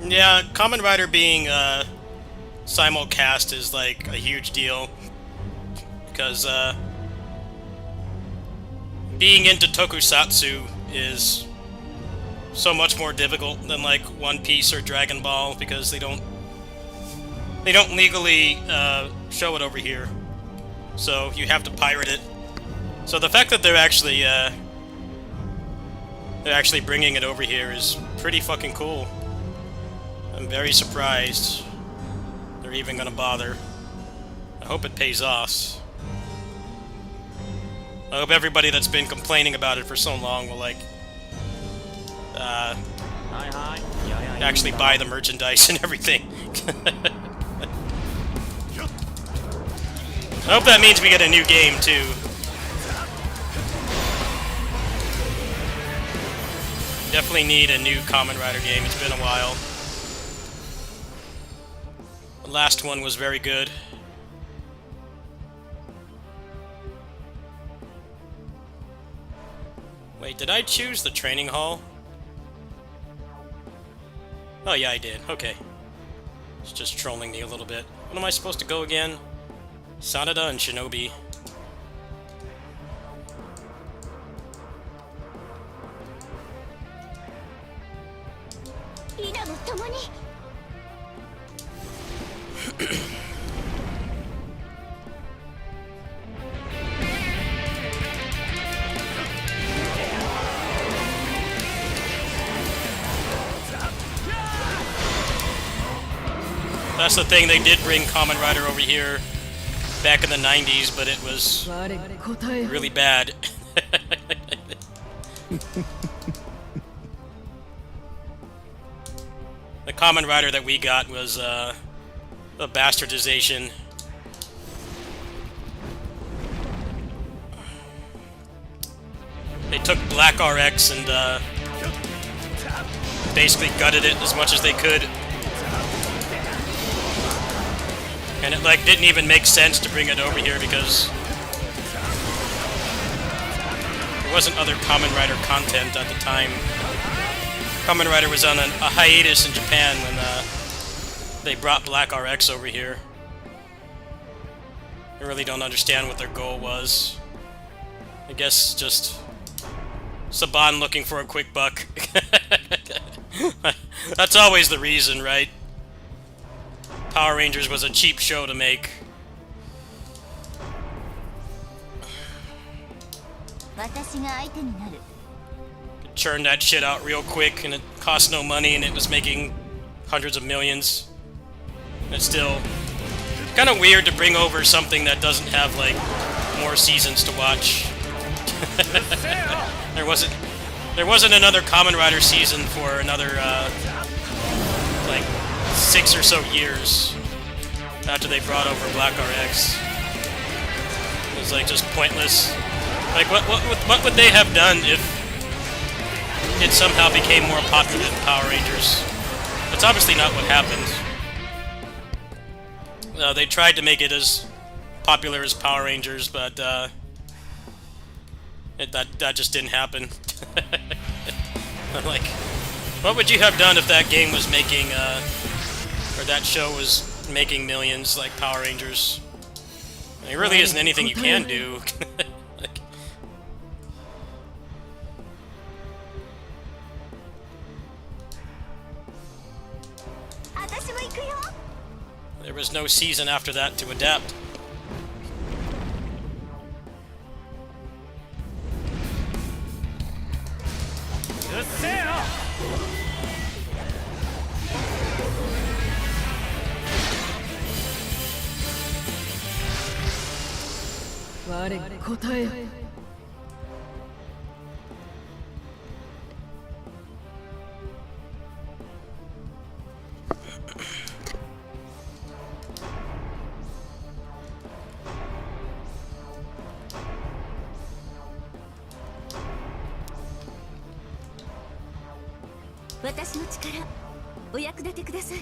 Yeah, Kamen Rider being simulcast is like a huge deal because being into tokusatsu is so much more difficult than like One Piece or Dragon Ball because they don't legally show it over here, so you have to pirate it. So the fact that they're actually bringing it over here is pretty fucking cool. I'm very surprised they're even gonna bother. I hope it pays off. I hope everybody that's been complaining about it for so long will like actually buy the merchandise and everything. I hope that means we get a new game too. Definitely need a new Kamen Rider game. It's been a while. The last one was very good. Wait, did I choose the training hall? Oh yeah, I did. Okay. It's just trolling me a little bit. When am I supposed to go again? Sanada and Shinobi. That's the thing, they did bring Kamen Rider over here back in the 90s, but it was really bad. The Kamen Rider that we got was a bastardization. They took Black RX and basically gutted it as much as they could. And it like didn't even make sense to bring it over here because there wasn't other Kamen Rider content at the time. Kamen Rider was on a hiatus in Japan when they brought Black RX over here. I really don't understand what their goal was. I guess just Saban looking for a quick buck. That's always the reason, right? Power Rangers was a cheap show to make. 私が相手になる Churn that shit out real quick, and it cost no money, and it was making hundreds of millions. It's still kind of weird to bring over something that doesn't have like more seasons to watch. There wasn't another Kamen Rider season for another like 6 or so years after they brought over Black RX. It was like just pointless. Like what would they have done if it somehow became more popular than Power Rangers? That's obviously not what happened. They tried to make it as popular as Power Rangers, but that just didn't happen. Like, what would you have done if that game was making, or that show was making millions like Power Rangers? There really isn't anything you can do. Like, there was no season after that to adapt.我答えよ 私の力お役立てください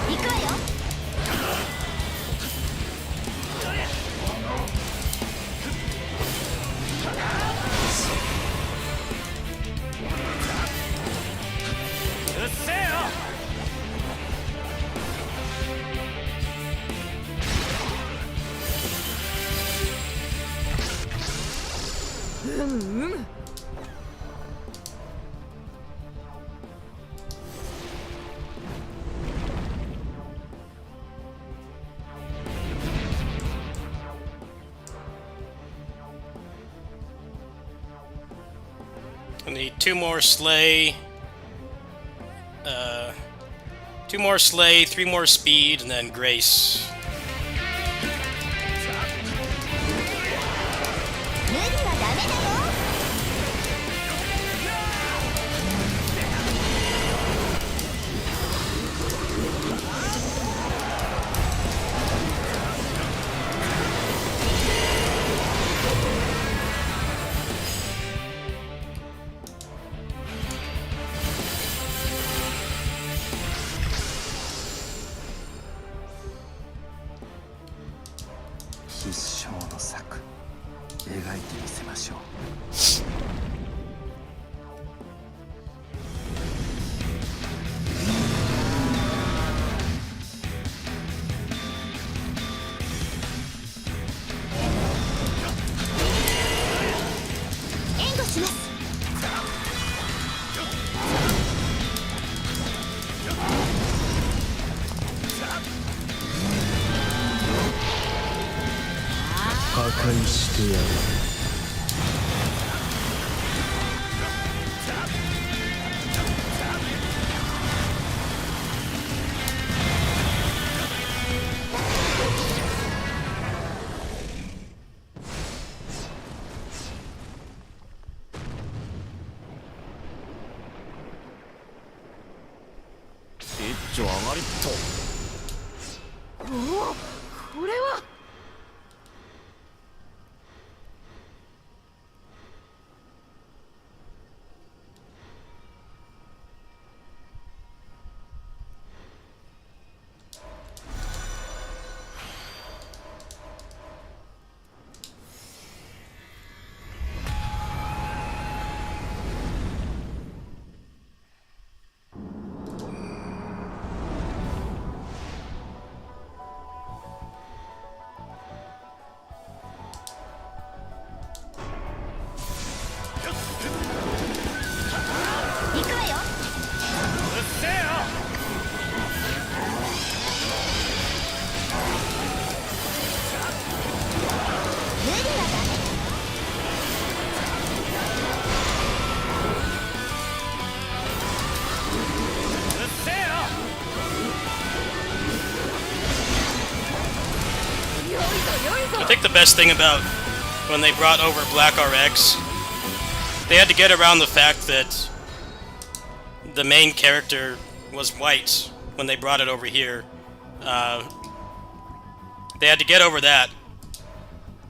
行くわよ I need two more Slay, 3 more Speed, and then Grace. 無理はダメだよ 必勝の策描いてみせましょう。援護します破壊してやる。一丁上がりっと。おおこれは I I think the best thing about when they brought over Black RX, they had to get around the fact that the main character was white when they brought it over here. They had to get over that.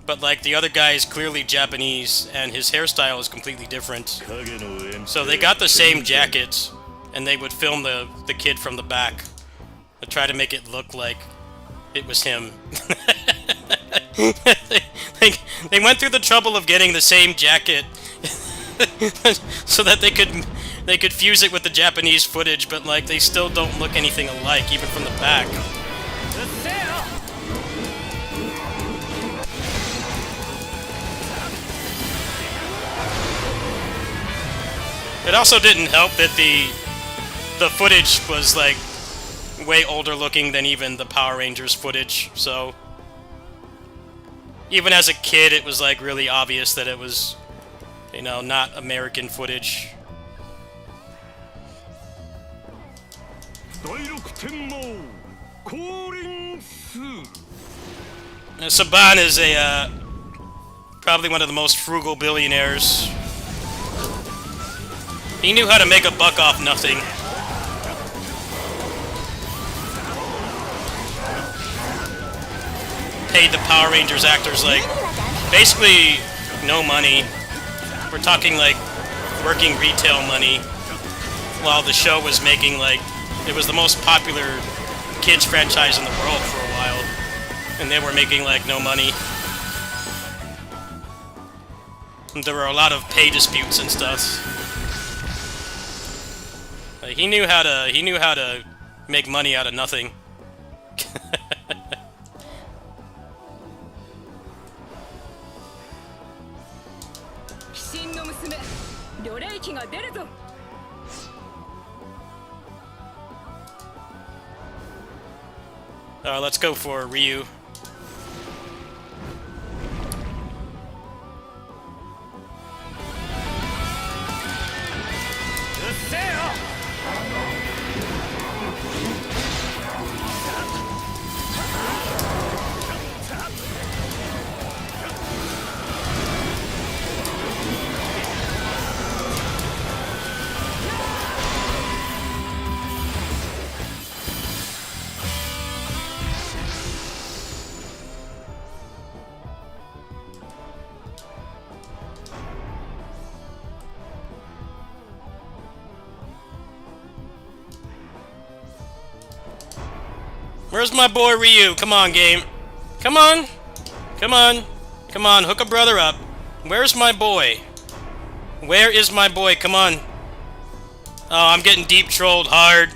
But, like, the other guy is clearly Japanese, and his hairstyle is completely different. So they got the same jacket, and they would film the kid from the back to try to make it look like it was him. They went through the trouble of getting the same jacket so that they could fuse it with the Japanese footage, but, like, they still don't look anything alike, even from the back. It also didn't help that the footage was, like, way older looking than even the Power Rangers footage, so even as a kid it was, like, really obvious that it was, you know, not American footage. Saban is a probably one of the most frugal billionaires. He knew how to make a buck off nothing. Paid the Power Rangers actors, like, basically no money. We're talking, like, working retail money, while the show was making, like, it was the most popular kids franchise in the world for a while, and they were making, like, no money. And there were a lot of pay disputes and stuff. Like, he knew how to make money out of nothing. 鬼神の娘、呂霊機が出るぞ。 Let's go for Ryu. Where's my boy Ryu? Come on, game. Come on. Come on. Come on, hook a brother up. Where's my boy? Where is my boy? Come on. Oh, I'm getting deep trolled hard.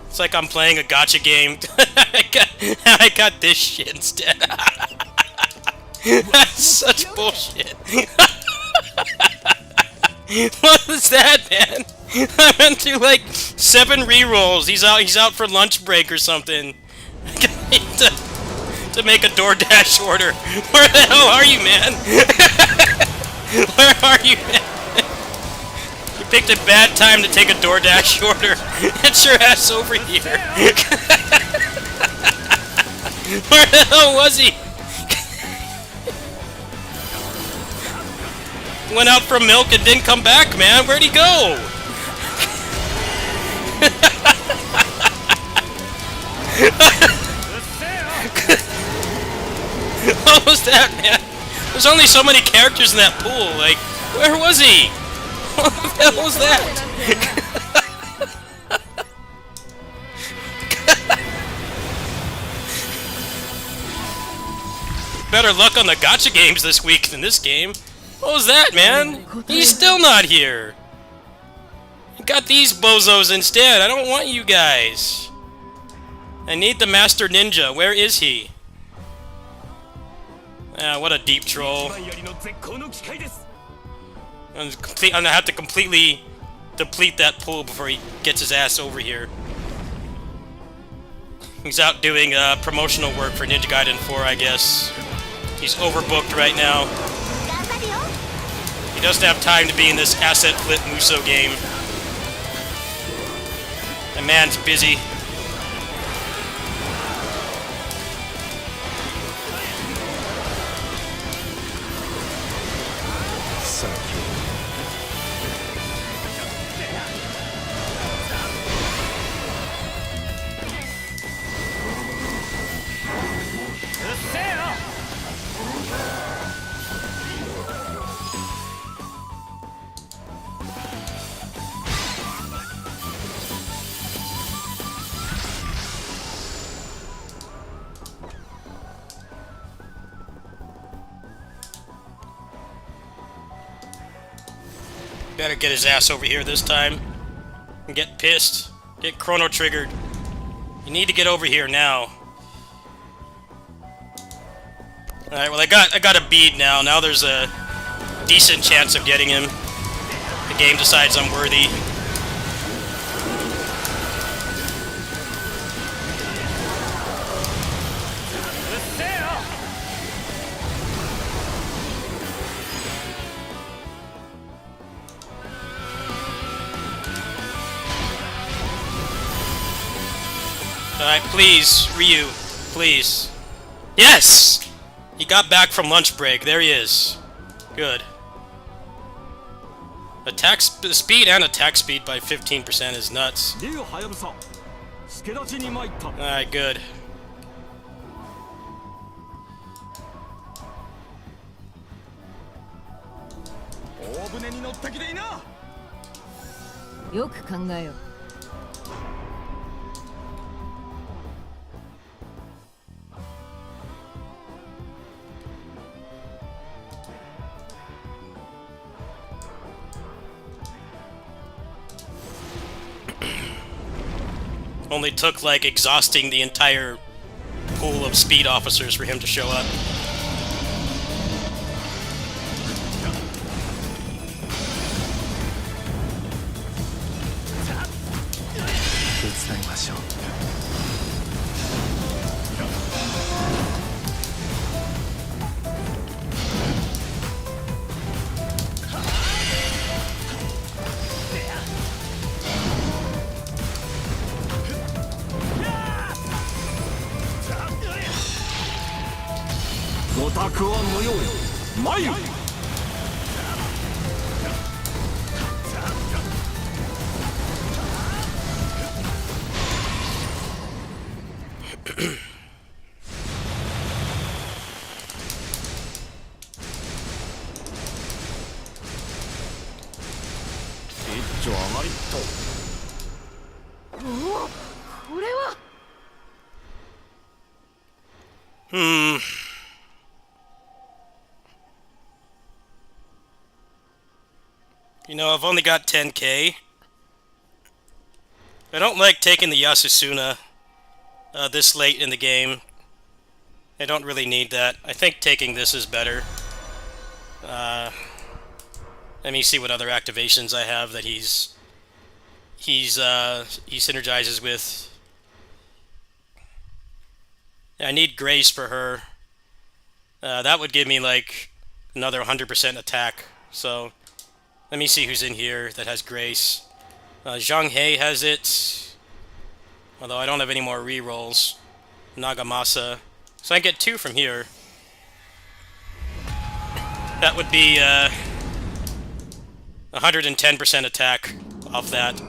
It's like I'm playing a gacha game. I got this shit instead. That's such bullshit. What was that, man? I went through like 7 rerolls. He's out for lunch break or something. to make a DoorDash order. Where the hell are you, man? Where are you, man? You picked a bad time to take a DoorDash order. Get your ass over here. Where the hell was he? Went out for milk and didn't come back, man. Where'd he go? What was that, man? There's only so many characters in that pool. Like, where was he? What the hell was that? Better luck on the gacha games this week than this game. What was that, man? He's still not here. I got these bozos instead. I don't want you guys. I need the Master Ninja. Where is he? Ah, what a deep troll. I'm gonna have to completely deplete that pool before he gets his ass over here. He's out doing promotional work for Ninja Gaiden 4, I guess. He's overbooked right now. He doesn't have time to be in this asset flip Muso game. The man's busy. Better get his ass over here this time. And get pissed. Get chrono triggered. You need to get over here now. Alright, well I got a bead now. Now there's a decent chance of getting him. The game decides I'm worthy. Alright, please, Ryu, please. Yes! He got back from lunch break. There he is. Good. Attack speed and attack speed by 15% is nuts. Alright, good.よく考えよう。Only took, like, exhausting the entire pool of speed officers for him to show up. 手伝いましょう。ごたくは無用よ。眉。一丁上がりっと。おお、これは。You know, I've only got 10k. I don't like taking the Yasusuna this late in the game. I don't really need that. I think taking this is better. Let me see what other activations I have that he synergizes with. I need Grace for her. That would give me like another 100% attack. So let me see who's in here that has Grace. Zhang He has it. Although I don't have any more rerolls. Nagamasa. So I get 2 from here. That would be 110% attack off that.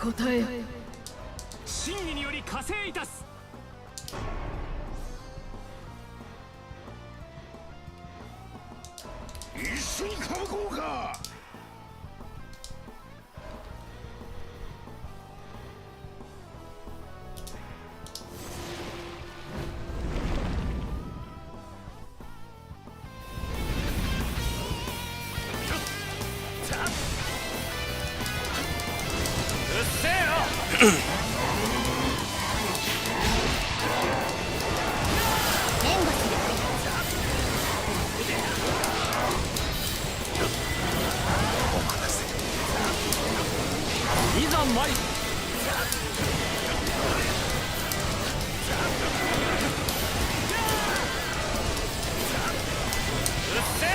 我答えよ。真意により加勢いたす。一緒に乾こうか。いざ参る。せえよ。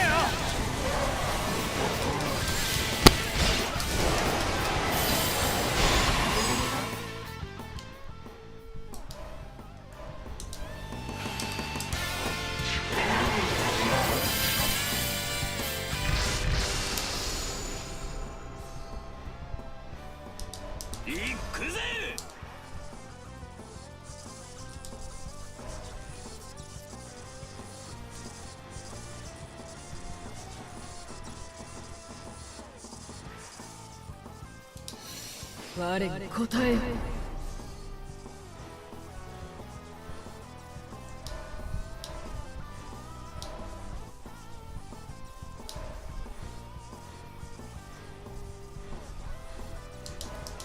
行くぜ。我に答えよ。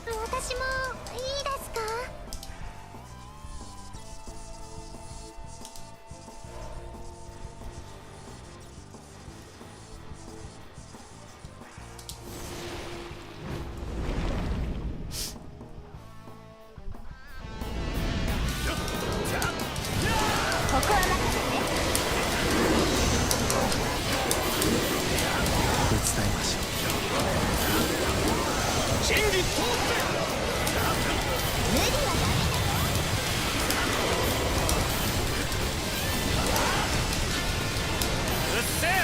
私もいいですか？ここは任せて。手伝いましょう。真理通って無理はダメだ。うっせえよ。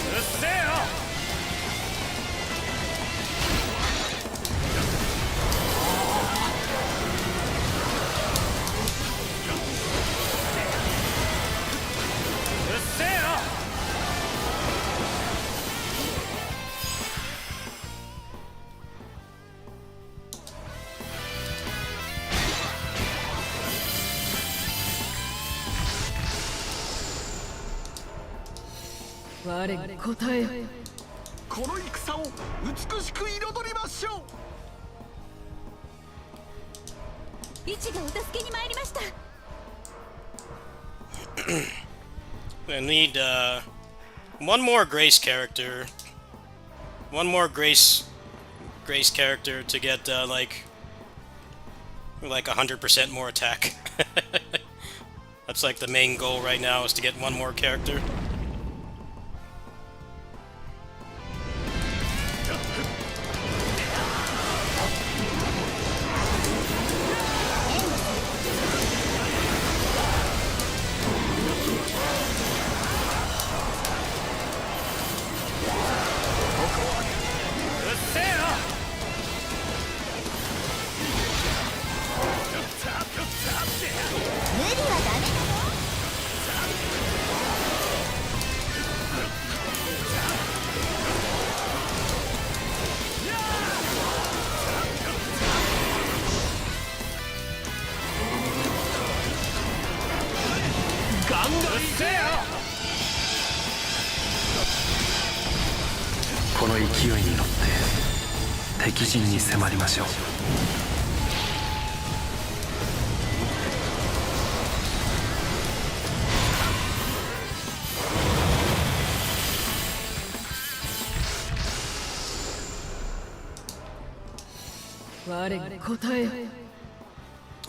うっせえよ。うっせえよ。我に答えよ。この戦を美しく彩りましょう。一がお助けに参りました。 I need one more Grace character. One more Grace character to get like 100% more attack. That's like the main goal right now, is to get one more character.この勢いに乗って敵陣に迫りましょう。我に答えよ。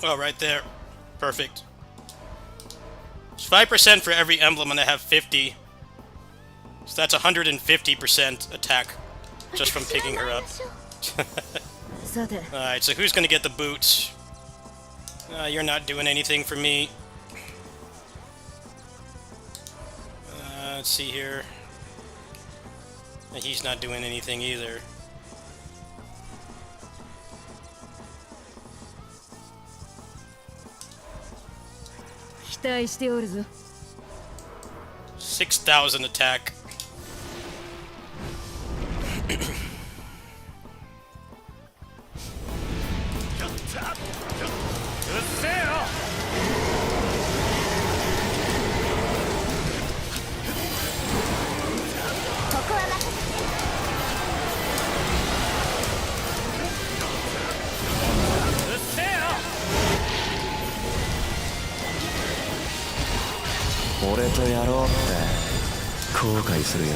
Oh, right there. Perfect. It's 5% for every emblem, and I have 50. So that's 150% attack just from picking her up. さて、 Alright, so who's gonna get the boots? You're not doing anything for me. Let's see here. He's not doing anything either. "期待しておるぞ。 6,000 attack. 俺とやろうって後悔するよ。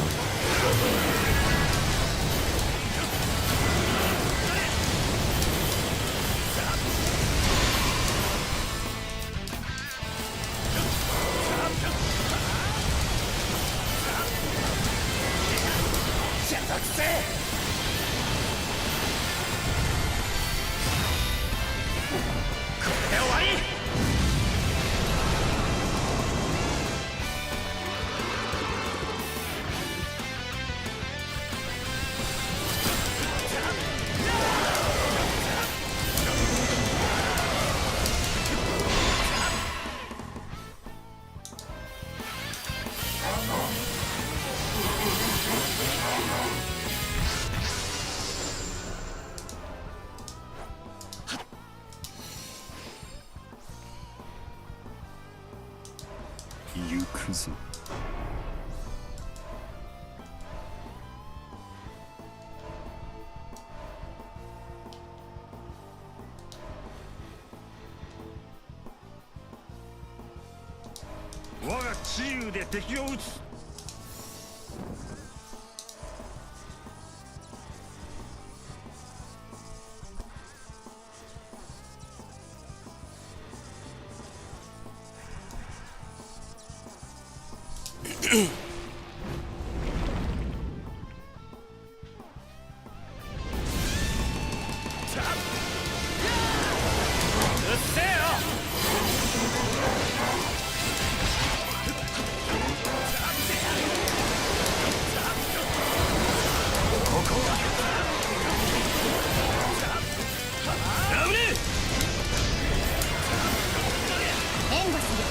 行くぞ。我が治癒で敵を撃つ。援護する。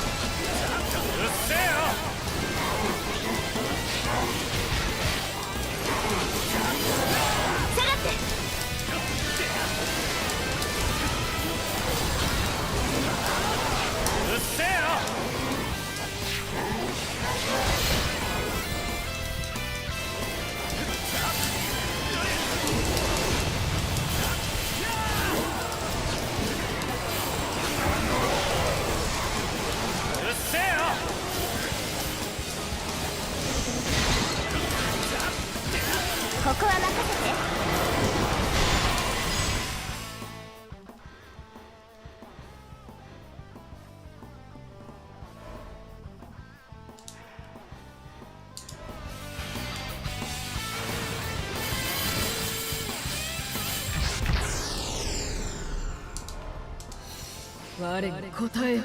下がって。ここは任せて。我に答え。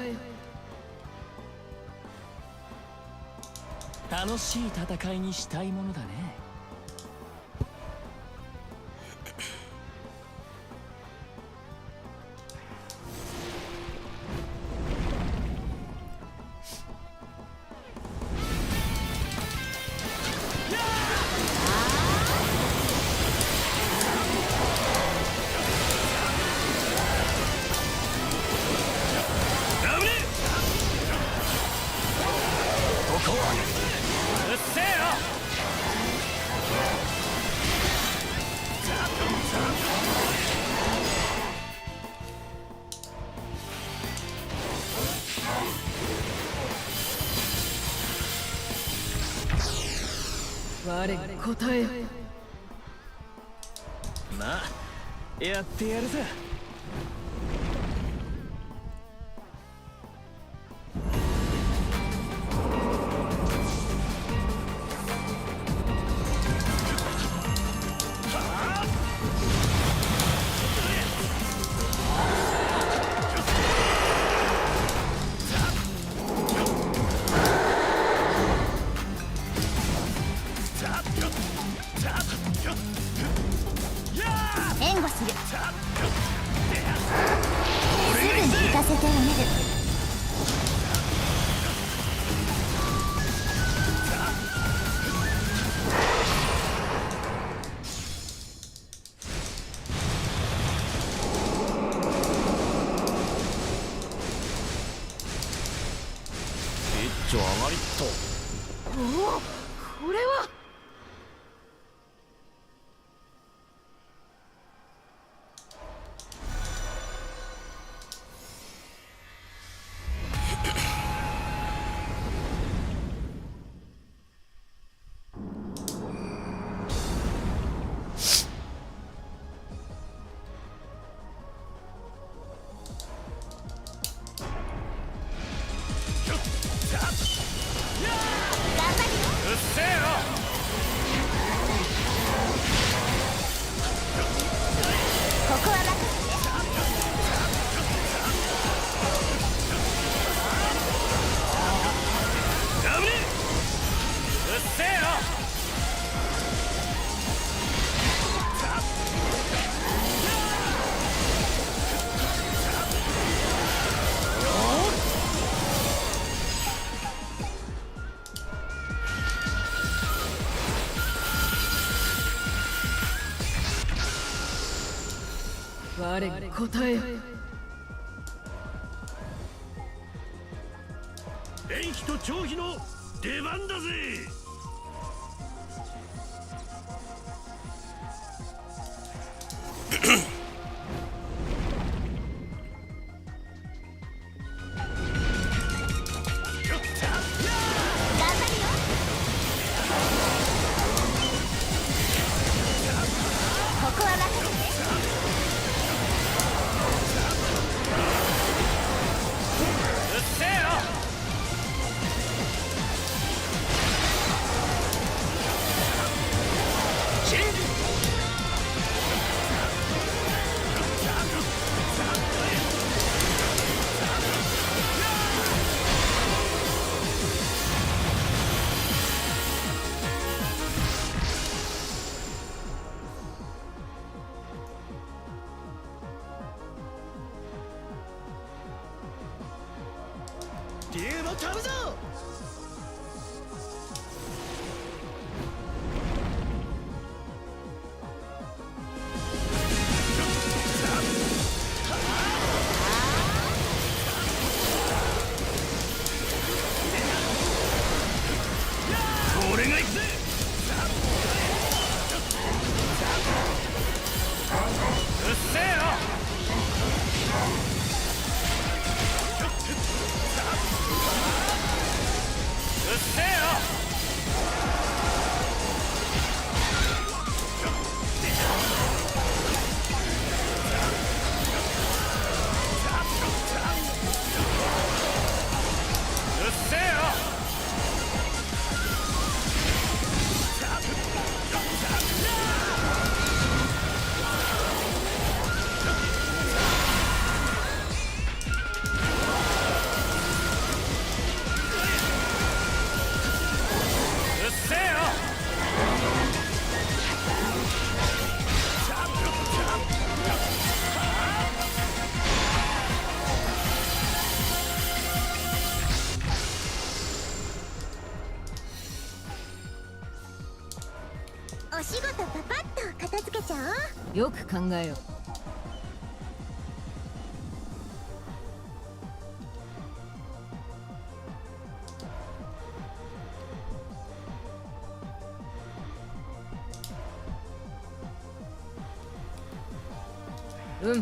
楽しい戦いにしたいものだね。我に答え。まあやってやるさ。援護する。すぐに行かせてあげる。一丁上がりっと。おお、これは。我に答えよ。電気と長飛の出番だぜ。ここは任せて。うっせえよ。竜も飛ぶぞ。俺が行くぜ。うっせえよ。うっせえよ。うっせえよ。うっせえよ。お仕事パパッと片付けちゃおう。よく考えよう。うん。うっ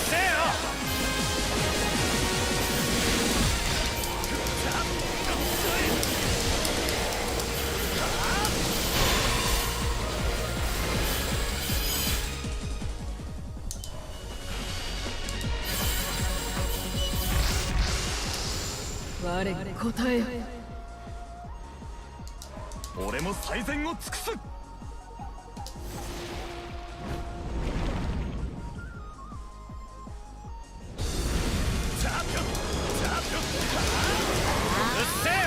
せえよ。我に答えよ。俺も最善を尽くす。うっせえよ。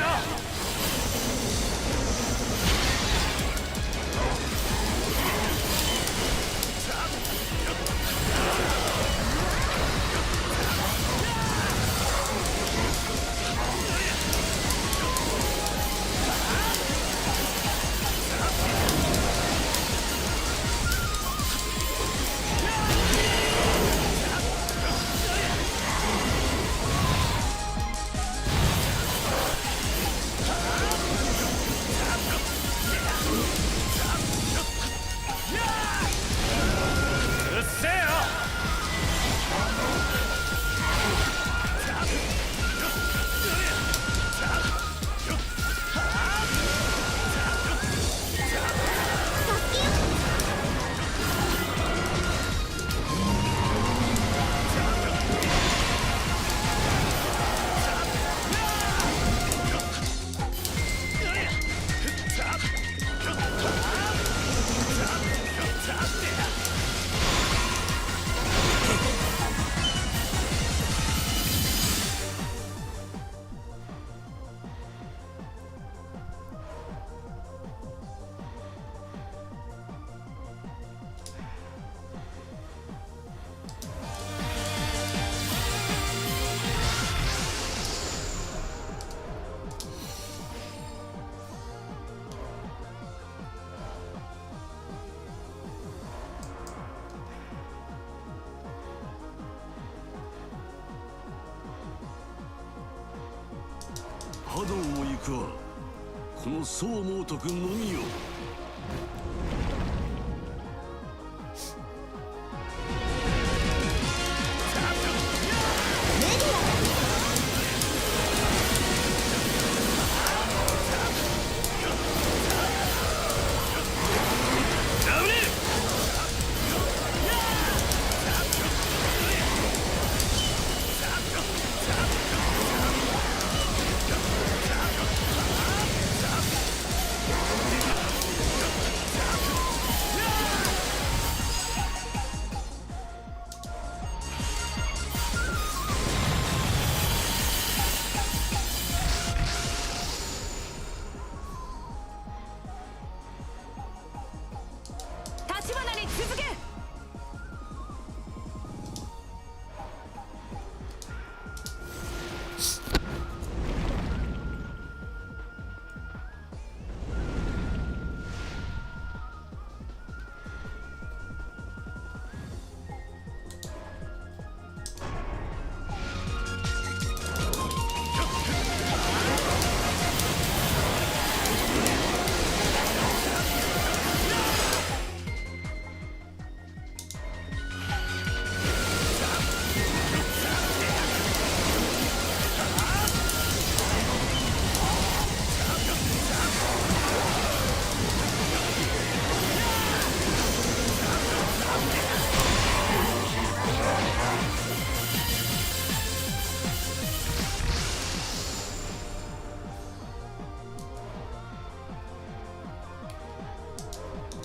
波動を行くはこの宋猛徳のみよ。立花に続け。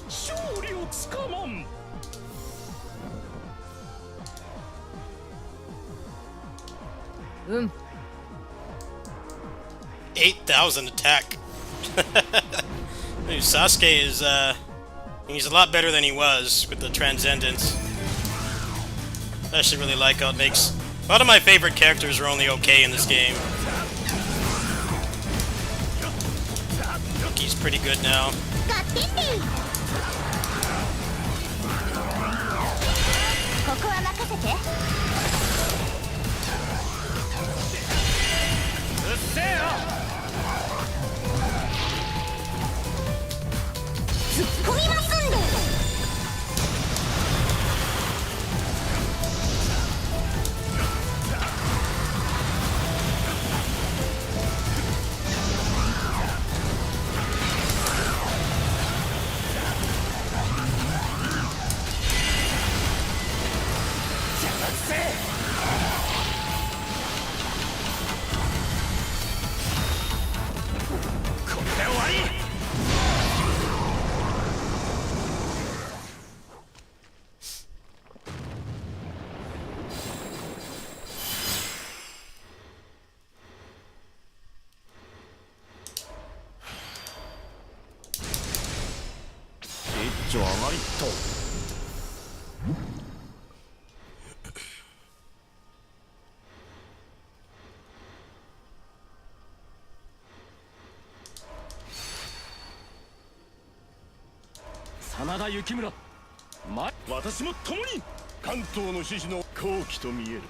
勝利をつかまん。8,000 attack. Dude, Sasuke is, he's a lot better than he was with the Transcendence. I actually really like how it makes... A lot of my favorite characters are only okay in this game. He's pretty good now. ガッテンディここは任せて。うっせえよ。突っ込みますんで。これで終わり。一丁上がりっと。真田幸村、私も共に関東の志士の好機と見える。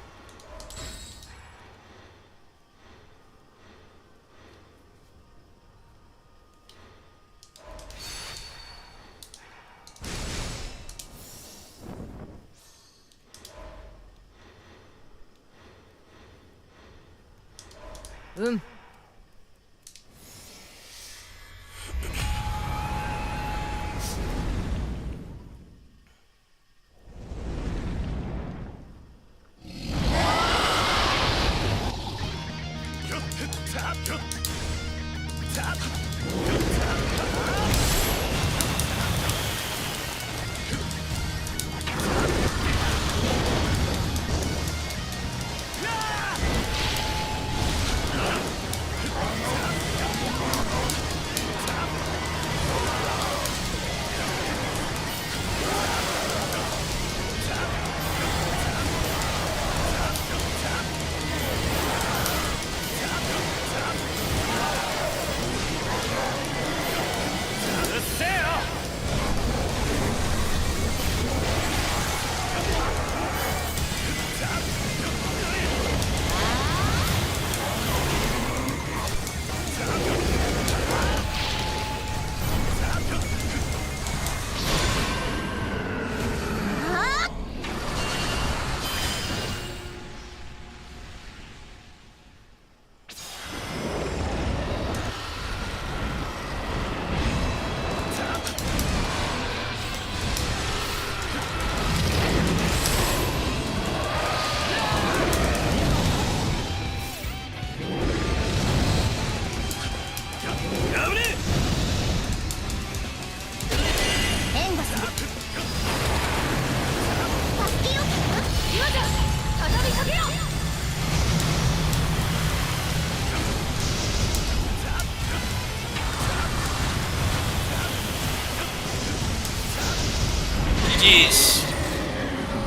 GG's.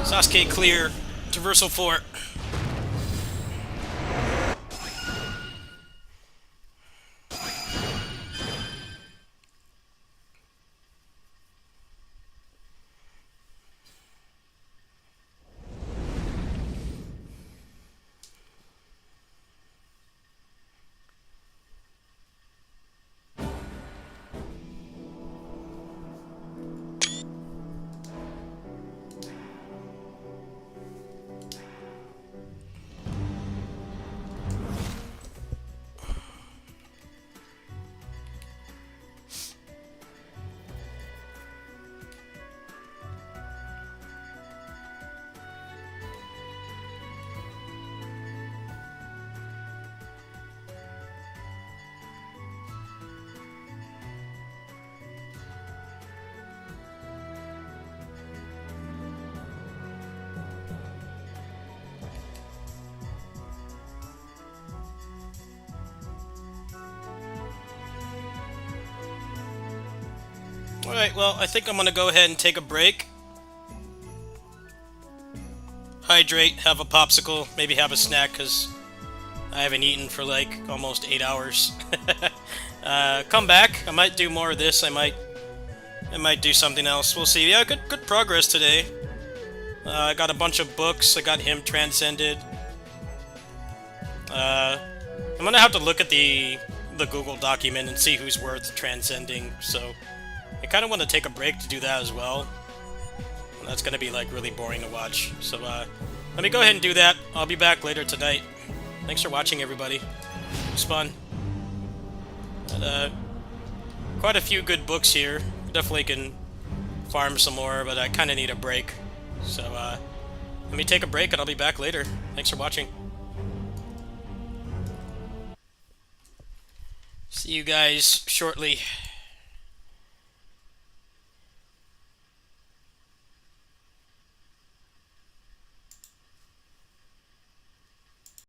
Sasuke clear. Traversal 4. Alright, well, I think I'm gonna go ahead and take a break. Hydrate, have a popsicle, maybe have a snack, because I haven't eaten for like almost 8 hours. Come back. I might do more of this. I might do something else. We'll see. Yeah, good progress today. I got a bunch of books. I got him transcended. I'm gonna have to look at the Google document and see who's worth transcending. So I kind of want to take a break to do that as well. That's gonna be like really boring to watch. So let me go ahead and do that. I'll be back later tonight. Thanks for watching, everybody. It was fun. And, quite a few good books here. Definitely can farm some more, but I kind of need a break. So let me take a break and I'll be back later. Thanks for watching. See you guys shortly.